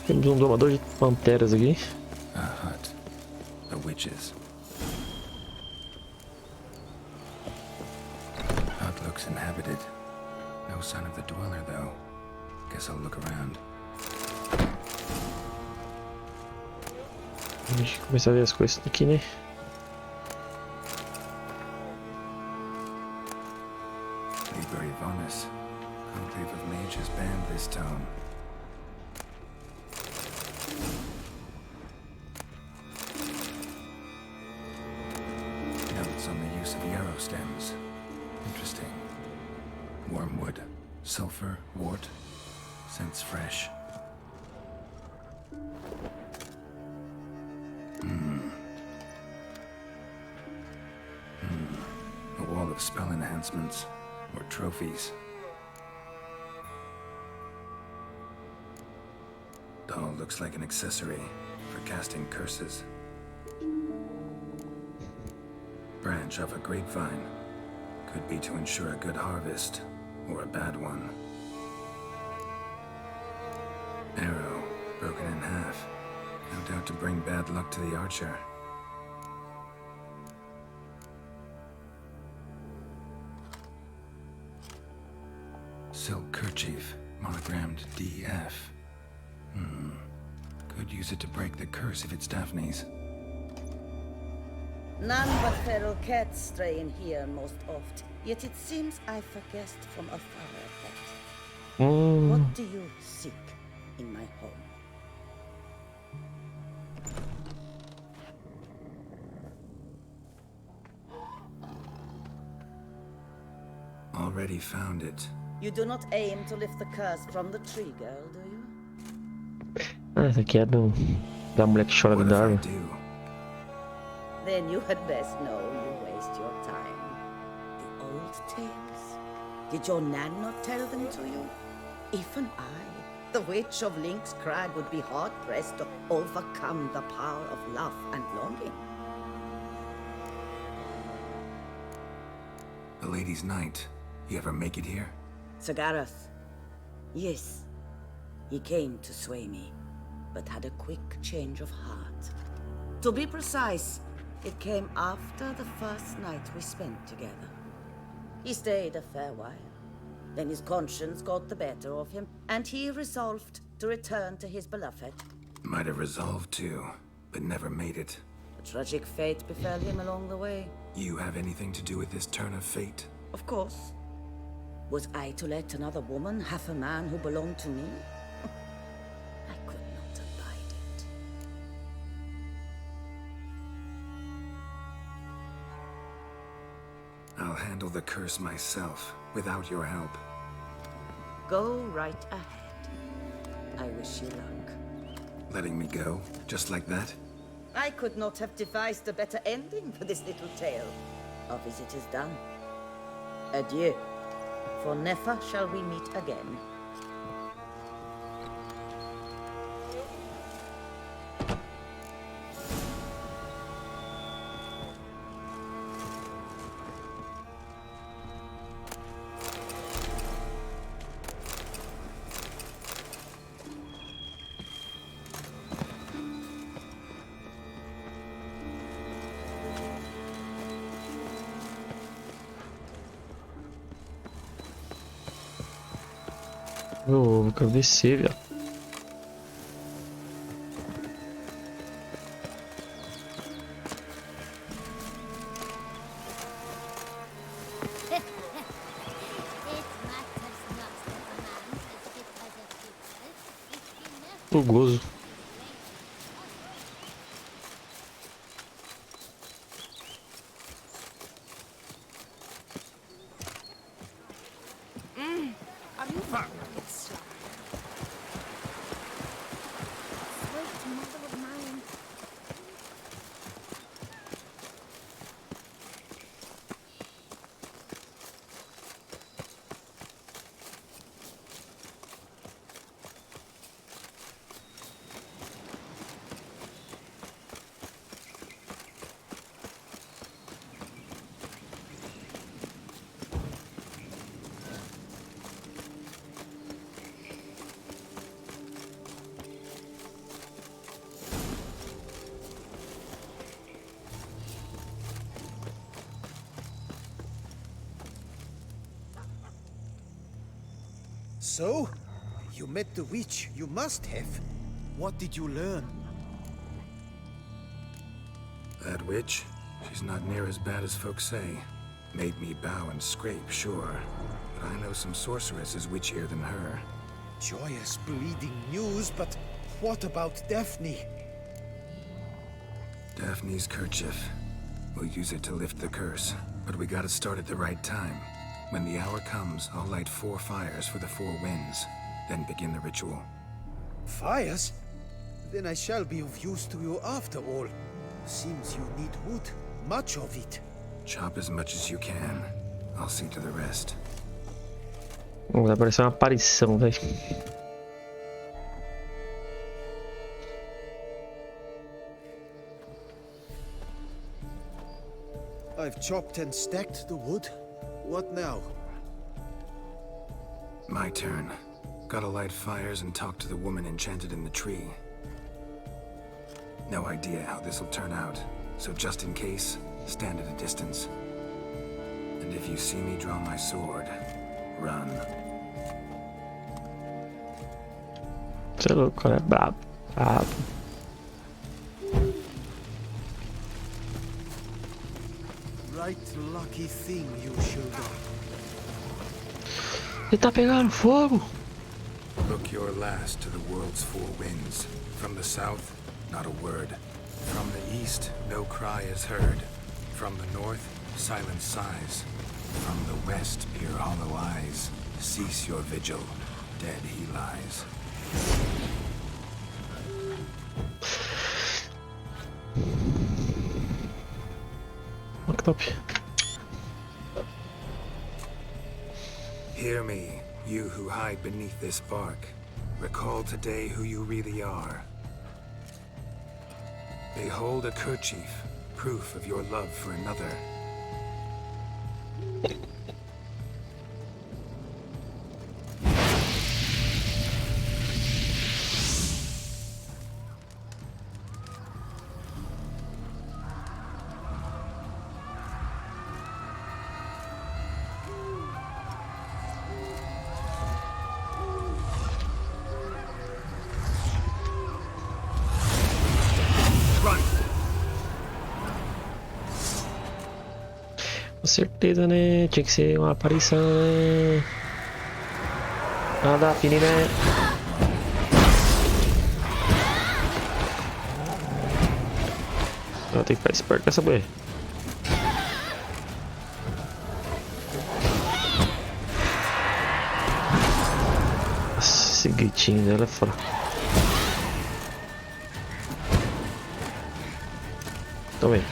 Temos um domador de panteras aqui. A hut. The witches. Hut looks inhabited. No sign of the dweller, though. Guess I'll look around. Deixa eu começar a ver as coisas aqui, né? Liber Ivanus. Conclave of mages banned this tome. Notes on the use of yarrow stems. Interesting. Wormwood. Sulfur. Wort. Scents fresh. A wall of spell enhancements. Or trophies. Doll looks like an accessory for casting curses. Branch of a grapevine. Could be to ensure a good harvest, or a bad one. Arrow, broken in half. No doubt to bring bad luck to the archer. Silk kerchief, monogrammed DF. Could use it to break the curse if it's Daphne's. None but feral cats stray in here most oft. Yet it seems I've guessed from afar that. What do you seek in my home? Already found it. You do not aim to lift the curse from the tree, girl, do you? Ah, essa aqui é da mulher que chora dentro da árvore. Then you had best know you waste your time. The old tales. Did your nan not tell them to you? Even I, the witch of Lynx Crag, would be hard-pressed to overcome the power of love and longing. The Lady's Knight. You ever make it here? Sir Gareth. Yes. He came to sway me, but had a quick change of heart. To be precise, it came after the first night we spent together. He stayed a fair while. Then his conscience got the better of him, and he resolved to return to his beloved. Might have resolved to, but never made it. A tragic fate befell him along the way. You have anything to do with this turn of fate? Of course. Was I to let another woman have a man who belonged to me? I'll handle the curse myself, without your help. Go right ahead. I wish you luck. Letting me go, just like that? I could not have devised a better ending for this little tale. Our visit is done. Adieu, for never shall we meet again. Eu quero descer, velho. O gozo. So, you met the witch. You must have. What did you learn? That witch? She's not near as bad as folks say. Made me bow and scrape, sure. But I know some sorceresses witchier than her. Joyous, bleeding news, but what about Daphne? Daphne's kerchief. We'll use it to lift the curse, but we gotta start at the right time. When the hour comes, I'll light 4 fires for the 4 winds, then begin the ritual. Fires? Then I shall be of use to you after all. Seems you need wood. Much of it. Chop as much as you can. I'll see to the rest. Vai parecer uma aparição, velho. I've chopped and stacked the wood. What now? My turn. Gotta light fires and talk to the woman enchanted in the tree. No idea how this'll turn out, so just in case, stand at a distance. And if you see me draw my sword, run. Você é louco, cara. Brabo. Brabo. Right lucky thing you showed up. Ele tá pegando fogo. Look your last to the world's 4 winds. From the south, not a word. From the east, no cry is heard. From the north, silent sighs. From the west, peer hollow eyes. Cease your vigil. Dead he lies. Top. Hear me, you who hide beneath this bark. Recall today who you really are. Behold a kerchief, proof of your love for another. Com certeza, né? Tinha que ser uma aparição, né? Ah, Daphne, né? Eu tenho que ficar esperto com essa mulher. Esse gritinho dela é fora. Tô vendo.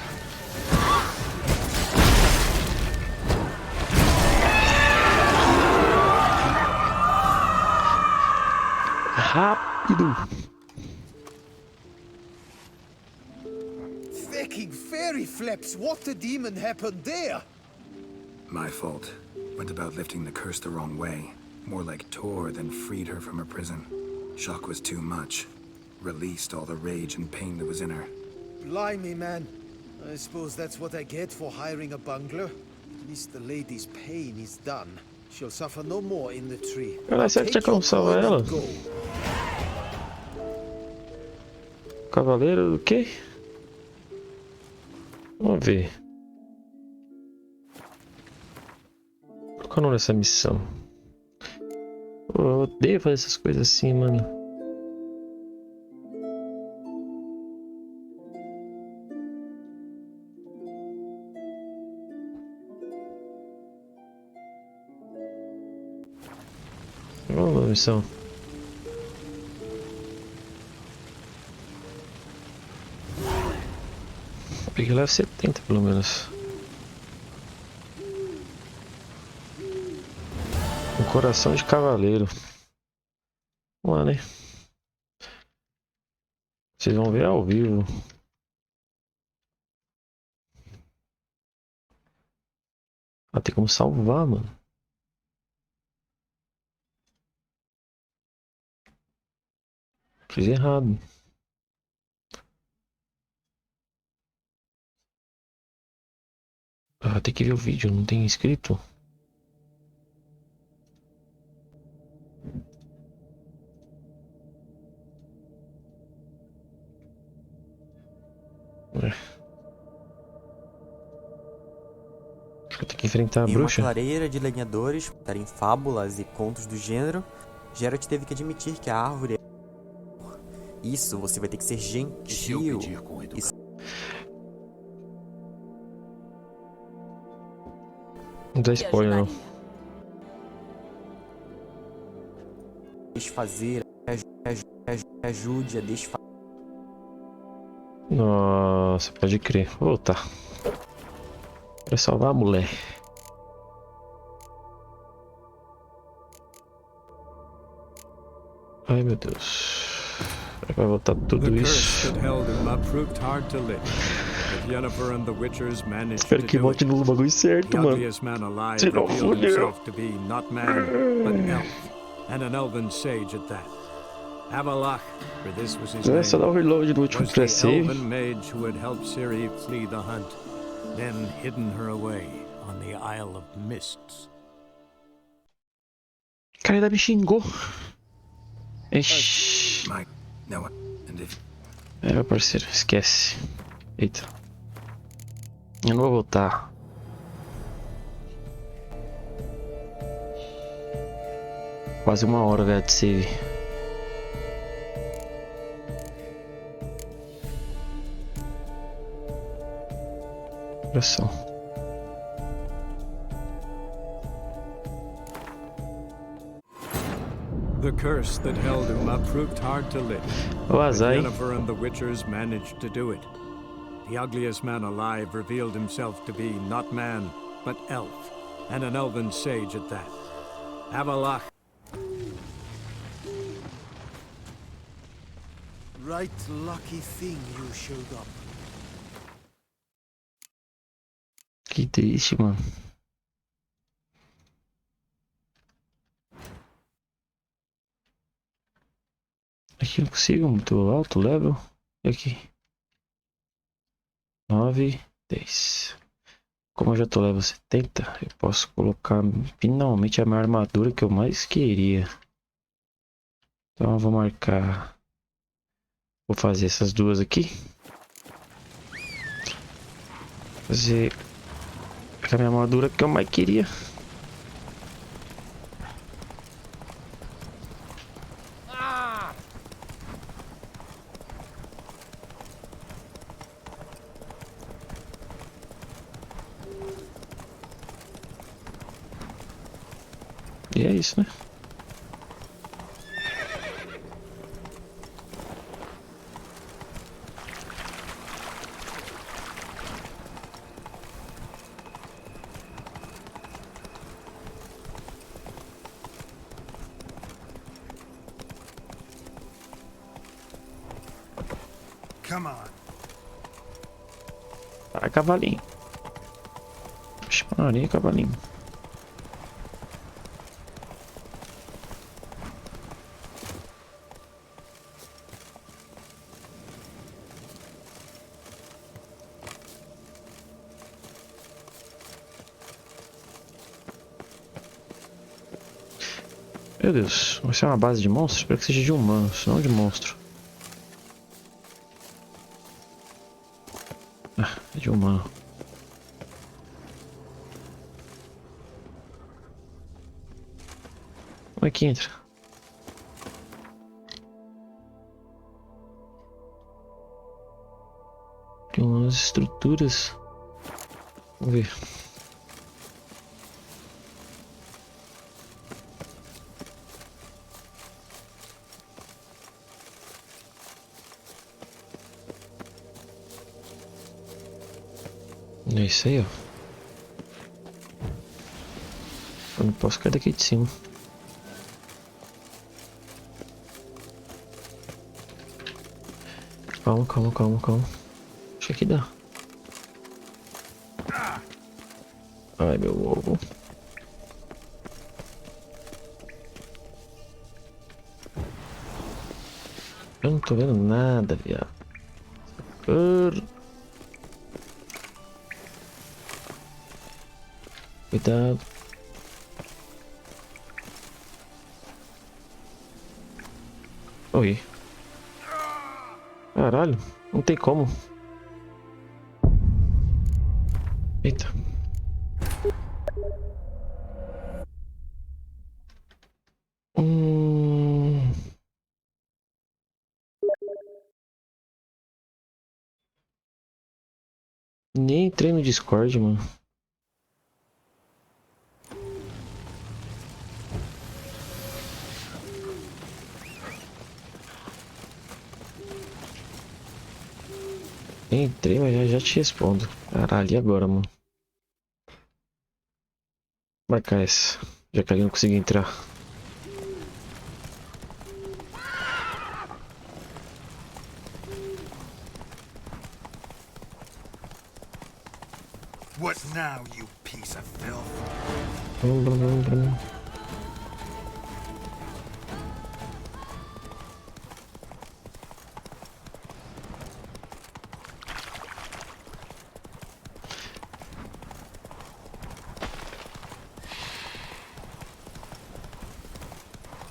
Rápido. Fucking fairy flips! What the demon happened there? My fault. Went about lifting the curse the wrong way. More like tore than freed her from her prison. Shock was too much. Released all the rage and pain that was in her. Blimey, man. I suppose that's what I get for hiring a bungler. At least the lady's pain is done. She'll suffer no more in the tree. Caralho, será que tinha como salvar ela? Cavaleiro do quê? Vamos ver. Qual é o nome dessa missão? Pô, eu odeio fazer essas coisas assim, mano. Vamos lá, missão. Peguei level 70 pelo menos. Um coração de cavaleiro. Vamos lá, né? Vocês vão ver ao vivo. Ah, tem como salvar, mano. Fiz errado. Ah, tem que ver o vídeo, não tem inscrito? Eu tenho que enfrentar a Em bruxa. uma clareira de lenhadores, em fábulas e contos do gênero, Geralt teve que admitir que a árvore é... Isso, você vai ter que ser gentil. Não dá spoiler, não. Desfazer, ajude a desfazer. Nossa, pode crer. Vou voltar. Quero salvar a mulher. Ai, meu Deus. Vai voltar tudo isso. Espero que volte no bagulho certo, mano. Senão fodeu. É só dar o reload do último pré-save. Cara, ainda me xingou. Ixi. É, meu parceiro, esquece. Eita. Eu não vou voltar. Quase uma hora, velho, de save. Olha só. The curse that held Uma proved hard to lift. But Yennefer and the Witchers managed to do it. The ugliest man alive revealed himself to be not man, but elf, and an elven sage at that. Avalach. Right lucky thing you showed up. Que triste, mano. Aqui eu consigo muito alto level. E aqui 9, 10. Como eu já tô level 70, eu posso colocar finalmente a minha armadura que eu mais queria. Então eu vou marcar. Vou fazer essas duas aqui. Fazer a minha armadura que eu mais queria. E é isso, né? Come on. Vai, cavalinho. Oxe, Maria, cavalinho. Meu Deus, vai ser uma base de monstros? Espero que seja de humanos, não de monstro. Ah, é de humano. Como é que entra? Tem umas estruturas. Vamos ver. É isso aí, ó. Eu não posso cair daqui de cima. Calma, calma, calma, calma. Acho que dá. Ai, meu ovo. Eu não tô vendo nada, viado. Cuidado. Oi. Caralho, não tem como. Eita. Nem entrei no Discord, mano. Entrei, mas já te respondo. Caralho, e agora, mano? Marcar essa. Já que ali não consegui entrar. What now, you piece of filth?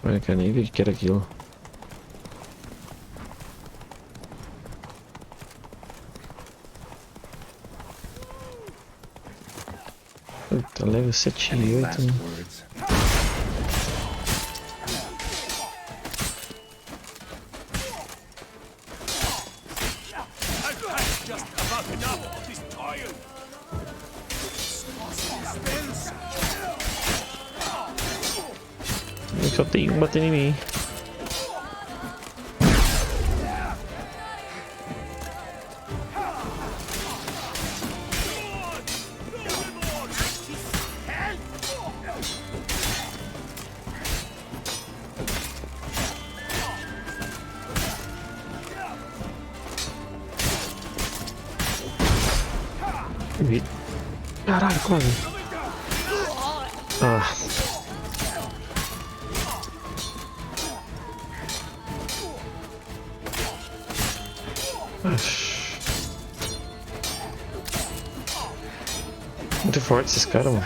Olha, cara, nem vi o que era aquilo. Puta, level 7 e 8, né? Só tem um batendo em mim. Caralho, quase. Ah. Muito forte esses caras, mano.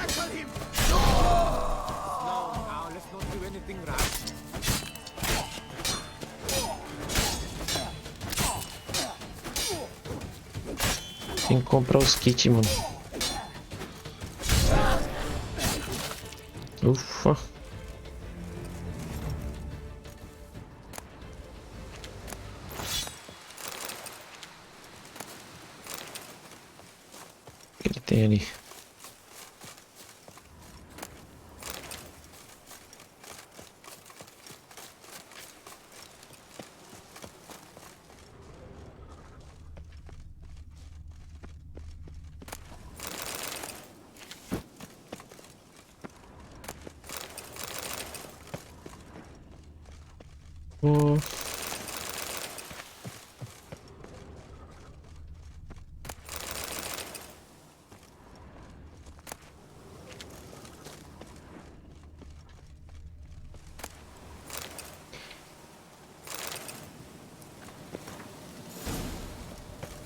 Tem que comprar os kits, mano. Ufa. O que ele tem ali?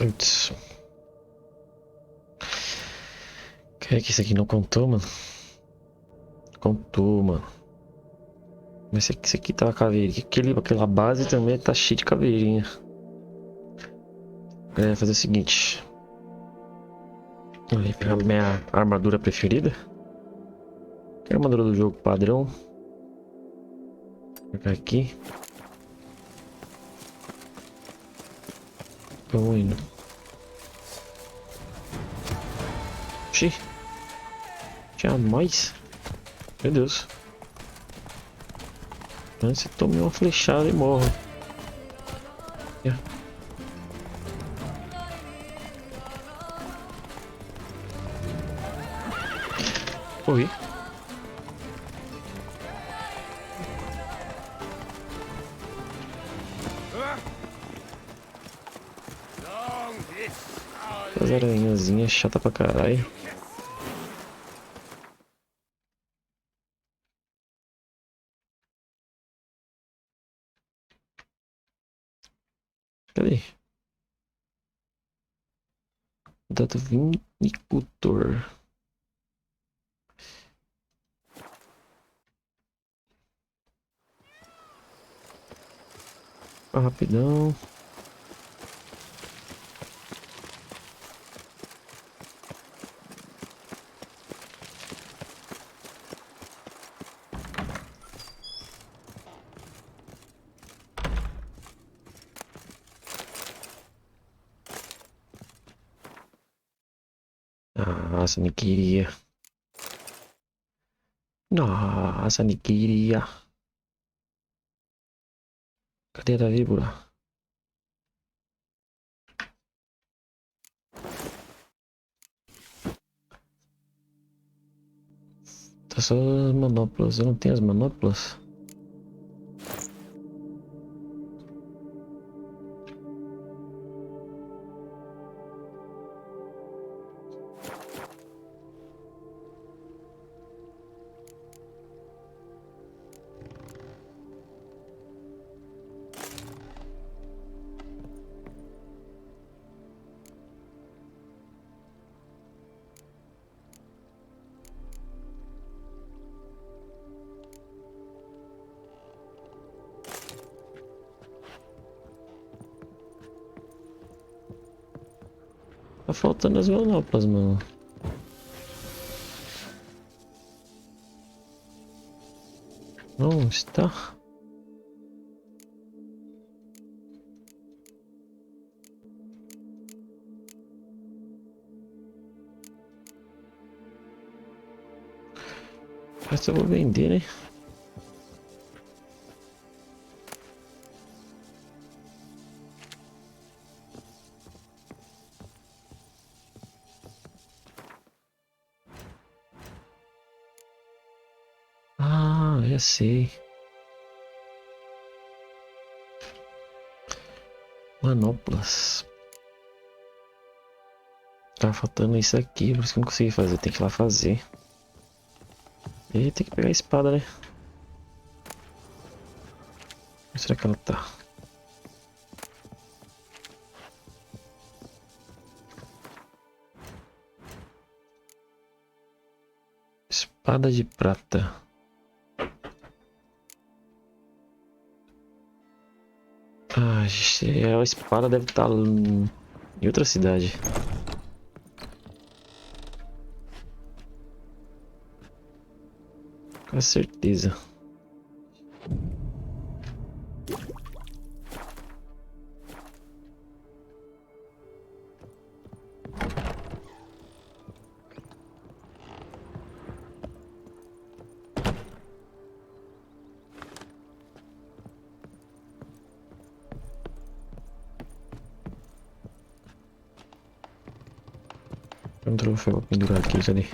Putz. Que isso aqui não contou, mano? Contou, mano. Mas esse aqui tava caveirinha. Aquela base também tá cheia de caveirinha. Vou fazer o seguinte. Eu vou pegar minha armadura preferida. Que é a armadura do jogo padrão. Vou pegar aqui. Vamos indo. Oxi. Tinha mais. Meu Deus. Antes tome uma flechada e morre. Morri. As aranhazinhas chata pra caralho. Cadê? Dado vinicultor. Rapidão. Nossa, nem queria. Nossa, nem queria. Cadê a víbora? Tá só as manoplas. Eu não tenho as manoplas. Tá faltando as manoplas, mano. Não está. Essa eu vou vender, né? Ah, já sei. Manoplas. Tá faltando isso aqui, por isso que eu não consegui fazer. Tem que ir lá fazer. E tem que pegar a espada, né? Onde será que ela tá? Espada de prata. Ah, a espada deve estar em outra cidade. Com certeza. Tem um troféu pra pendurar aqui, cadê?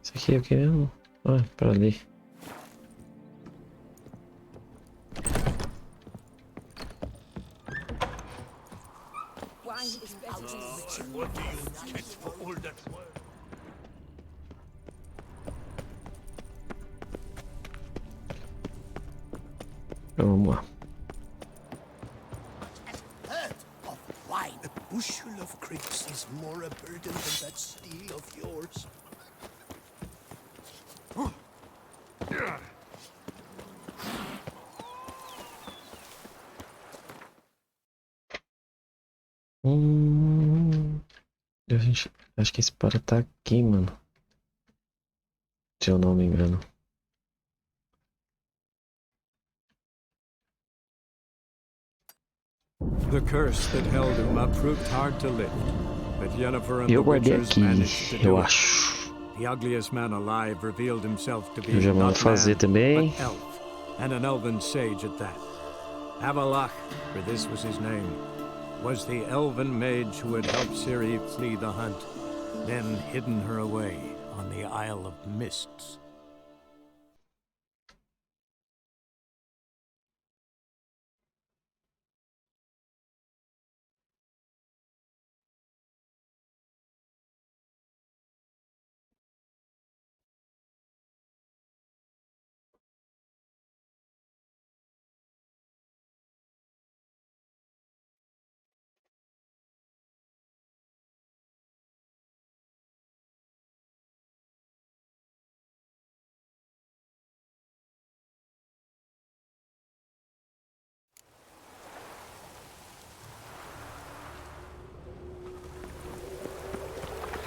Isso aqui é o que mesmo? Ah, para ali. Wine is better than Vamos lá. Of wine. A bushel of grapes is more a burden than that steel of yours. Acho que esse para tá aqui, mano. Se eu não me engano. The curse that held Uma proved hard to lift, but Yennefer and the Eu guardei Witchers aqui, managed to eu do it. acho. The ugliest man alive revealed himself to be Eu já mando not fazer man, também. but elf, and an elven sage at that. Avalach, for this was his name, was the elven mage who had helped Ciri flee the hunt, then hidden her away on the Isle of Mists.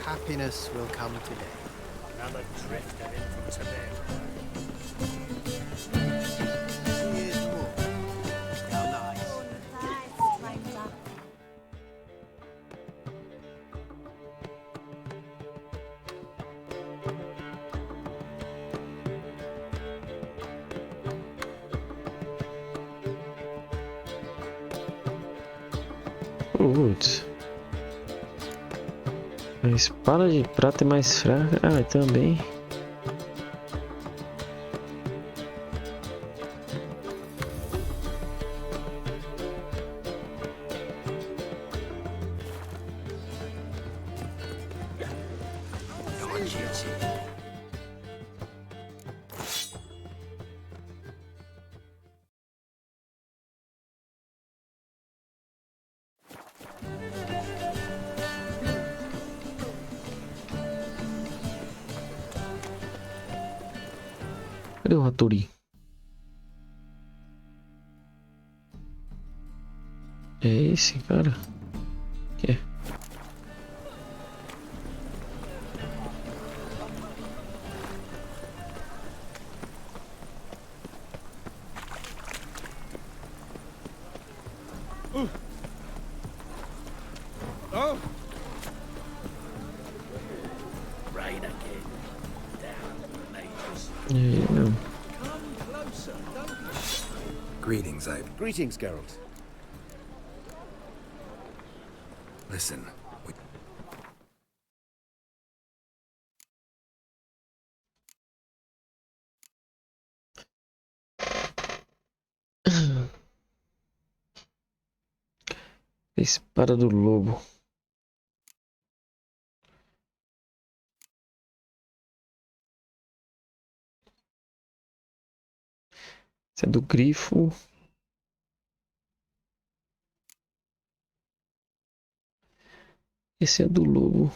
Happiness will come today. Another drifter in from Tibet. Here's more. How nice. Putz. A espada de prata é mais fraca. Ah, também. Cadê o Hattori? É esse, cara? Que é? Oh! Rain again. Down the mages. É, não. Come closer, don't be shy. Greetings, Greetings, Geralt. Listen, Espada do lobo. Esse é do grifo. Esse é do lobo.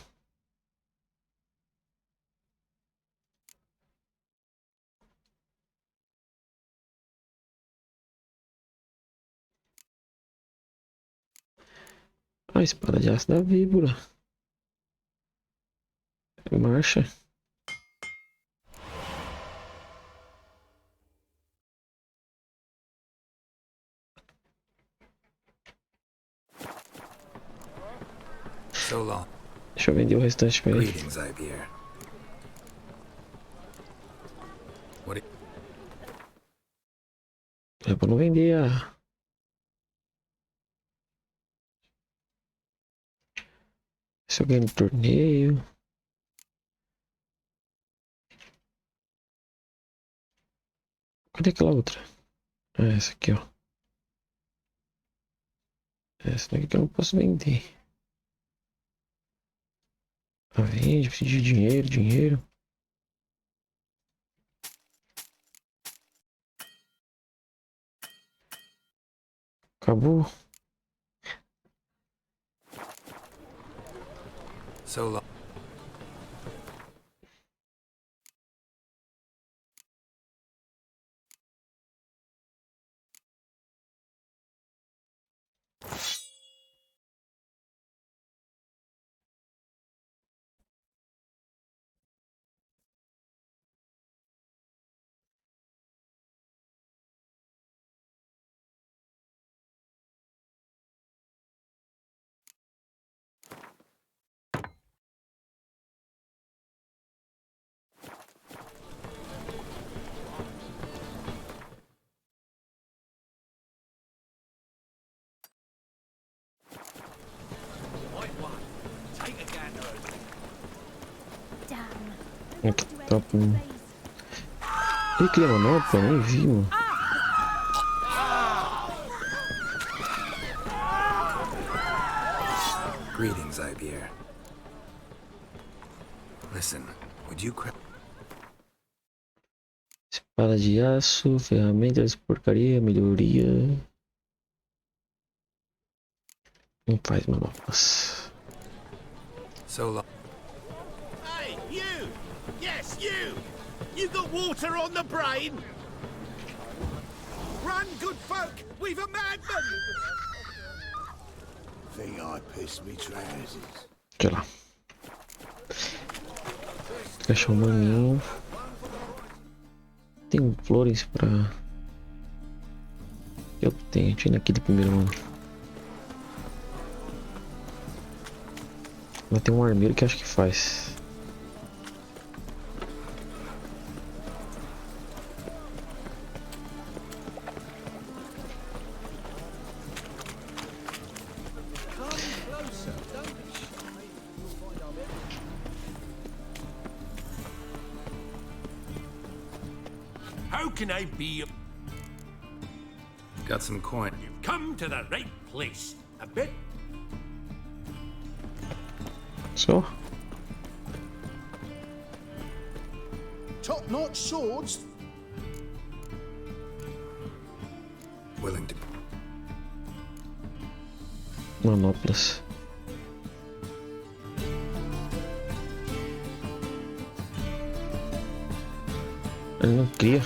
A espada de aço da víbora. Marcha. so long. Deixa eu vender o restante pra ele. Greetings, Ibeer. What? É pra não vender a... Se eu ganho no torneio. Cadê aquela outra? Ah, essa aqui, ó. Essa daqui que eu não posso vender. Ah, vende, preciso de dinheiro, dinheiro. Acabou. So long. Aqui tá com... Ih, que manopla, nem vi, mano. Greetings, IBR. Listen, would you Espada de aço, ferramentas, porcaria, melhoria. Não faz manoplas. So long. Hey, you! Yes, you! You got water on the brain? Run, good folk! We've a madman! Think I pissed me trousers. Olha lá. Achar um maninho. Tem flores pra... Eu tenho, tinha naquele primeiro mano. Mas tem um armeiro que acho que faz. How can I be? Got some coin. You've come to the right place. A bit. Só? Top-notch swords. Willing to. Manoplas. Ele não cria.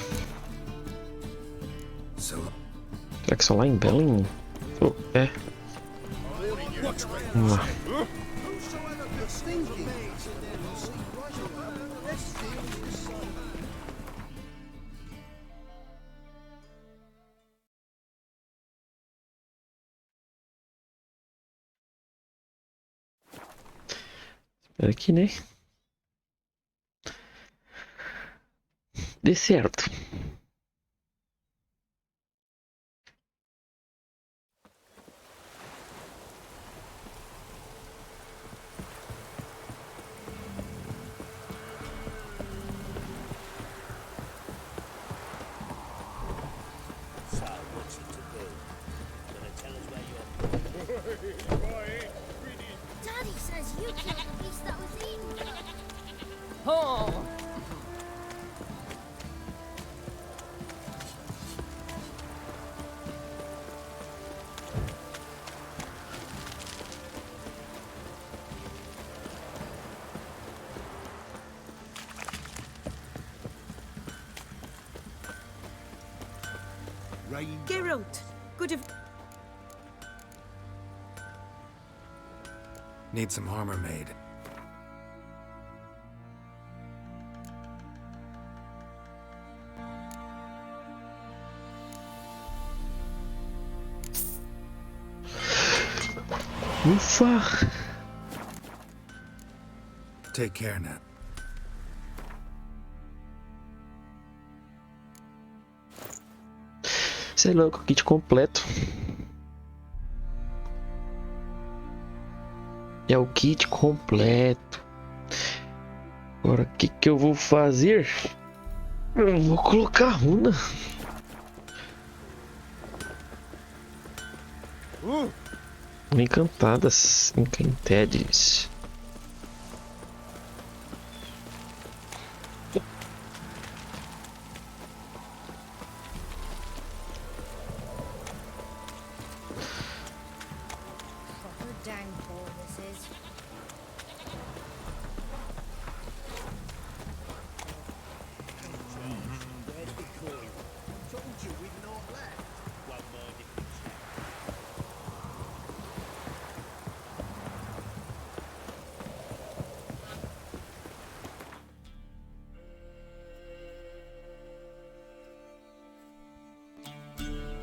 Será que só lá em Belém? Oh, é. Vamos lá. Espera aqui, né? Dê certo. Daddy says you killed the beast that was eaten. Oh. Geralt, good of... Need some armor made. Ufa! Take care now. Sei lá, com o kit completo. É o kit completo. Agora, o que eu vou fazer? Eu vou colocar runa. Encantadas, encantadas.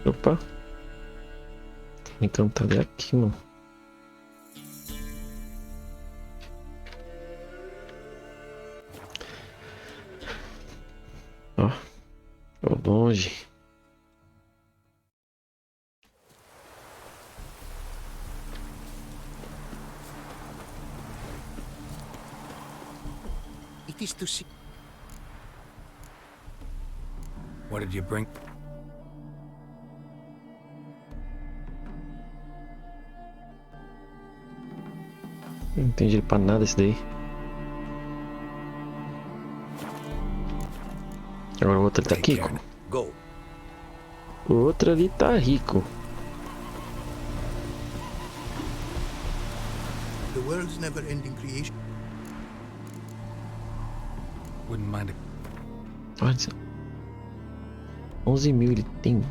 Opa. Então tá aqui, mano. Ó. Tô longe. It is to see. What did you bring? Não entendi pra nada isso daí. Agora o outro tá aqui. Go. O outro ali tá rico. The world's never-ending creation. Wouldn't mind it. Olha só. 11 mil ele tem.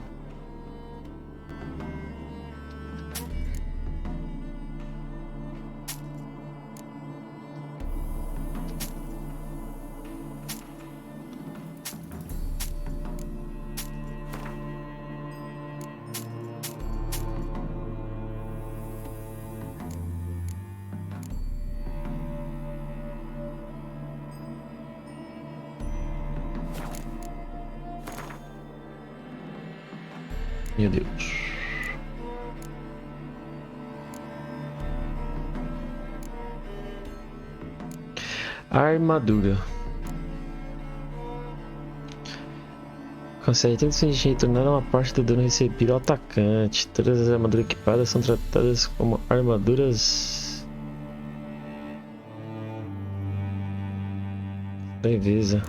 Meu Deus. Armadura. Consegue tanto sem retornar uma parte do dano recebido ao atacante. Todas as armaduras equipadas são tratadas como armaduras. Leveza.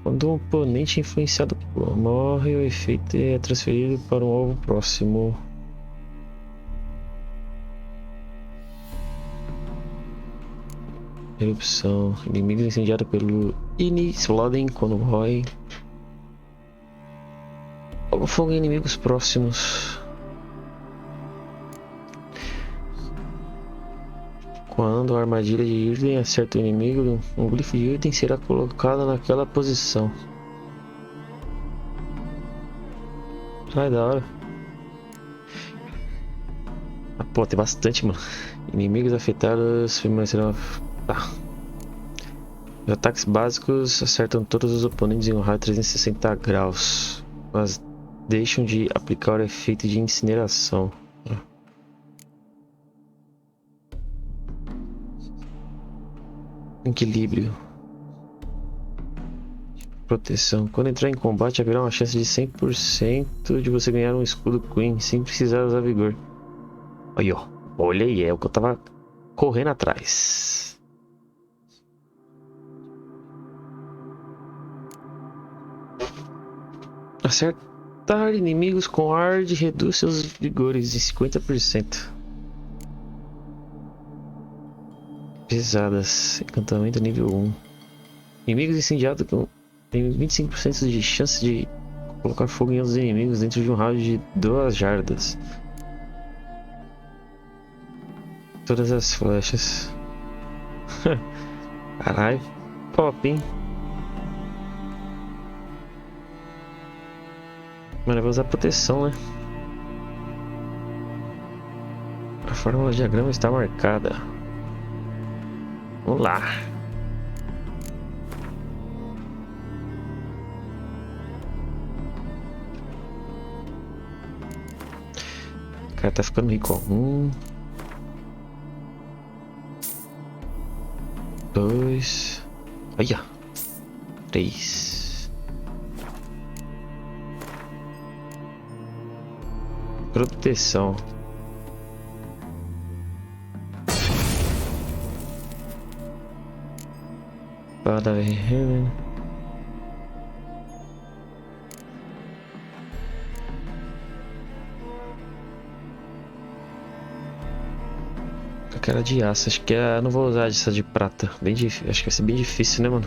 Quando um oponente influenciado morre, o efeito é transferido para um alvo próximo. Erupção. Inimigo incendiado pelo explodem quando morrem. Coloca fogo em inimigos próximos. Quando a armadilha de item acerta o inimigo, um glifo de item será colocado naquela posição. Ai, da hora. Ah, pô, tem bastante, mano. Inimigos afetados permanecerão. Tá. Os ataques básicos acertam todos os oponentes em um raio de 360 graus, mas deixam de aplicar o efeito de incineração. Equilíbrio. Proteção. Quando entrar em combate, haverá uma chance de 100% de você ganhar um escudo Queen sem precisar usar vigor. Aí, ó. Olha aí, é o que eu tava correndo atrás. Acertar inimigos com Hard reduz seus vigores em 50%. Pesadas. Encantamento nível 1. Inimigos incendiados tem 25% de chance de colocar fogo em outros inimigos dentro de um raio de 2 jardas. Todas as flechas. Caralho. Top, hein? Mano, eu vou usar proteção, né? A fórmula de diagrama está marcada. Vamos lá. O cara tá ficando rico, ó. 1, 2. Olha. 3. Proteção. Para ver. Aquela de aço, acho que não vou usar essa de prata. Bem difícil, acho que vai ser bem difícil, né, mano?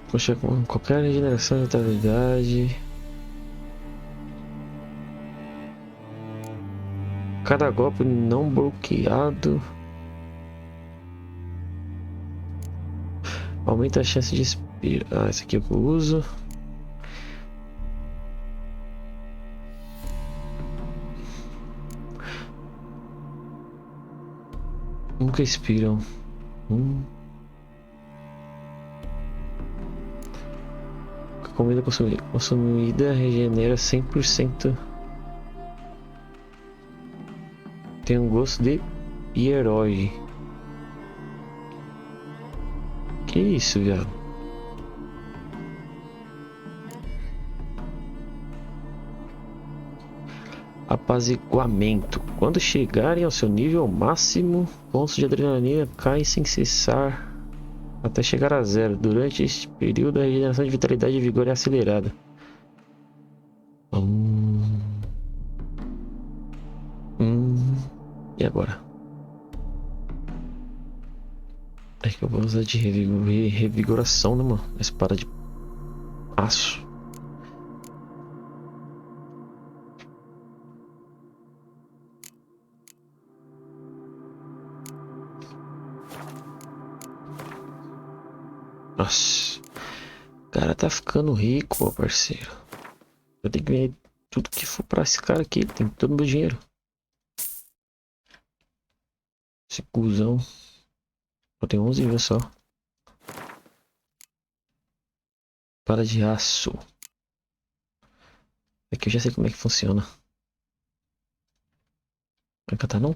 Poxa, com qualquer regeneração de vitalidade. Cada golpe não bloqueado. Aumenta a chance de expirar. Ah, esse aqui é o que eu uso. Nunca expiram. A comida consumida regenera 100%. Tem um gosto de herói. Que isso, viado? Apaziguamento. Quando chegarem ao seu nível máximo, pontos de adrenalina caem sem cessar até chegar a zero. Durante este período, a regeneração de vitalidade e vigor é acelerada. E agora? É que eu vou usar de revigoração, né, mano? Espada de aço. Nossa. O cara tá ficando rico, ó, parceiro. Eu tenho que ganhar tudo que for pra esse cara aqui. Tem todo o meu dinheiro. Esse cuzão. Eu tenho 11 mil só. Para de aço. Aqui eu já sei como é que funciona. Vai cantar não?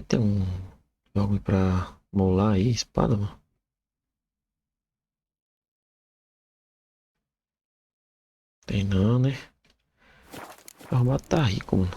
Tem um jogo pra molar aí, espada, mano. Tem não, né? O armário tá rico, mano.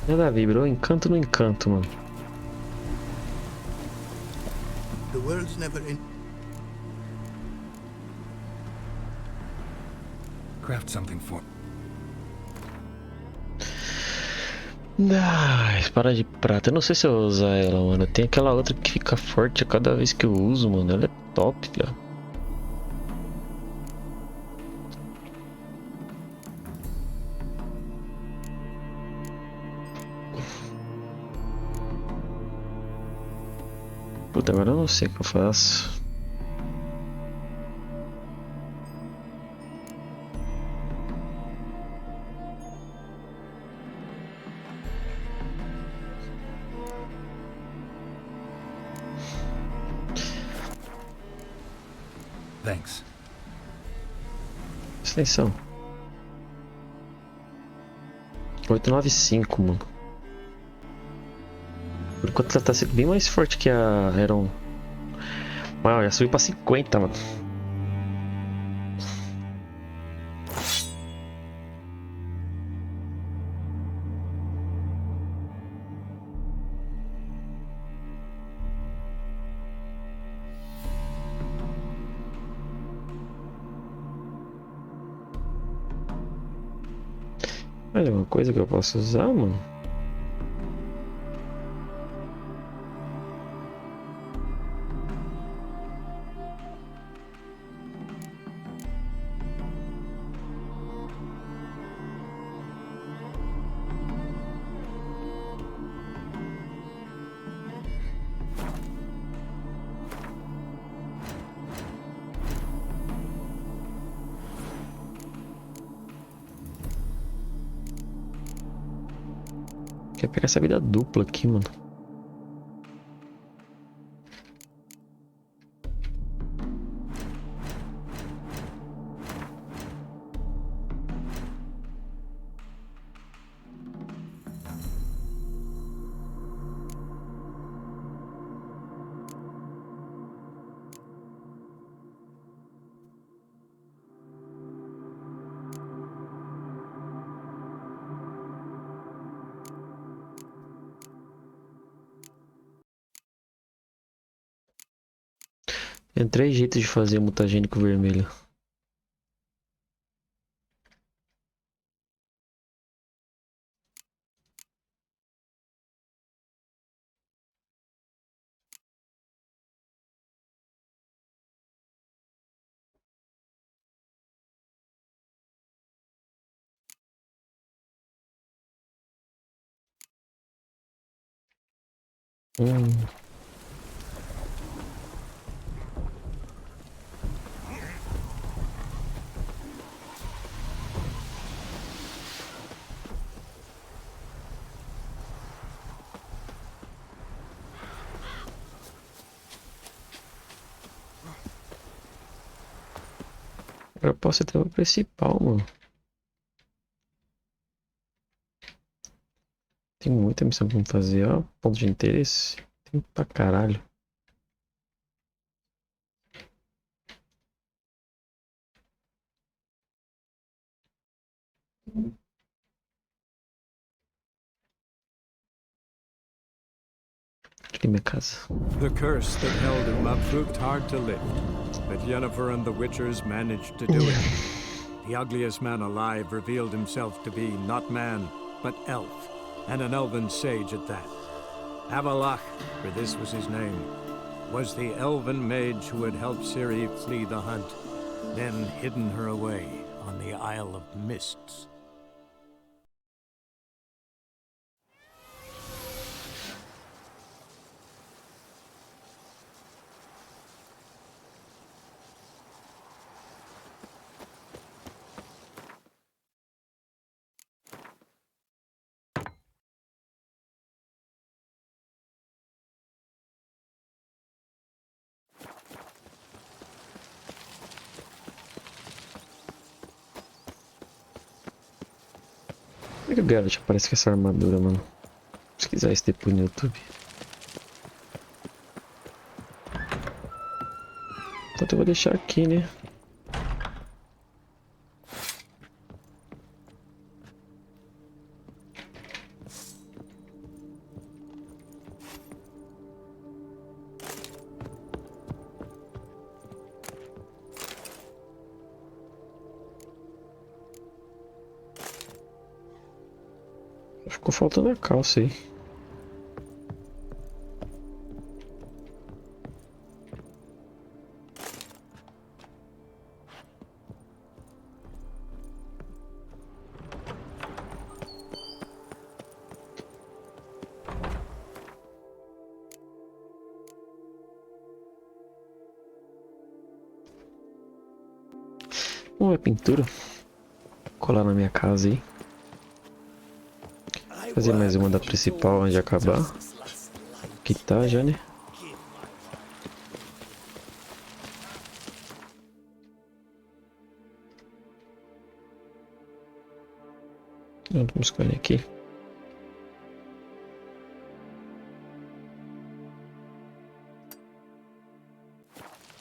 Nada, vibrou encanto no encanto, mano. The world's never in. Craft something for. Ah, espada de prata. Eu não sei se eu vou usar ela, mano. Tem aquela outra que fica forte a cada vez que eu uso, mano. Ela é top, viado. Puta, agora eu não sei o que eu faço. Thanks. Presta atenção. 895, mano. Por enquanto ela tá sendo bem mais forte que a Heron. Uau, já subiu pra 50, mano. Mais alguma coisa que eu posso usar, mano? quer pegar essa vida dupla aqui, mano. Tem 3 jeitos de fazer mutagênico vermelho. Eu posso até o principal, mano. Tem muita missão pra fazer, ó. Ponto de interesse. Tem pra caralho. Aqui minha casa. The curse that held him up proved hard to lift, but Yennefer and the Witchers managed to do it. The ugliest man alive revealed himself to be not man, but elf, and an elven sage at that. Avalach, for this was his name, was the elven mage who had helped Ciri flee the hunt, then hidden her away on the Isle of Mists. Como é que o Geralt aparece com essa armadura, mano? Vou pesquisar isso depois no YouTube. Então eu vou deixar aqui, né? Ficou faltando a calça aí. Vamos ver pintura. Colar na minha casa aí. Fazer mais uma da principal antes de acabar. Que tá já, né? Vamos escolher aqui.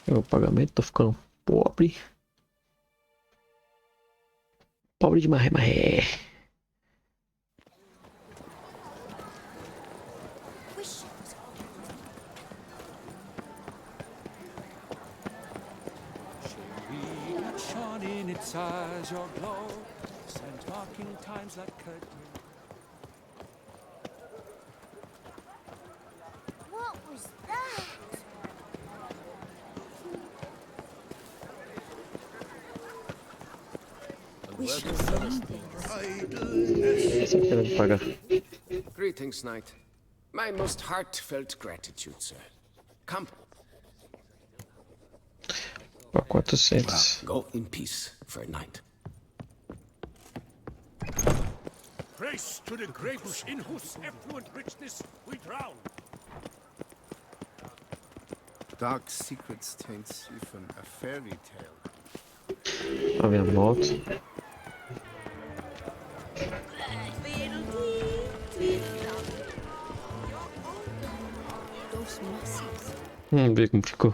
O pagamento, tô ficando pobre. Pobre de maré, maré. Your glow, sent marking times like curtain. What was that? Essa aqui ela paga. Greetings, knight. My most heartfelt gratitude, sir. Come. Pra 400. Go in peace for a night. disgrace to the grapes in whose effluent richness we drown. Dark secrets taints even a fairy tale. Pra ver a moto. Vamos ver como ficou.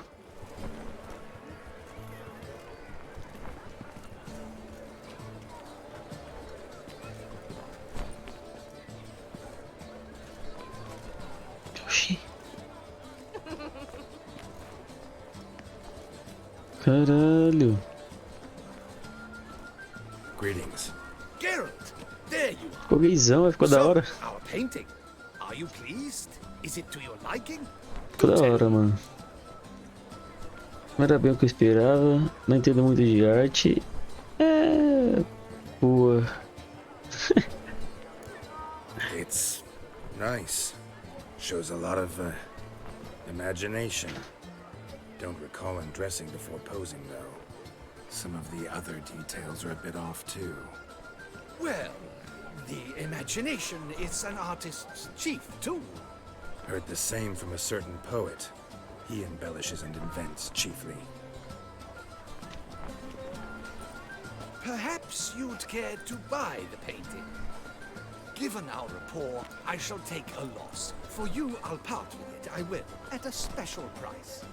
Oxi. Caralho. Greetings. Geralt, there you are. Ficou gaysão, ficou da hora. Our painting. Are you pleased? Is it to your liking? Ficou da hora, mano. Não era bem o que eu esperava. Não entendo muito de arte. É... boa. It's nice. Shows a lot of imagination. Don't recall undressing before posing, though. Some of the other details are a bit off, too. Well, the imagination is an artist's chief tool. Heard the same from a certain poet. He embellishes and invents chiefly. Perhaps you'd care to buy the painting. Given our rapport, I shall take a loss. For you, I'll part with it, I will, at a special price.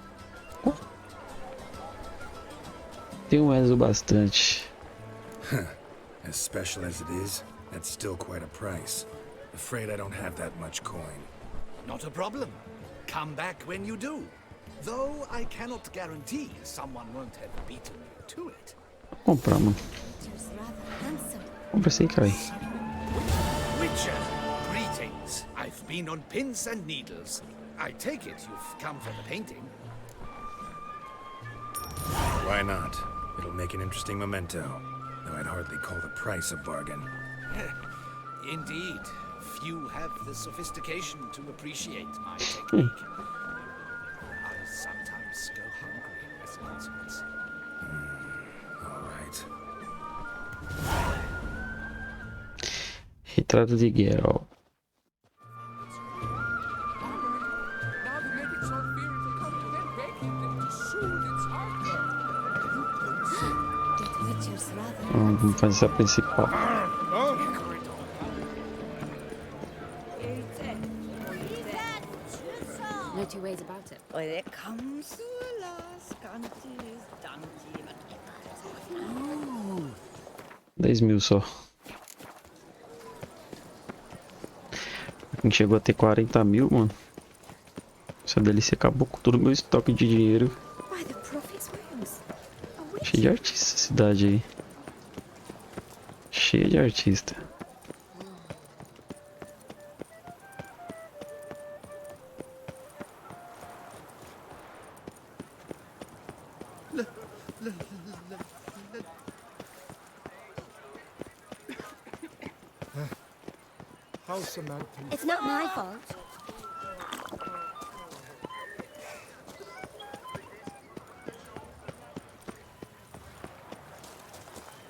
Tem mais o bastante. As special as it is, that's still quite a price. Afraid I don't have that much coin. Not a problem. Come back when you do. Though I cannot guarantee someone won't have beaten you to it. Vou comprar, mano. Compra sim, cara. Witcher, greetings. I've been on pins and needles. I take it you've come for the painting. Why not? It'll make an interesting memento. Though I'd hardly call the price a bargain. Indeed. Few have the sophistication to appreciate my technique. I sometimes go hungry as a consequence. All right. Retrato de Geralt. Vamos fazer a principal. No two ways about it. Oh, there comes the last 10.000 só. Quem chegou a ter 40.000, mano. Essa delícia acabou com todo o meu estoque de dinheiro. Cheio de artista essa cidade aí. Cheia de artista. It's not my fault.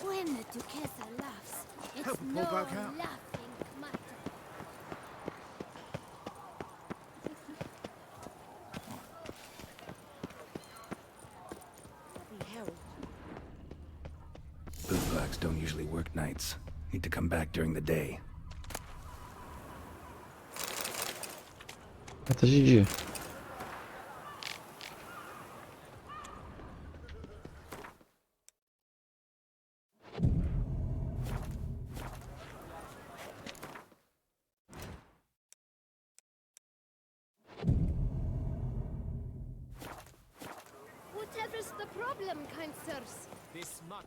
When the Duquesa laughs, it's no laughing matter. Bootblacks don't usually work nights. Need to come back during the day. Até de dia. Whatever's the problem, kind sirs? This mud.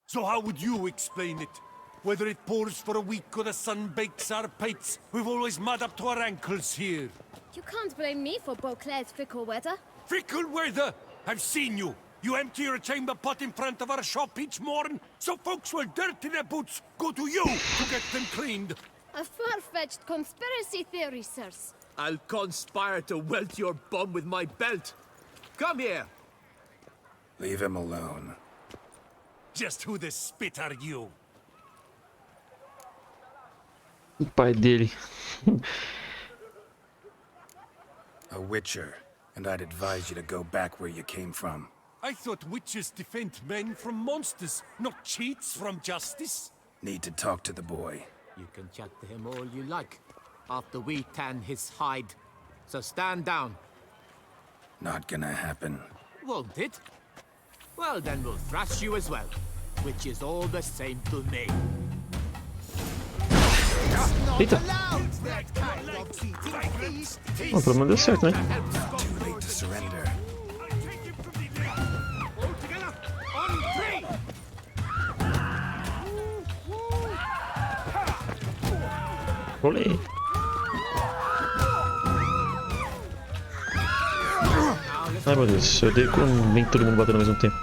So how would you explain it? Whether it pours for a week or the sun bakes our pipes, we've always mud up to our ankles here. You can't blame me for Beauclair's fickle weather. Fickle weather? I've seen you. You empty your chamber pot in front of our shop each morn, so folks will dirty their boots, go to you to get them cleaned. A far-fetched conspiracy theory, sirs. I'll conspire to welt your bum with my belt. Come here. Leave him alone. Just who the spit are you? O pai dele. A witcher, and I'd advise you to go back where you came from. I thought witches defend men from monsters, not cheats from justice. Need to talk to the boy. You can chat to him all you like, after we tan his hide. So stand down. Not gonna happen. Won't it? Well, then we'll thrash you as well, which is all the same to me. Eita. O problema deu certo, né? Too late to surrender. Rolei. Ai meu Deus, eu odeio quando vem todo mundo batendo ao mesmo tempo.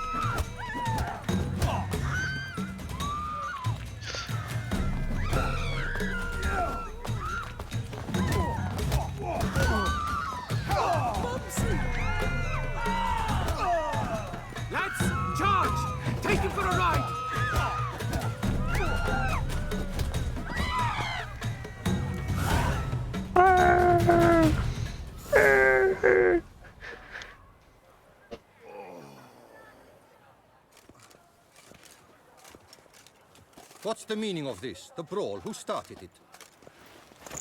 Let's charge! Take him for a ride! What's the meaning of this? The brawl? Who started it?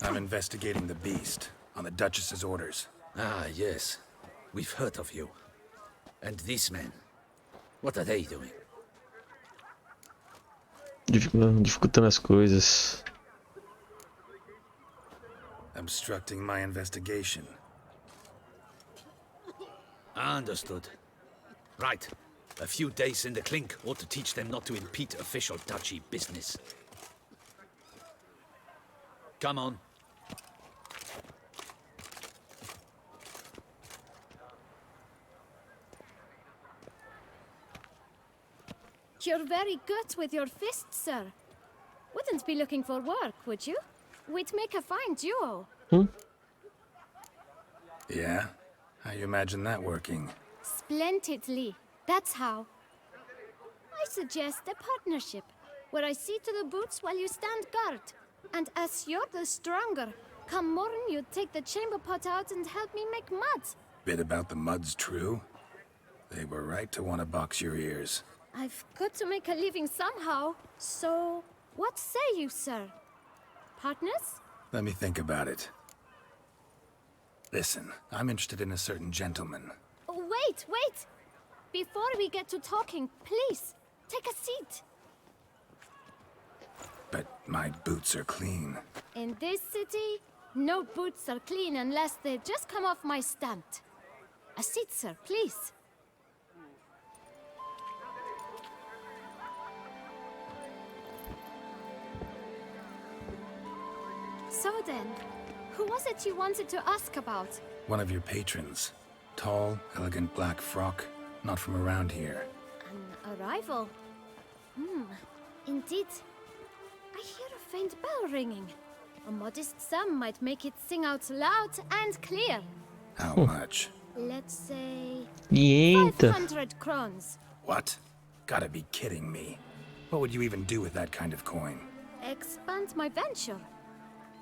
I'm investigating the beast, on the Duchess's orders. Ah, yes. We've heard of you. And these men, what are they doing? Dificultando as coisas. Obstructing my investigation. Understood. Right. A few days in the clink ought to teach them not to impede official duchy business. Come on. You're very good with your fists, sir. Wouldn't be looking for work, would you? We'd make a fine duo. Yeah? How you imagine that working? Splendidly. That's how. I suggest a partnership, where I see to the boots while you stand guard. And as you're the stronger, come morn you take the chamber pot out and help me make mud. Bit about the mud's true? They were right to want to box your ears. I've got to make a living somehow, so what say you, sir? Partners? Let me think about it. Listen, I'm interested in a certain gentleman. Wait, wait! Before we get to talking, please, take a seat. But my boots are clean. In this city, no boots are clean unless they just come off my stand. A seat, sir, please. So then, who was it you wanted to ask about? One of your patrons. Tall, elegant black frock. Not from around here. An arrival? Indeed. I hear a faint bell ringing. A modest sum might make it sing out loud and clear. How much? Let's say... Eita. 500 crowns. What? Gotta be kidding me. What would you even do with that kind of coin? Expand my venture.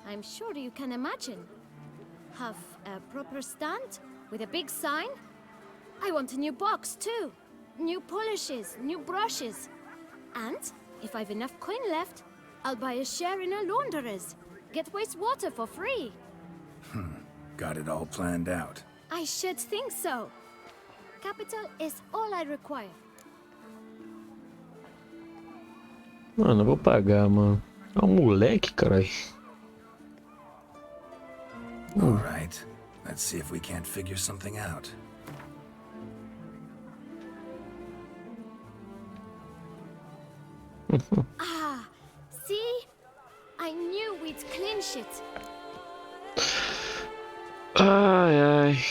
I'm sure you can imagine. Have a proper stand with a big sign. I want a new box too. New polishes, new brushes. And if I've enough coin left, I'll buy a share in a launderer's. Get wastewater for free. Got it all planned out. I should think so. Capital is all I require. Mano, eu vou pagar, mano. É um moleque, caralho. Alright. Let's see if we can't figure something out. Ah, see? I knew we'd clinch it. Ai, ai.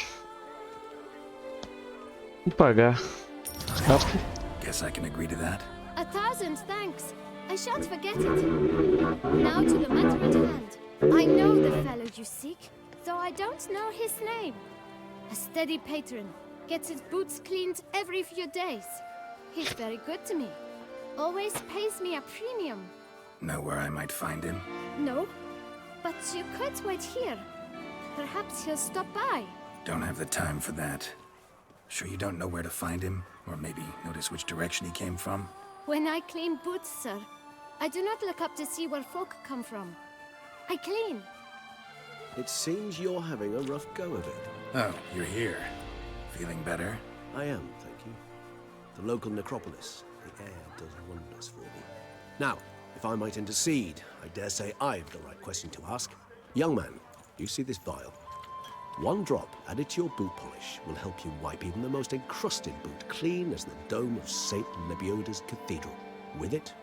Vou pagar. Rápido. Guess I can agree to that. 1,000 thanks. I shan't forget it. Now to the matter at hand. I know the fellow you seek, though I don't know his name. A steady patron. Gets his boots cleaned every few days. He's very good to me. Always pays me a premium. Know where I might find him? No, But you could wait here. Perhaps he'll stop by. Don't have the time for that. Sure you don't know where to find him? Or maybe notice which direction he came from? When I clean boots, sir, I do not look up to see where folk come from. I clean. It seems you're having a rough go of it. Oh, you're here. Feeling better? I am, thank you. The local necropolis. The air does wonders for me. Now, if I might intercede, I dare say I've the right question to ask. Young man, you see this vial? One drop added to your boot polish will help you wipe even the most encrusted boot clean as the dome of St. Lebioda's cathedral. With it,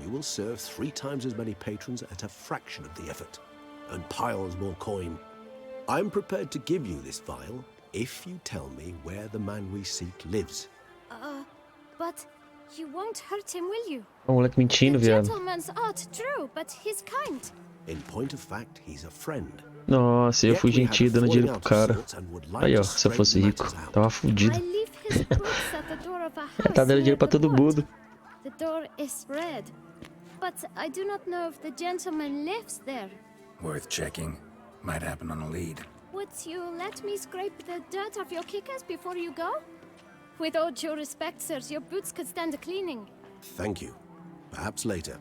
you will serve 3 times as many patrons at a fraction of the effort, and piles more coin. I'm prepared to give you this vial if you tell me where the man we seek lives. But you won't hurt him, will you? O moleque mentindo, The viado. gentleman's odd, true, but he's kind. In point of fact, he's a friend. Nossa, eu fui gentil dando dinheiro pro cara. Aí, ó, se eu fosse rico, tava fudido. I leave his books at the door of a house. Tá dando dinheiro near pra the todo port. mundo. The door is red, but I do not know if the gentleman lives there. Worth checking. Might happen on a lead. Would you let me scrape the dirt off your kickers before you go? With all due respect, sirs, your boots could stand a cleaning. Thank you. Perhaps later.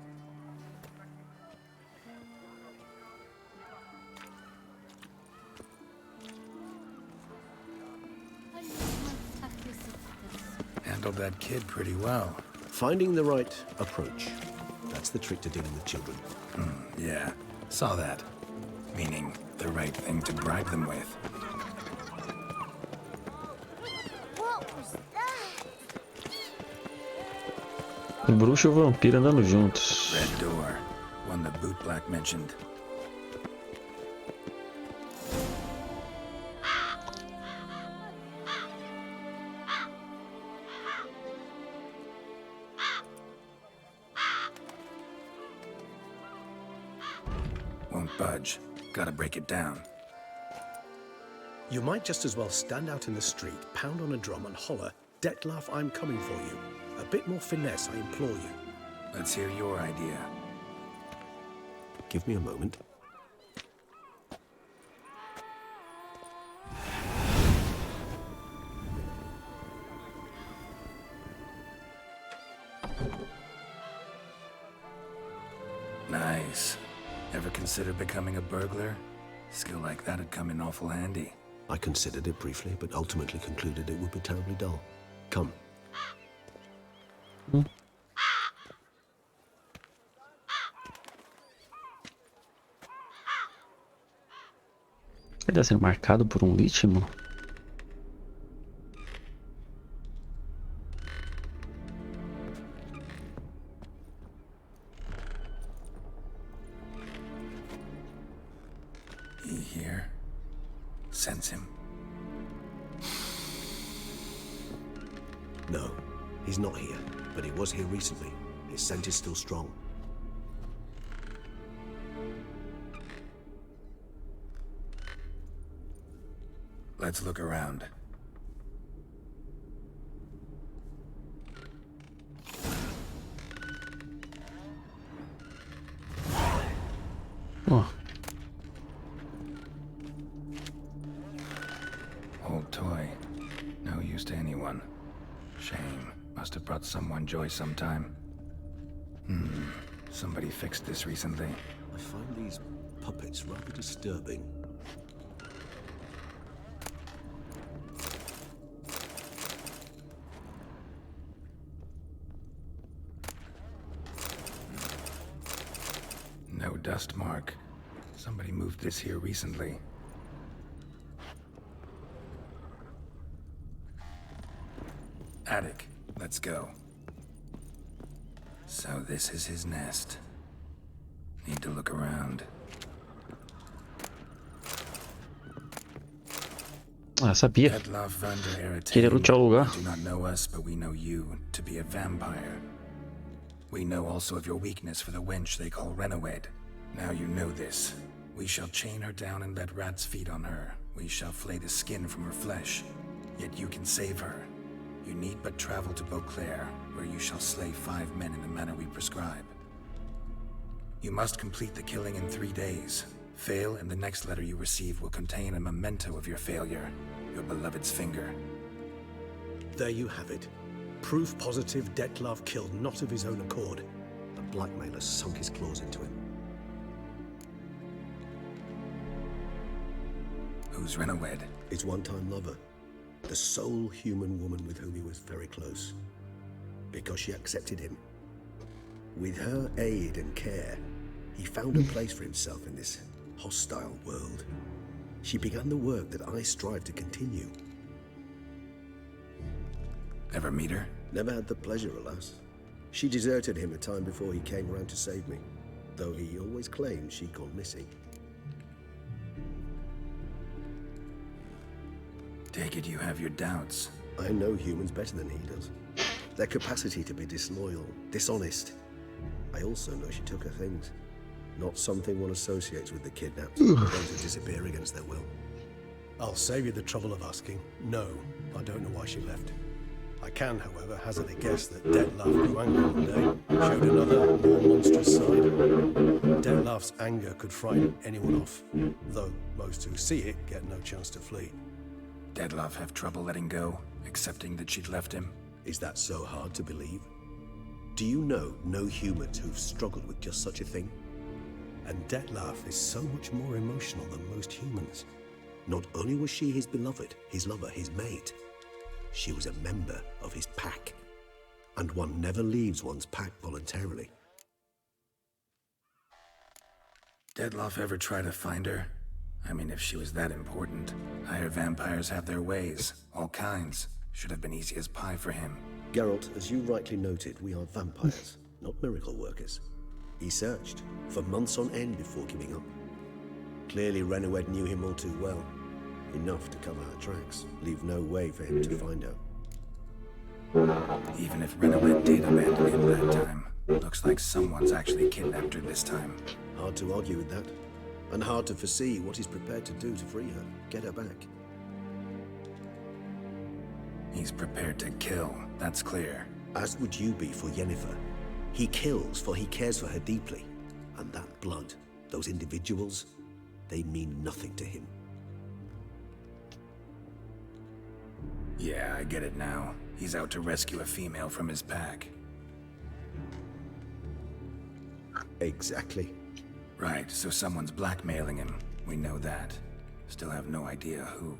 Handled that kid pretty well. Finding the right approach. That's the trick to dealing with children. Yeah, saw that. Meaning, the right thing to bribe them with. What was that? O bruxo e o vampiro andando juntos. Red door. One the boot black mentioned. Won't budge. Gotta break it down. You might just as well stand out in the street, pound on a drum and holler, "Detlef, I'm coming for you." A bit more finesse, I implore you. Let's hear your idea. Give me a moment. Nice. Ever consider becoming a burglar? Skill like that'd come in awful handy. I considered it briefly, but ultimately concluded it would be terribly dull. Come. Ele tá sendo marcado por um ritmo? He here? Sense him? No, he's not here, but he was here recently. His scent is still strong. Let's look around. Oh. Old toy. No use to anyone. Shame. Must have brought someone joy sometime. Somebody fixed this recently. I find these puppets rather disturbing. No dust mark. Somebody moved this here recently. Attic. Let's go. So this is his nest. Need to look around. Ah, sabia. Que ele era o último lugar. You do not know us, but we know you to be a vampire. We know also of your weakness for the wench they call Renowed. Now you know this. We shall chain her down and let rats feed on her. We shall flay the skin from her flesh. Yet you can save her. You need but travel to Beauclair, where you shall slay 5 men in the manner we prescribe. You must complete the killing in 3 days. Fail, and the next letter you receive will contain a memento of your failure. Your beloved's finger. There you have it. Proof positive Dettlaff killed not of his own accord. The blackmailer sunk his claws into him. Who's Renawed? His one-time lover. The sole human woman with whom he was very close. Because she accepted him. With her aid and care, he found a place for himself in this hostile world. She began the work that I strive to continue. Ever meet her? Never had the pleasure, alas. She deserted him a time before he came around to save me, though he always claimed she'd gone missing. Take it you have your doubts. I know humans better than he does. Their capacity to be disloyal, dishonest. I also know she took her things. Not something one associates with the kidnapped, those who disappear against their will. I'll save you the trouble of asking. No, I don't know why she left. I can, however, hazard a guess that Dettlaff grew angry one day, showed another, more monstrous side. Dettlaff's anger could frighten anyone off, though most who see it get no chance to flee. Dettlaff have trouble letting go, accepting that she'd left him? Is that so hard to believe? Do you know no humans who've struggled with just such a thing? And Dettlaff is so much more emotional than most humans. Not only was she his beloved, his lover, his mate, she was a member of his pack. And one never leaves one's pack voluntarily. Dettlaff ever try to find her? I mean, if she was that important. Higher vampires have their ways, all kinds. Should have been easy as pie for him. Geralt, as you rightly noted, we are vampires, not miracle workers. He searched, for months on end before giving up. Clearly Renawed knew him all too well. Enough to cover her tracks, leave no way for him to find out. Even if Renawed did abandon him that time, looks like someone's actually kidnapped her this time. Hard to argue with that. And hard to foresee what he's prepared to do to free her, get her back. He's prepared to kill, that's clear. As would you be for Yennefer. He kills for he cares for her deeply. And that blood, those individuals, they mean nothing to him. Yeah, I get it now. He's out to rescue a female from his pack. Exactly. Right, so someone's blackmailing him. We know that. Still have no idea who.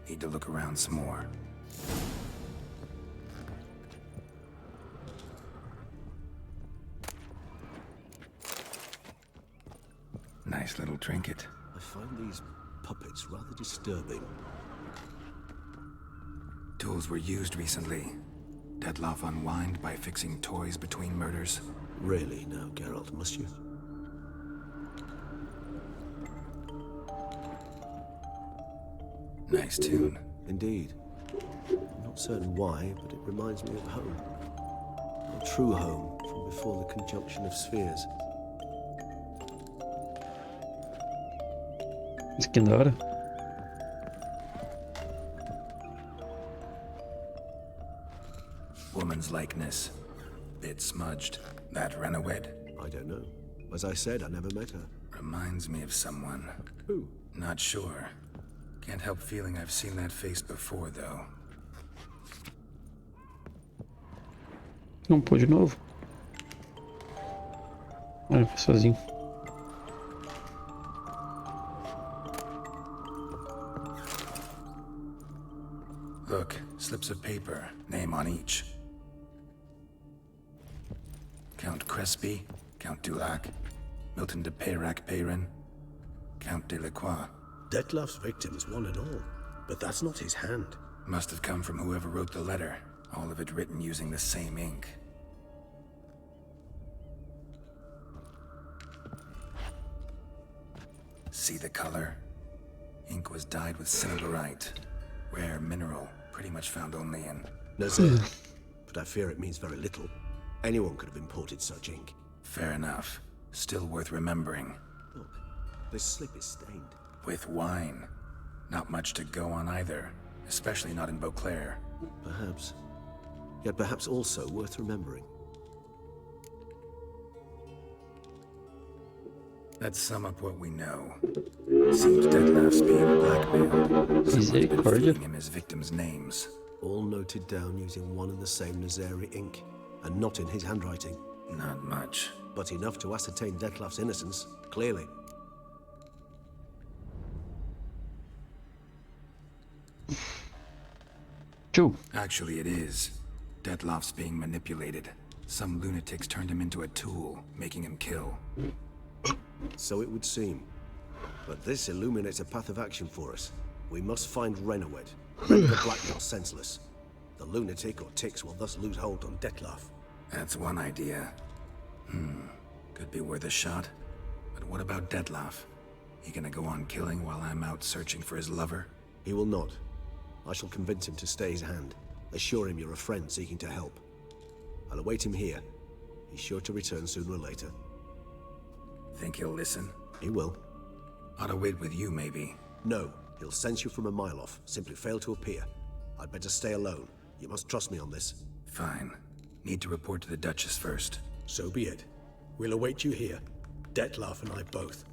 Need to look around some more. Nice little trinket. I find these puppets rather disturbing. Tools were used recently. Dettlaff unwind by fixing toys between murders. Really now, Geralt, must you? Nice tune. Indeed. I'm not certain why, but it reminds me of home. Our true home from before the conjunction of spheres. Isso aqui é da hora. Woman's likeness. Bit smudged. That Renawed? I don't know. As I said, I never met her. Reminds me of someone. Who? Not sure. Can't help feeling I've seen that face before, though. Não pôr de novo? Ah, foi sozinho. Look, slips of paper, name on each. Count Crespi, Count Dulac, Milton de Peyrac-Peyrin, Count Delacroix. Dettlaff's victims, one and all. But that's not his hand. Must have come from whoever wrote the letter. All of it written using the same ink. See the color? Ink was dyed with cinnabarite. Rare mineral, pretty much found only in... Nazir. But I fear it means very little. Anyone could have imported such ink. Fair enough. Still worth remembering. Look, this slip is stained. With wine. Not much to go on either. Especially not in Beauclair. Perhaps. Yet perhaps also worth remembering. Let's sum up what we know. Seems Detlef's being blackmailed. Someone's been feeding him his victims' names. All noted down using one and the same Nazari ink, and not in his handwriting. Not much. But enough to ascertain Detlef's innocence, clearly. True. Actually, it is. Detlef's being manipulated. Some lunatics turned him into a tool, making him kill. So it would seem. But this illuminates a path of action for us. We must find Renowed, render the blackmail senseless. The lunatic or ticks will thus lose hold on Detlef. That's one idea. Could be worth a shot. But what about Detlef? He gonna go on killing while I'm out searching for his lover? He will not. I shall convince him to stay his hand. Assure him you're a friend seeking to help. I'll await him here. He's sure to return sooner or later. Think he'll listen? He will. Ought to wait with you, maybe. No. He'll sense you from a mile off. Simply fail to appear. I'd better stay alone. You must trust me on this. Fine. Need to report to the Duchess first. So be it. We'll await you here. Detlef and I both.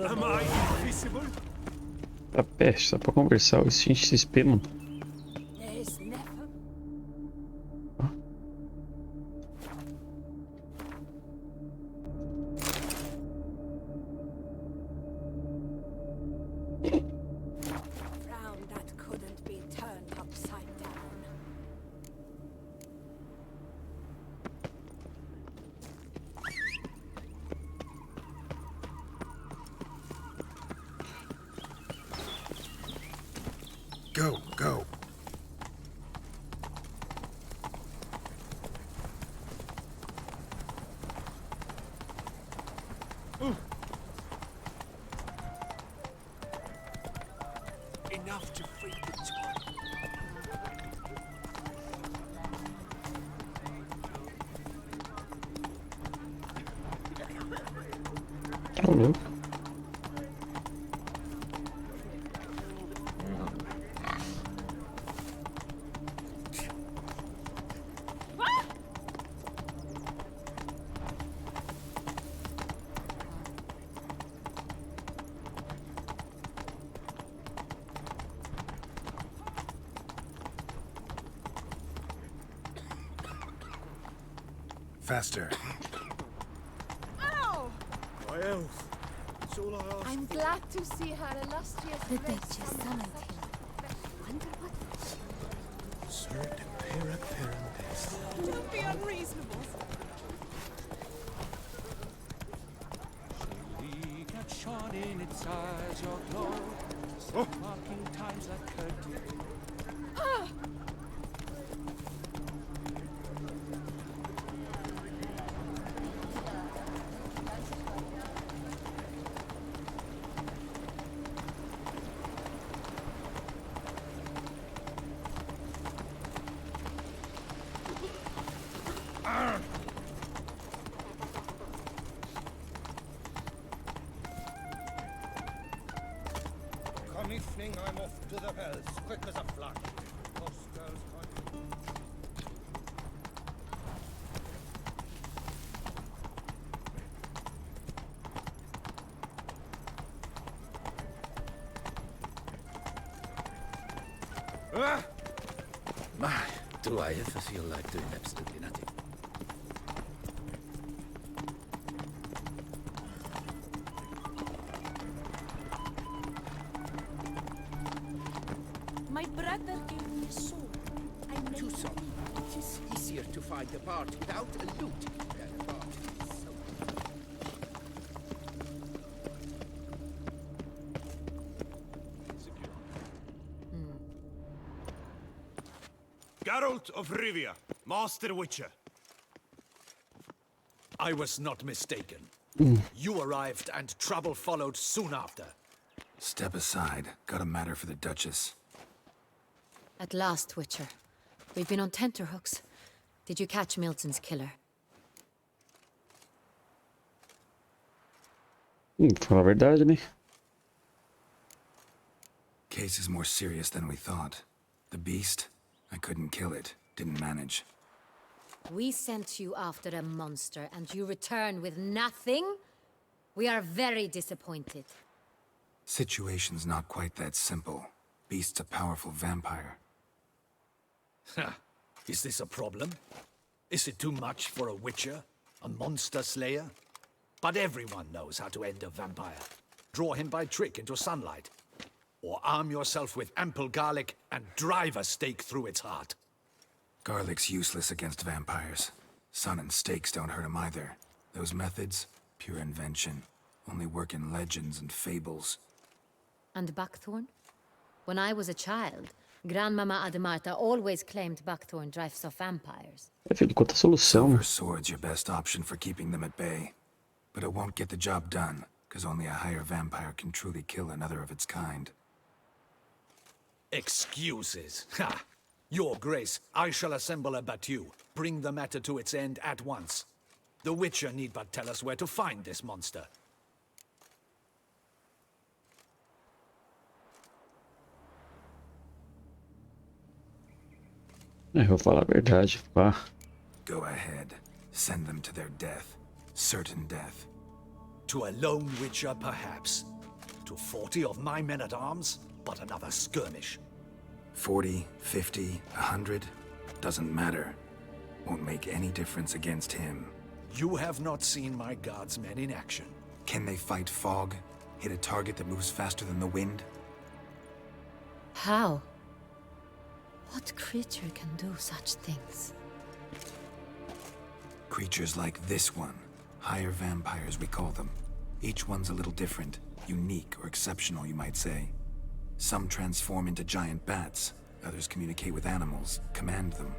Am I invisible? Tá peste, só pra conversar, o XP, mano. Go, go. Enough to free the child. Tá louco. Faster. Ow! My elf. It's all I ask. I'm glad to see her illustrious The grace. Duchess summoned him. Wonder what... Sir Pera Perambes. Don't be unreasonable. She that shone in its eyes your glow, marking times like curtain. Come evening, I'm off to the hells, quick as a flash. Those girls My, do I ever feel like doing absolutely nothing? My brother gave me a sword. I made Too soft. It is easier to find a part without a loot than a part with so. Geralt of Rivia, Master Witcher. I was not mistaken. You arrived and trouble followed soon after. Step aside. Got a matter for the Duchess. At last, Witcher. We've been on tenterhooks. Did you catch Milton's killer? Fala a verdade, né? Case is more serious than we thought. The beast, I couldn't kill it. Didn't manage. We sent you after a monster, and you return with nothing? We are very disappointed. Situation's not quite that simple. Beast's a powerful vampire. Is this a problem? Is it too much for a witcher? A monster slayer? But everyone knows how to end a vampire. Draw him by trick into sunlight. Or arm yourself with ample garlic and drive a stake through its heart. Garlic's useless against vampires. Sun and stakes don't hurt him either. Those methods, pure invention. Only work in legends and fables. And buckthorn? When I was a child, Grandmama Ademarta always claimed buckthorn drives off vampires. Filho, quanta solução. Silver sword's your best option for keeping them at bay. But it won't get the job done, because only a higher vampire can truly kill another of its kind. Excuses. Ha! Your Grace, I shall assemble a battue. Bring the matter to its end at once. The Witcher need but tell us where to find this monster. Eu vou falar a verdade, pá. Go ahead. Send them to their death. Certain death. To a lone Witcher, perhaps. To 40 of my men-at-arms, but another skirmish. 40, 50, 100, doesn't matter. Won't make any difference against him. You have not seen my guardsmen in action. Can they fight fog? Hit a target that moves faster than the wind? How? What creature can do such things? Creatures like this one. Higher vampires, we call them. Each one's a little different. Unique or exceptional, you might say. Some transform into giant bats. Others communicate with animals, command them.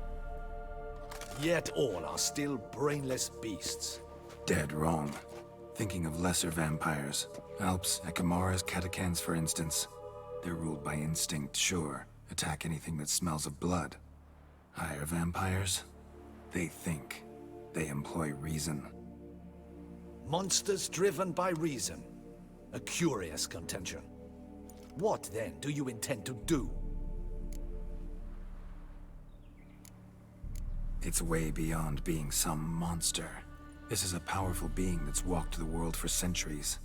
Yet all are still brainless beasts. Dead wrong. Thinking of lesser vampires. Alps, Ekamaras, Catacans, for instance. They're ruled by instinct, sure. Attack anything that smells of blood. Higher vampires? They think. They employ reason. Monsters driven by reason. A curious contention. What, then, do you intend to do? It's way beyond being some monster. This is a powerful being that's walked the world for centuries.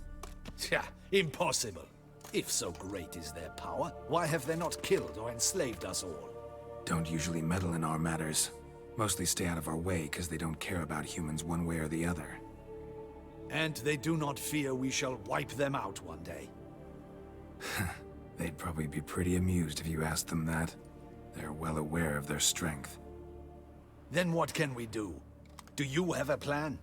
Yeah, impossible. If so great is their power, why have they not killed or enslaved us all? Don't usually meddle in our matters. Mostly stay out of our way because they don't care about humans one way or the other. And they do not fear we shall wipe them out one day. They'd probably be pretty amused if you asked them that. They're well aware of their strength. Then what can we do? Do you have a plan?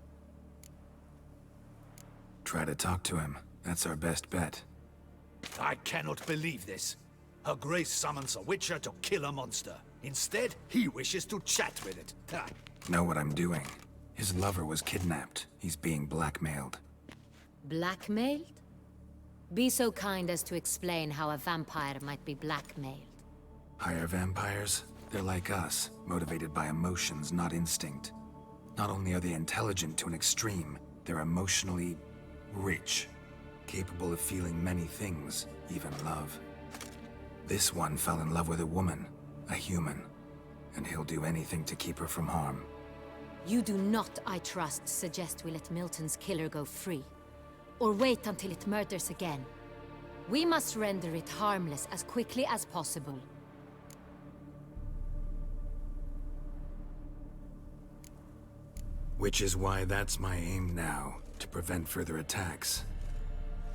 Try to talk to him. That's our best bet. I cannot believe this. Her Grace summons a Witcher to kill a monster. Instead, he wishes to chat with it. Ha. Know what I'm doing. His lover was kidnapped. He's being blackmailed. Blackmailed? Be so kind as to explain how a vampire might be blackmailed. Higher vampires? They're like us, motivated by emotions, not instinct. Not only are they intelligent to an extreme, they're emotionally rich. Capable of feeling many things, even love. This one fell in love with a woman, a human, and he'll do anything to keep her from harm. You do not, I trust, suggest we let Milton's killer go free. Or wait until it murders again. We must render it harmless as quickly as possible. Which is why that's my aim now, to prevent further attacks.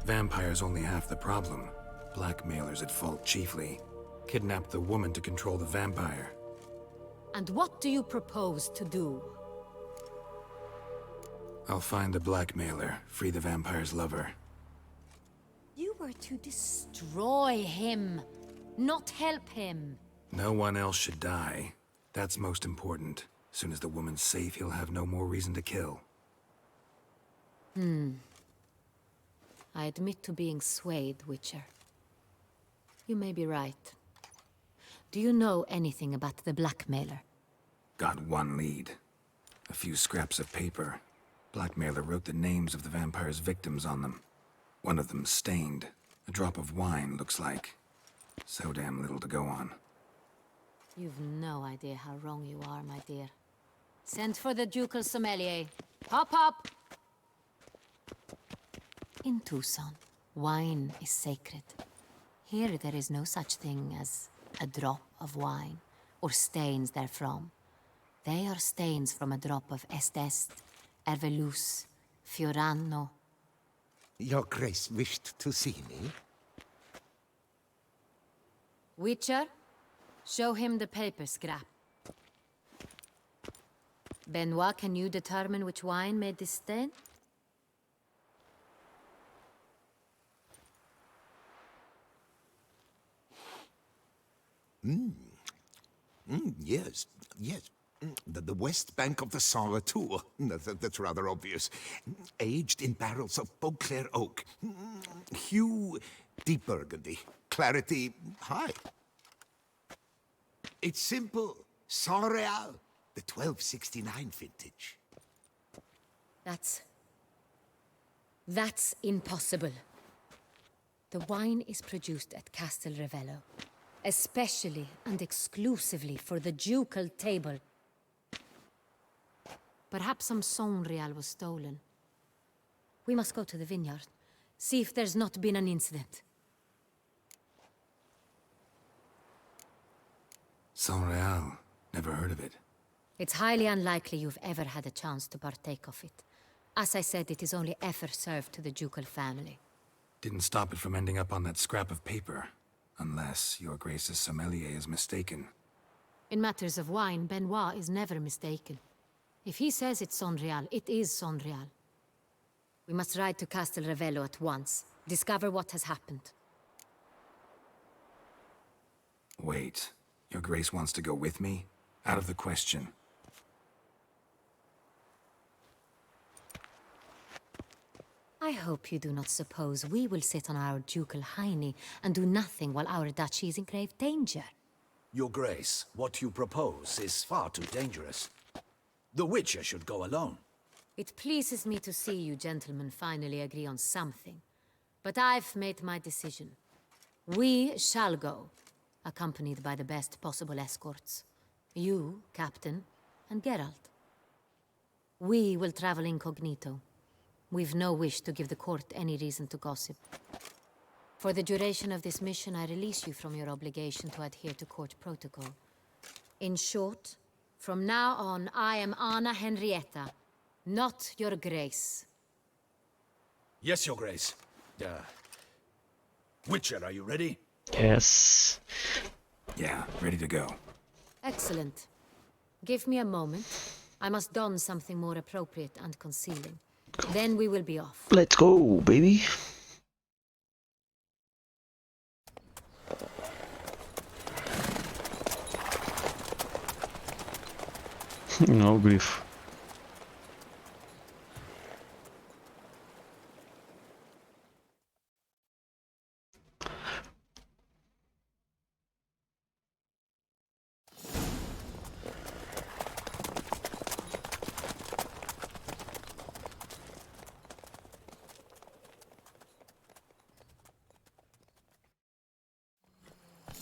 Vampires only half the problem. Blackmailers at fault chiefly. Kidnap the woman to control the vampire. And what do you propose to do? I'll find the blackmailer, free the vampire's lover. You were to destroy him, not help him. No one else should die. That's most important. Soon as the woman's safe, he'll have no more reason to kill. I admit to being swayed, Witcher. You may be right. Do you know anything about the blackmailer? Got one lead. A few scraps of paper. Blackmailer wrote the names of the vampire's victims on them. One of them stained. A drop of wine, looks like. So damn little to go on. You've no idea how wrong you are, my dear. Send for the ducal sommelier. Hop, hop! In Tucson, wine is sacred. Here there is no such thing as a drop of wine, or stains therefrom. They are stains from a drop of Est, Ervelus, Fiorano. Your Grace wished to see me? Witcher, show him the paper scrap. Benoit, can you determine which wine made this stain? Yes, yes. The west bank of the Saint Latour. That's rather obvious. Aged in barrels of Beauclair oak. Hue, deep burgundy. Clarity, high. It's simple. Saint Real, the 1269 vintage. That's impossible. The wine is produced at Castel Ravello, especially and exclusively for the ducal table. Perhaps some Saint Real was stolen. We must go to the vineyard, see if there's not been an incident. Saint Real. Never heard of it. It's highly unlikely you've ever had a chance to partake of it. As I said, it is only ever served to the ducal family. Didn't stop it from ending up on that scrap of paper. Unless your Grace's sommelier is mistaken. In matters of wine, Benoit is never mistaken. If he says it's Saint Real, it is Saint Real. We must ride to Castel Ravello at once. Discover what has happened. Wait. Your Grace wants to go with me? Out of the question. I hope you do not suppose we will sit on our ducal hiney and do nothing while our duchy is in grave danger. Your Grace, what you propose is far too dangerous. The Witcher should go alone. It pleases me to see you gentlemen finally agree on something. But I've made my decision. We shall go, accompanied by the best possible escorts. You, Captain, and Geralt. We will travel incognito. We've no wish to give the court any reason to gossip. For the duration of this mission, I release you from your obligation to adhere to court protocol. In short, from now on, I am Anna Henrietta, not your Grace. Yes, Your Grace. Witcher, are you ready? Yes. Yeah, ready to go. Excellent. Give me a moment. I must don something more appropriate and concealing. Then we will be off. Let's go, baby. No grief.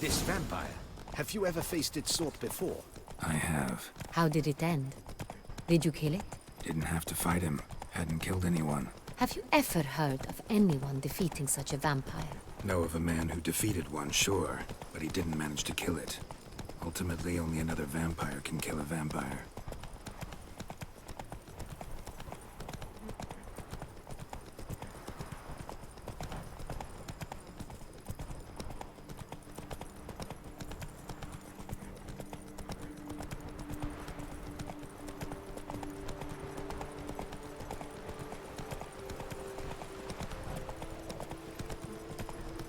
This vampire, have you ever faced its sort before? I have. How did it end? Did you kill it? Didn't have to fight him. Hadn't killed anyone. Have you ever heard of anyone defeating such a vampire? Know of a man who defeated one, sure, but he didn't manage to kill it. Ultimately, only another vampire can kill a vampire.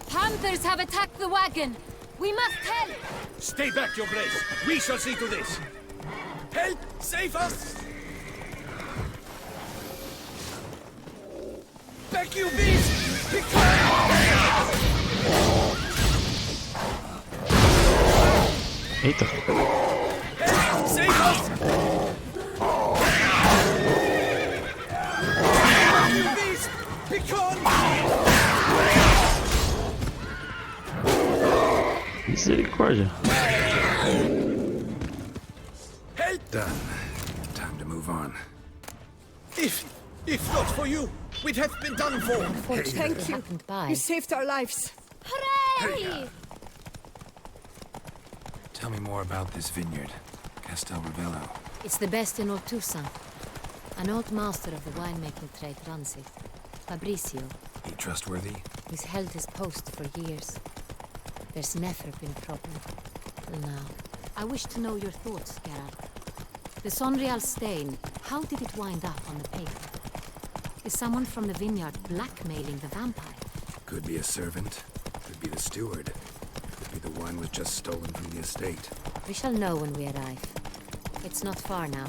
Panthers have attacked the wagon! We must help! Stay back, Your Grace. We shall see to this. Help! Save us! Back, you beast! Be quiet! Eita. Help! Save us! Beast! Begone! Misericórdia. Help! Done. Time to move on. If not for you, we'd have been done for. Thank you. You saved our lives. Hooray! Tell me more about this vineyard, Castel Ravello. It's the best in all Toussaint. An old master of the winemaking trade runs it. Fabricio. He trustworthy? He's held his post for years. There's never been a problem. Till now. I wish to know your thoughts, Geralt. The Sonreal stain, how did it wind up on the paper? Is someone from the vineyard blackmailing the vampire? Could be a servant. Could be the steward. Could be the wine was just stolen from the estate. We shall know when we arrive. It's not far now.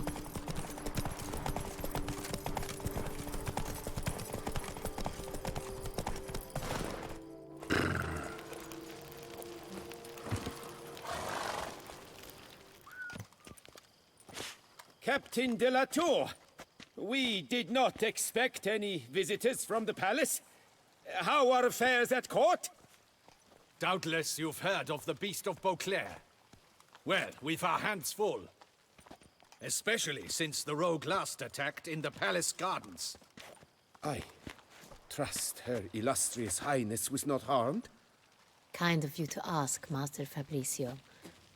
Captain de la Tour, we did not expect any visitors from the palace. How are affairs at court? Doubtless you've heard of the Beast of Beauclair. Well, we've our hands full. Especially since the rogue last attacked in the palace gardens. I trust Her Illustrious Highness was not harmed? Kind of you to ask, Master Fabricio.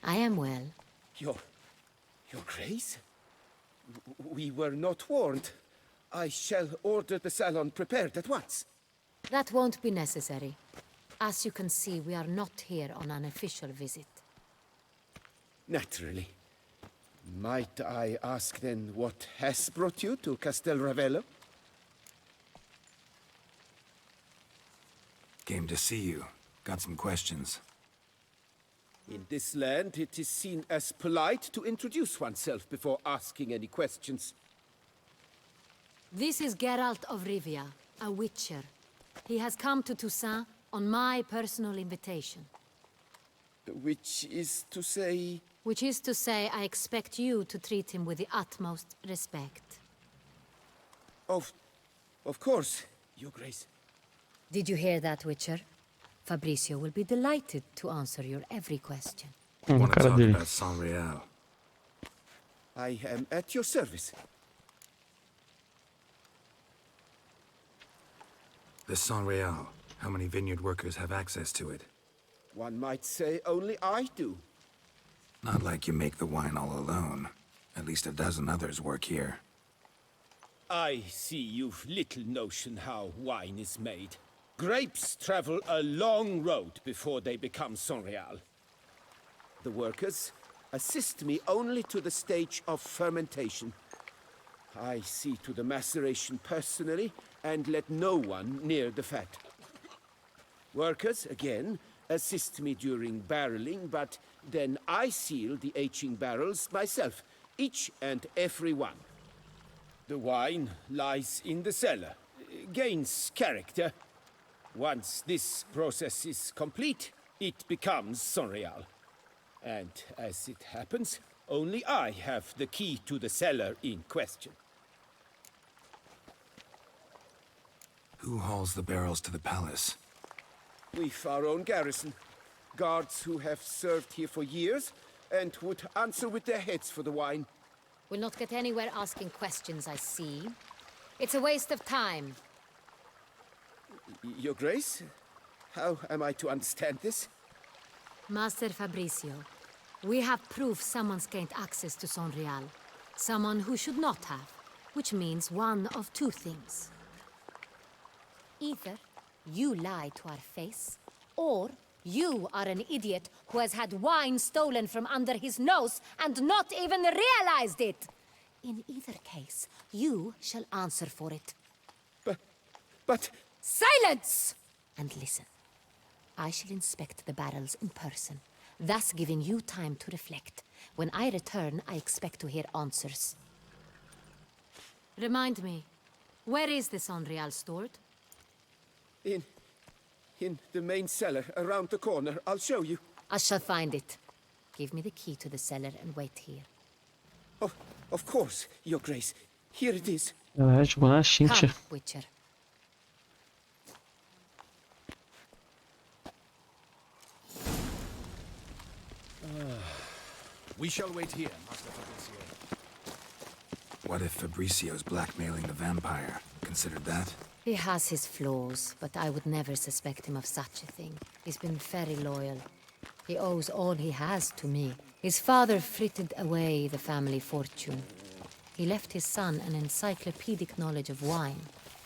I am well. Your Grace? We were not warned. I shall order the salon prepared at once. That won't be necessary. As you can see, we are not here on an official visit. Naturally. Might I ask then what has brought you to Castel Ravello? Came to see you. Got some questions. In this land, it is seen as polite to introduce oneself before asking any questions. This is Geralt of Rivia, a witcher. He has come to Toussaint on my personal invitation. Which is to say... Which is to say, I expect you to treat him with the utmost respect. Of course, Your Grace. Did you hear that, Witcher? Fabricio will be delighted to answer your every question. Want to talk about Sonreal? I am at your service. The Sonreal. How many vineyard workers have access to it? One might say only I do. Not like you make the wine all alone. At least a dozen others work here. I see you've little notion how wine is made. Grapes travel a long road before they become Sonreal. The workers assist me only to the stage of fermentation. I see to the maceration personally and let no one near the fat. Workers, again, assist me during barreling, but then I seal the aging barrels myself, each and every one. The wine lies in the cellar, gains character. Once this process is complete, it becomes Sonreal. And as it happens, only I have the key to the cellar in question. Who hauls the barrels to the palace? We've our own garrison. Guards who have served here for years and would answer with their heads for the wine. We'll not get anywhere asking questions, I see. It's a waste of time. Your Grace? How am I to understand this? Master Fabricio, we have proof someone's gained access to Sonreal. Someone who should not have, which means one of two things. Either you lie to our face, or you are an idiot who has had wine stolen from under his nose and not even realized it. In either case, you shall answer for it. But... Silence! And listen. I shall inspect the barrels in person, thus giving you time to reflect. When I return, I expect to hear answers. Remind me, where is this Sonreal stored? In the main cellar, around the corner. I'll show you. I shall find it. Give me the key to the cellar and wait here. Of course, Your Grace. Here it is. É, jogou na chincha. Come, Witcher. We shall wait here, Master Fabricio. What if Fabricio's blackmailing the vampire? Considered that? He has his flaws, but I would never suspect him of such a thing. He's been very loyal. He owes all he has to me. His father frittered away the family fortune. He left his son an encyclopedic knowledge of wine.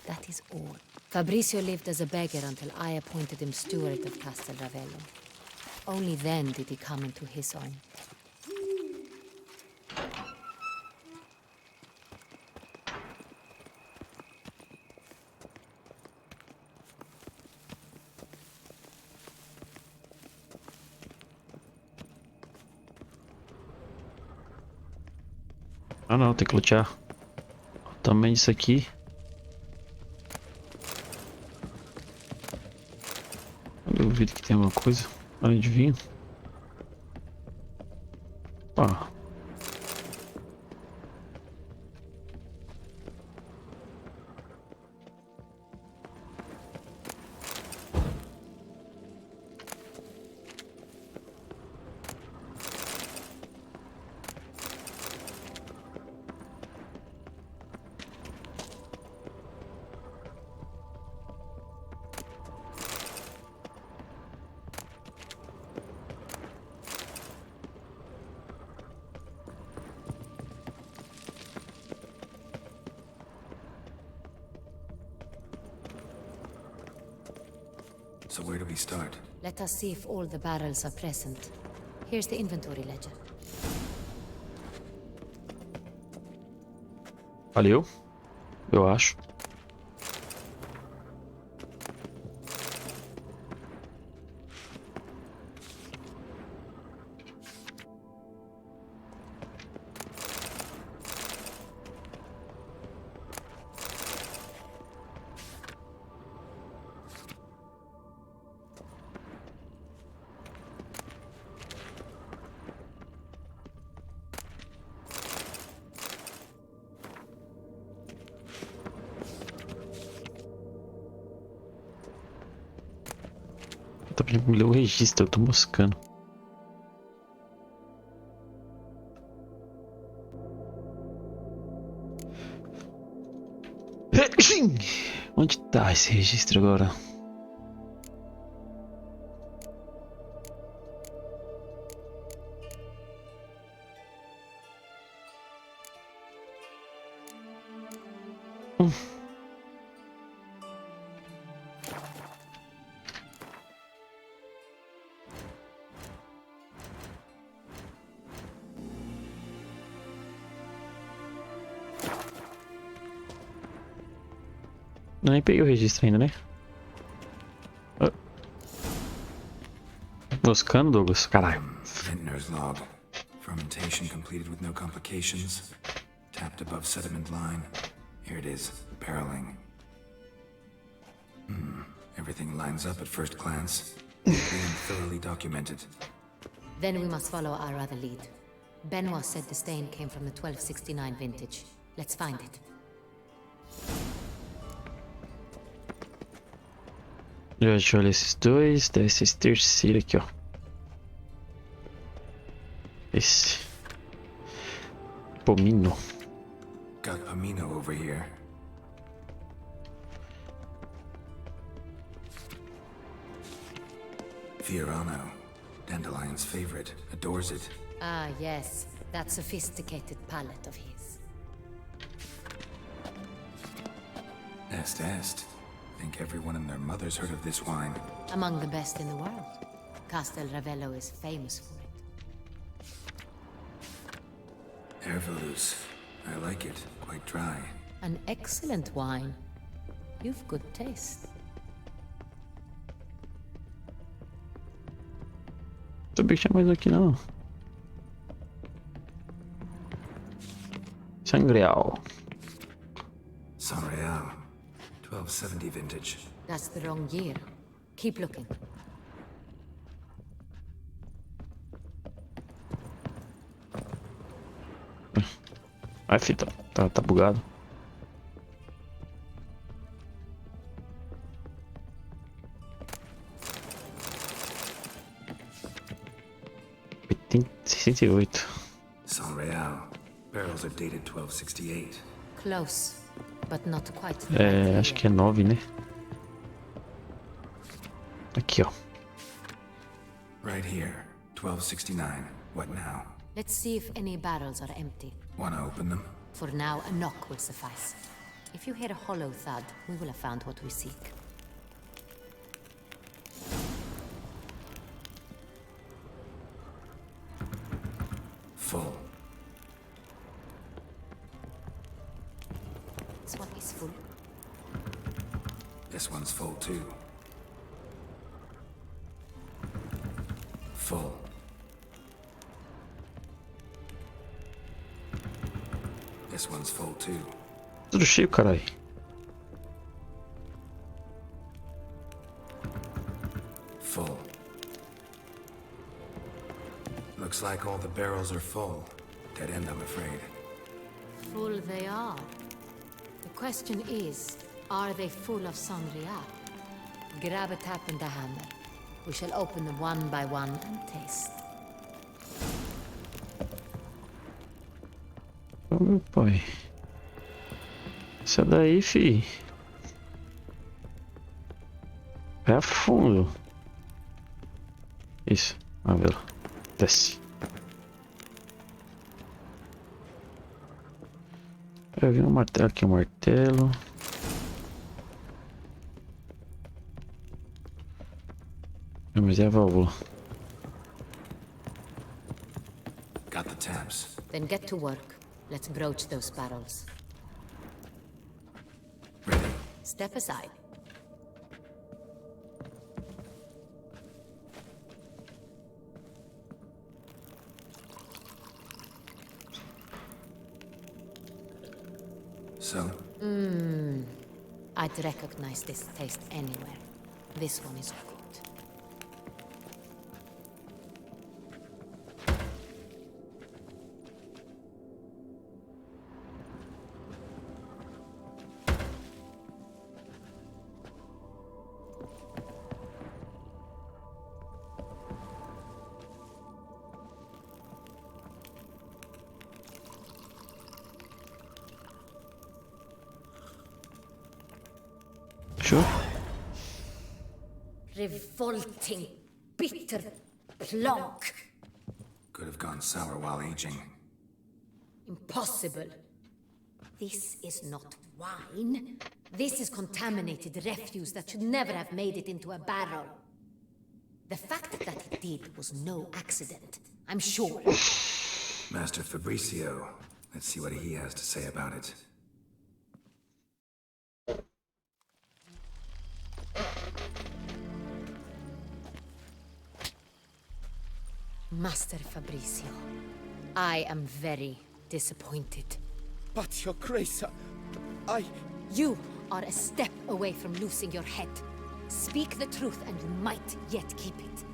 That is all. Fabricio lived as a beggar until I appointed him steward of Castel Ravello. Only then did he come into his own. Ah não, tem que lutear. O tamanho disso aqui. Eu duvido que tenha alguma coisa. Além de vinho. Ah. So where do we start? Let us see if all the barrels are present. Here's the inventory ledger. Valeu. Eu acho. Tá pedindo pra me ler o registro, eu tô moscando. Onde tá esse registro agora? Eu nem peguei o registro ainda, né? Moscando, Douglas? Caralho. Vintner's log. Fermentation completed with no complications. Tapped above sediment line. Here it is. Barreling. Everything lines up at first glance. Being thoroughly documented. Then we must follow our other lead. Benoit said the stain came from the 1269 vintage. Let's find it. Deixa eu olhar esses dois. Deve ser esse terceiro aqui, ó. Esse. Pomino. Got Pomino over here. Fiorano. Dandelion's favorite. Adores it. Ah, yes. That sophisticated palate of his. Est. Think everyone and their mother's heard of this wine. Among the best in the world. Castel Ravello is famous for it. Hervelus. I like it. Quite dry. An excellent wine. You've good taste. Sabia que tinha mais aqui não. Sangreal. Sanreal. 1270 vintage. That's the wrong year. Keep looking. Ai, fita. Tá bugado. Tem 68. San Real. Barrels are dated 1268. Close, but not quite. É, acho que é 9, né? Aqui, ó. Right here, 1269. What now? Let's see if any barrels are empty. Wanna open them? For now, a knock will suffice. If you hear a hollow thud, we will have found what we seek. Full. This one is full. This one's full too. Full. This one's full too. Tudo cheio, caralho. Full. Looks like all the barrels are full. Dead end, I'm afraid. Full they are. The question is, are they full of sangria? Grab a tap and a hammer. We shall open them one by one and taste. Ô, meu pai. Essa daí, fi. É a fundo. Isso. Ah, vê lá. Desce. Eu vi um martelo aqui, um martelo. Mas é a válvula. Got the taps. Then get to work. Let's broach those barrels. Ready. Step aside. So? I'd recognize this taste anywhere. This one is good. Sure. Revolting, bitter plonk. Could have gone sour while aging. Impossible. This is not wine. This is contaminated refuse that should never have made it into a barrel. The fact that it did was no accident, I'm sure. Master Fabricio. Let's see what he has to say about it. Master Fabricio, I am very disappointed. But, Your Grace, I... You are a step away from losing your head. Speak the truth and you might yet keep it.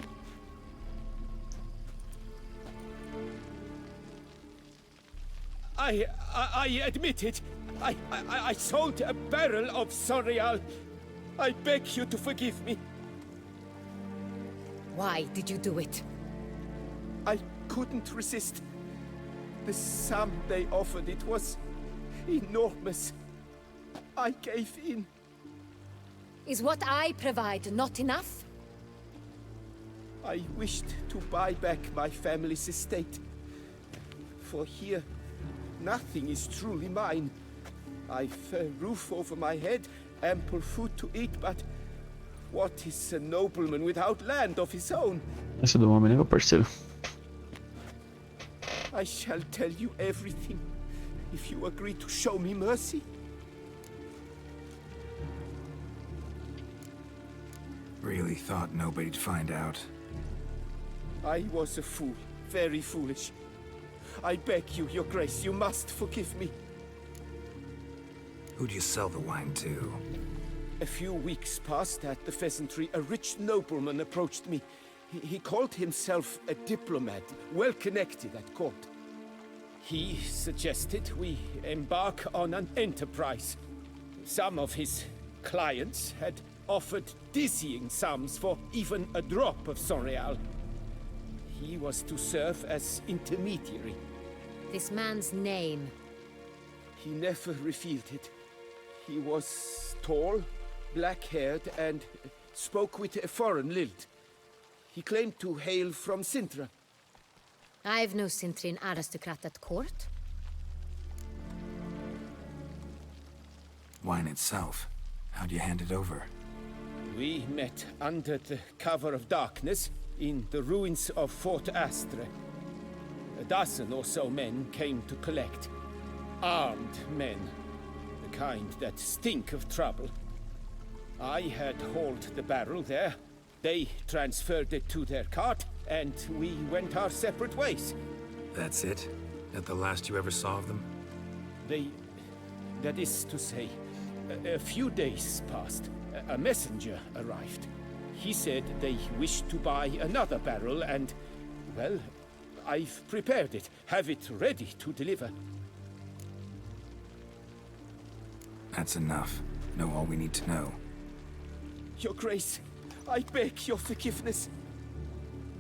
I admit it. I sold a barrel of Sorial. I beg you to forgive me. Why did you do it? I couldn't resist. The sum they offered, it was enormous. I gave in. Is what I provide not enough? I wished to buy back my family's estate. For here, nothing is truly mine. I've a roof over my head, ample food to eat, but what is a nobleman without land of his own? Essa do homem, né, meu parceiro? I shall tell you everything, if you agree to show me mercy. Really thought nobody'd find out. I was a fool, very foolish. I beg you, Your Grace, you must forgive me. Who'd you sell the wine to? A few weeks past at the pheasantry, a rich nobleman approached me. He called himself a diplomat, well connected at court. He suggested we embark on an enterprise. Some of his clients had offered dizzying sums for even a drop of Sonreal. He was to serve as intermediary. This man's name? He never revealed it. He was tall, black-haired, and spoke with a foreign lilt. He claimed to hail from Sintra. I've no Sintrin aristocrat at court. Wine itself. How'd you hand it over? We met under the cover of darkness in the ruins of Fort Astre. A dozen or so men came to collect. Armed men. The kind that stink of trouble. I had hauled the barrel there. They transferred it to their cart, and we went our separate ways. That's it? That the last you ever saw of them? That is to say, a few days passed. A messenger arrived. He said they wished to buy another barrel and, well, I've prepared it. Have it ready to deliver. That's enough. Know all we need to know. Your Grace, I beg your forgiveness.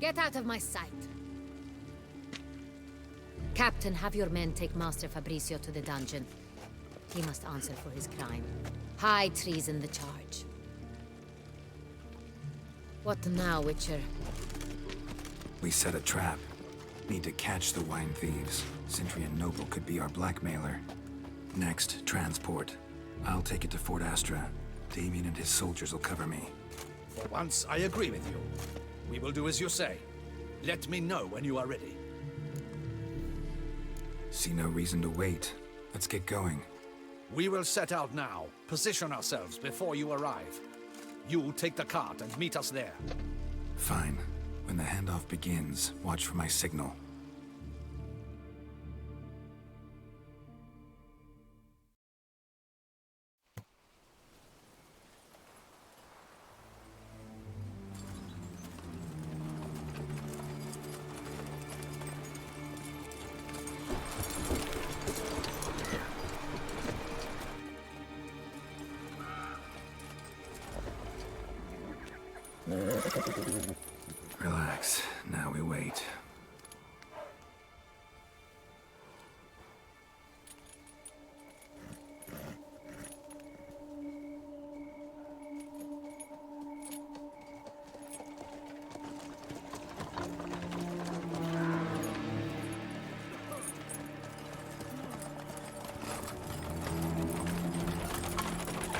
Get out of my sight. Captain, have your men take Master Fabricio to the dungeon. He must answer for his crime. High treason the charge. What now, Witcher? We set a trap. Need to catch the wine thieves. Sintrian Noble could be our blackmailer. Next, transport. I'll take it to Fort Astra. Damien and his soldiers will cover me. For once, I agree with you. We will do as you say. Let me know when you are ready. See no reason to wait. Let's get going. We will set out now. Position ourselves before you arrive. You take the cart and meet us there. Fine. When the handoff begins, watch for my signal. Relax. Now we wait.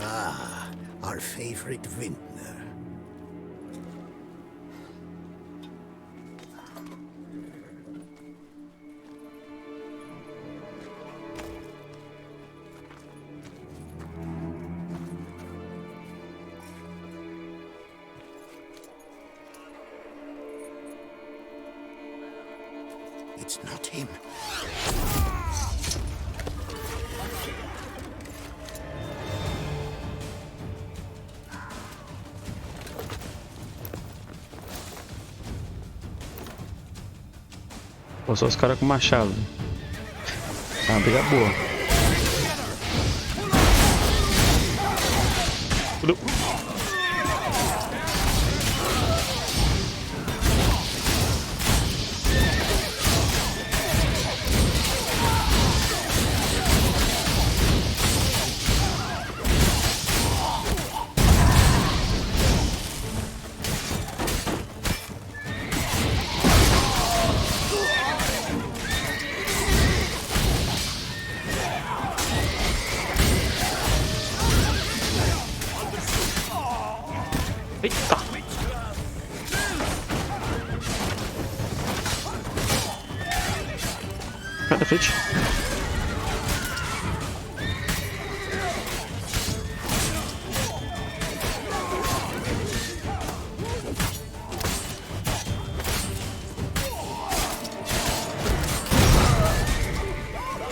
Ah, our favorite vintner. It's not him. Pô, só os caras com machado. É uma briga boa. Eita! Vai da frente.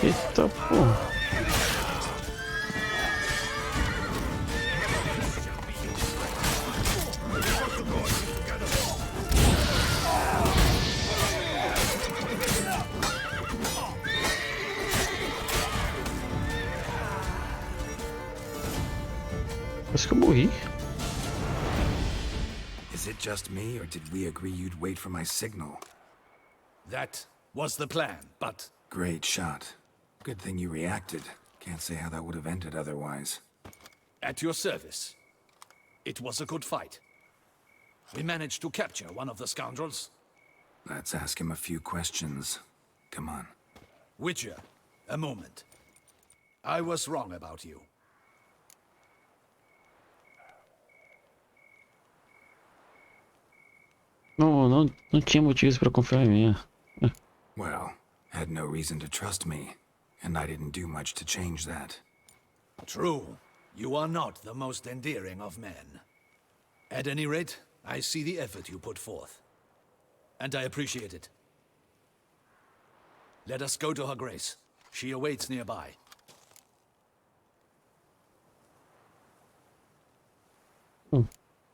Eita, porra. Quase que eu morri. Is it just me, or did we agree you'd wait for my signal? That was the plan, but... Great shot. Good thing you reacted. Can't say how that would have ended otherwise. At your service. It was a good fight. We managed to capture one of the scoundrels. Let's ask him a few questions. Come on. Witcher, a moment. I was wrong about you. Não tinha motivos para confiar em mim. Well, had no reason to trust me, and I didn't do much to change that. True. You are not the most endearing of men. At any rate, I see the effort you put forth. And I appreciate it. Let us go to her grace. She awaits nearby.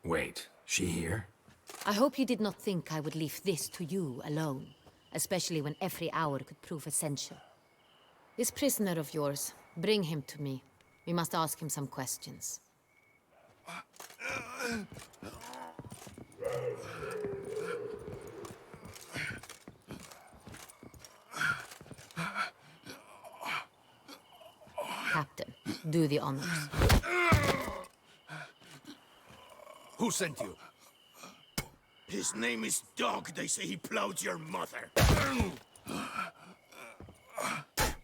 Wait, she here? I hope you did not think I would leave this to you alone, especially when every hour could prove essential. This prisoner of yours, bring him to me. We must ask him some questions. Captain, do the honors. Who sent you? His name is Dog. They say he plowed your mother.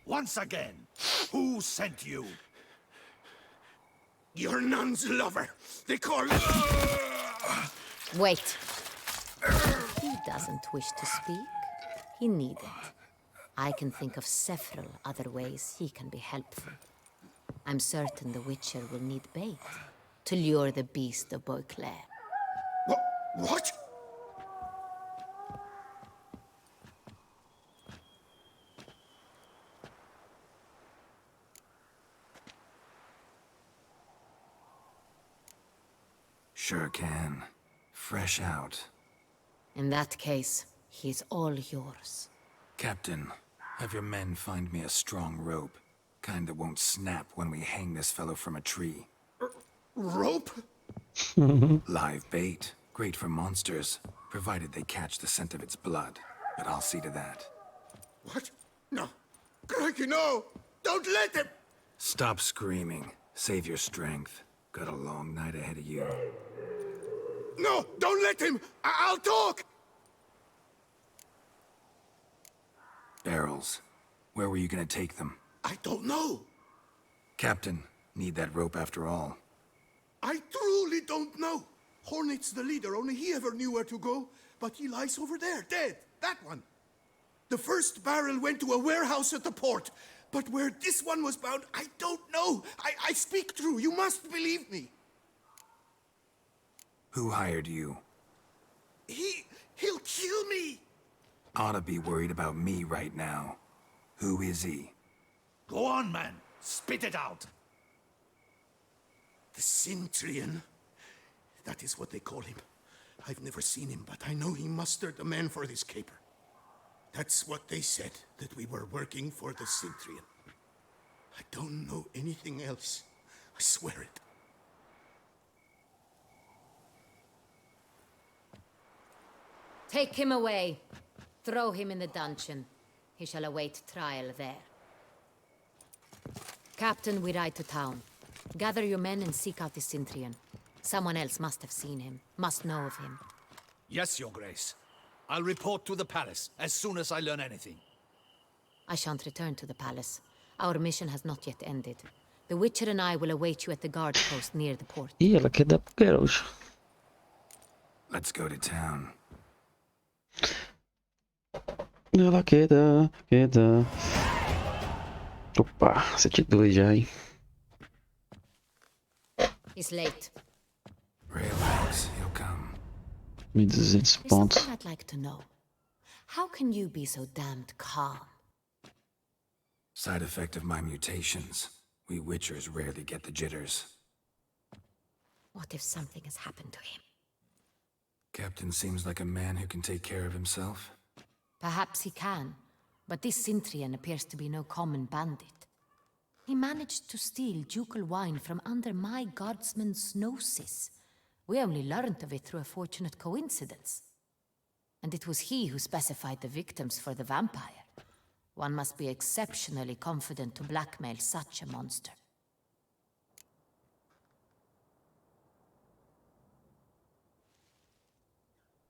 Once again, who sent you? Your nun's lover. They call... Wait. He doesn't wish to speak. He needn't. I can think of several other ways he can be helpful. I'm certain the Witcher will need bait to lure the beast of Beauclair. What? Sure can. Fresh out. In that case, he's all yours. Captain, have your men find me a strong rope. Kind that won't snap when we hang this fellow from a tree. Rope? Live bait. Great for monsters, provided they catch the scent of its blood. But I'll see to that. What? No. Crikey, no! Don't let him! Stop screaming. Save your strength. Got a long night ahead of you. No! Don't let him! I'll talk! Barrels. Where were you gonna take them? I don't know. Captain, need that rope after all. I truly don't know. Hornet's the leader, only he ever knew where to go. But he lies over there, dead. That one. The first barrel went to a warehouse at the port. But where this one was bound, I don't know. I speak true. You must believe me. Who hired you? He'll kill me. Oughta be worried about me right now. Who is he? Go on, man. Spit it out. The Cintrian. That is what they call him. I've never seen him, but I know he mustered the men for this caper. That's what they said, that we were working for the Cintrian. I don't know anything else. I swear it. Take him away. Throw him in the dungeon. He shall await trial there. Captain, we ride to town. Gather your men and seek out the Cintrian. Someone else must have seen him, must know of him. Yes, Your Grace. I'll report to the palace as soon as I learn anything. I shan't return to the palace. Our mission has not yet ended. The Witcher and I will await you at the guard post near the port. Ih, ela quer dar pro Geralt. Let's go to town. Ela quer dar. Opa, 7-2 já, hein? He's late. Relax, he'll come. 1.200 There's pontos. something I'd like to know. How can you be so damned calm? Side effect of my mutations. We Witchers rarely get the jitters. What if something has happened to him? Captain seems like a man who can take care of himself. Perhaps he can, but this Cintrian appears to be no common bandit. He managed to steal ducal wine from under my guardsman's noses. We only learned of it through a fortunate coincidence. And it was he who specified the victims for the vampire. One must be exceptionally confident to blackmail such a monster.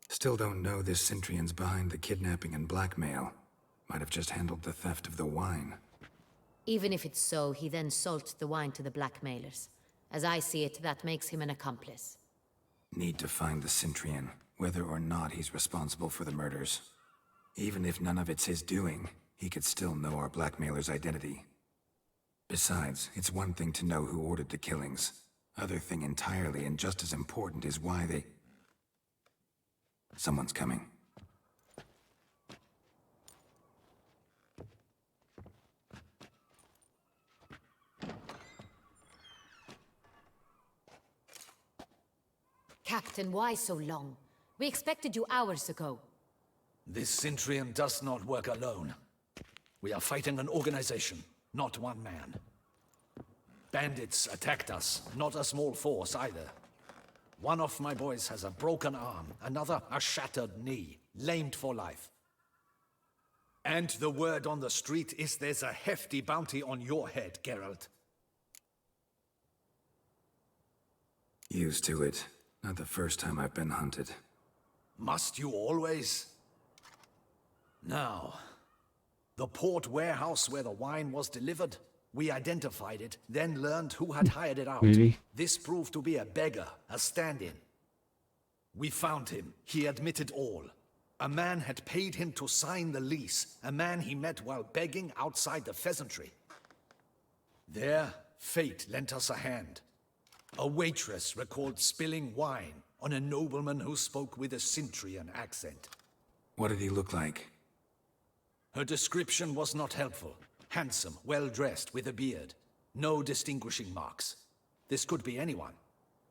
Still don't know this Centrion's behind the kidnapping and blackmail. Might have just handled the theft of the wine. Even if it's so, he then sold the wine to the blackmailers. As I see it, that makes him an accomplice. Need to find the Centrion, whether or not he's responsible for the murders. Even if none of it's his doing, he could still know our blackmailer's identity. Besides, it's one thing to know who ordered the killings. Other thing entirely, and just as important, is why they... Someone's coming. Captain, why so long? We expected you hours ago. This Centrion does not work alone. We are fighting an organization, not one man. Bandits attacked us, not a small force either. One of my boys has a broken arm, another a shattered knee, lamed for life. And the word on the street is there's a hefty bounty on your head, Geralt. Used to it. Not the first time I've been hunted. Must you always? Now, the port warehouse where the wine was delivered, we identified it, then learned who had hired it out. Really? This proved to be a beggar, a stand-in. We found him. He admitted all. A man had paid him to sign the lease, a man he met while begging outside the pheasantry. There, fate lent us a hand. A waitress recalled spilling wine on a nobleman who spoke with a Centrion accent. What did he look like? Her description was not helpful. Handsome, well-dressed, with a beard. No distinguishing marks. This could be anyone.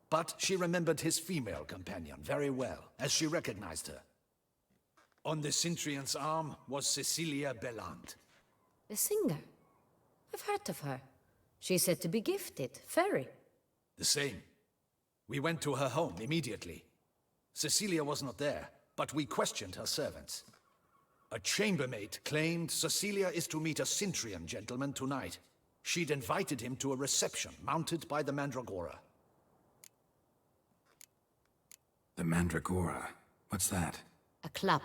But she remembered his female companion very well, as she recognized her. On the Centrion's arm was Cecilia Bellant. The singer? I've heard of her. She's said to be gifted, fairy. The same. We went to her home immediately. Cecilia was not there, but we questioned her servants. A chambermaid claimed Cecilia is to meet a Centrion gentleman tonight. She'd invited him to a reception mounted by the Mandragora. The Mandragora? What's that? A club,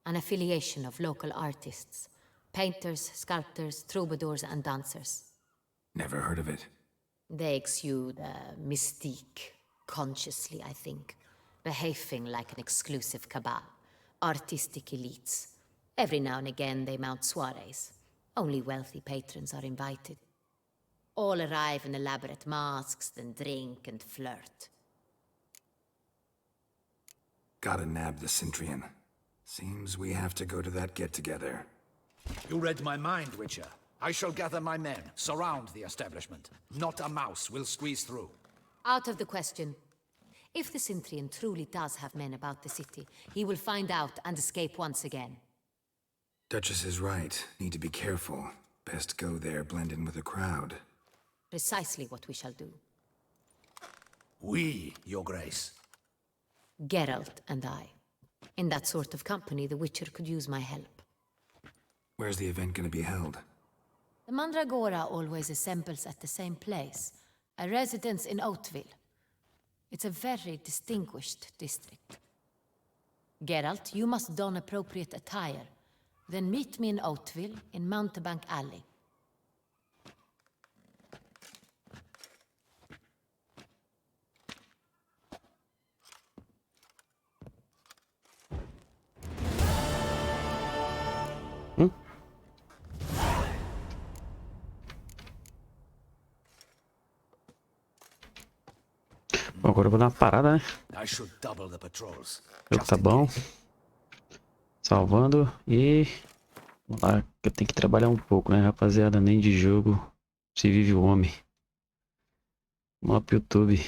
an affiliation of local artists. Painters, sculptors, troubadours, and dancers. Never heard of it. They exude mystique, consciously, I think. Behaving like an exclusive cabal. Artistic elites. Every now and again they mount soirees. Only wealthy patrons are invited. All arrive in elaborate masks, then drink and flirt. Gotta nab the Centrion. Seems we have to go to that get-together. You read my mind, Witcher. I shall gather my men, surround the establishment. Not a mouse will squeeze through. Out of the question. If the Centrion truly does have men about the city, he will find out and escape once again. Duchess is right. Need to be careful. Best go there, blend in with the crowd. Precisely what we shall do. We, Your Grace. Geralt and I. In that sort of company, the Witcher could use my help. Where's the event gonna be held? The Mandragora always assembles at the same place, a residence in Oatville. It's a very distinguished district. Geralt, you must don appropriate attire. Then meet me in Oatville, in Mountebank Alley. Bom, agora eu vou dar uma parada, né? I should double the patrols. O jogo tá bom. Salvando e... Vamos lá, que eu tenho que trabalhar um pouco, né, rapaziada? Nem de jogo se vive o homem. Vamos lá pro YouTube.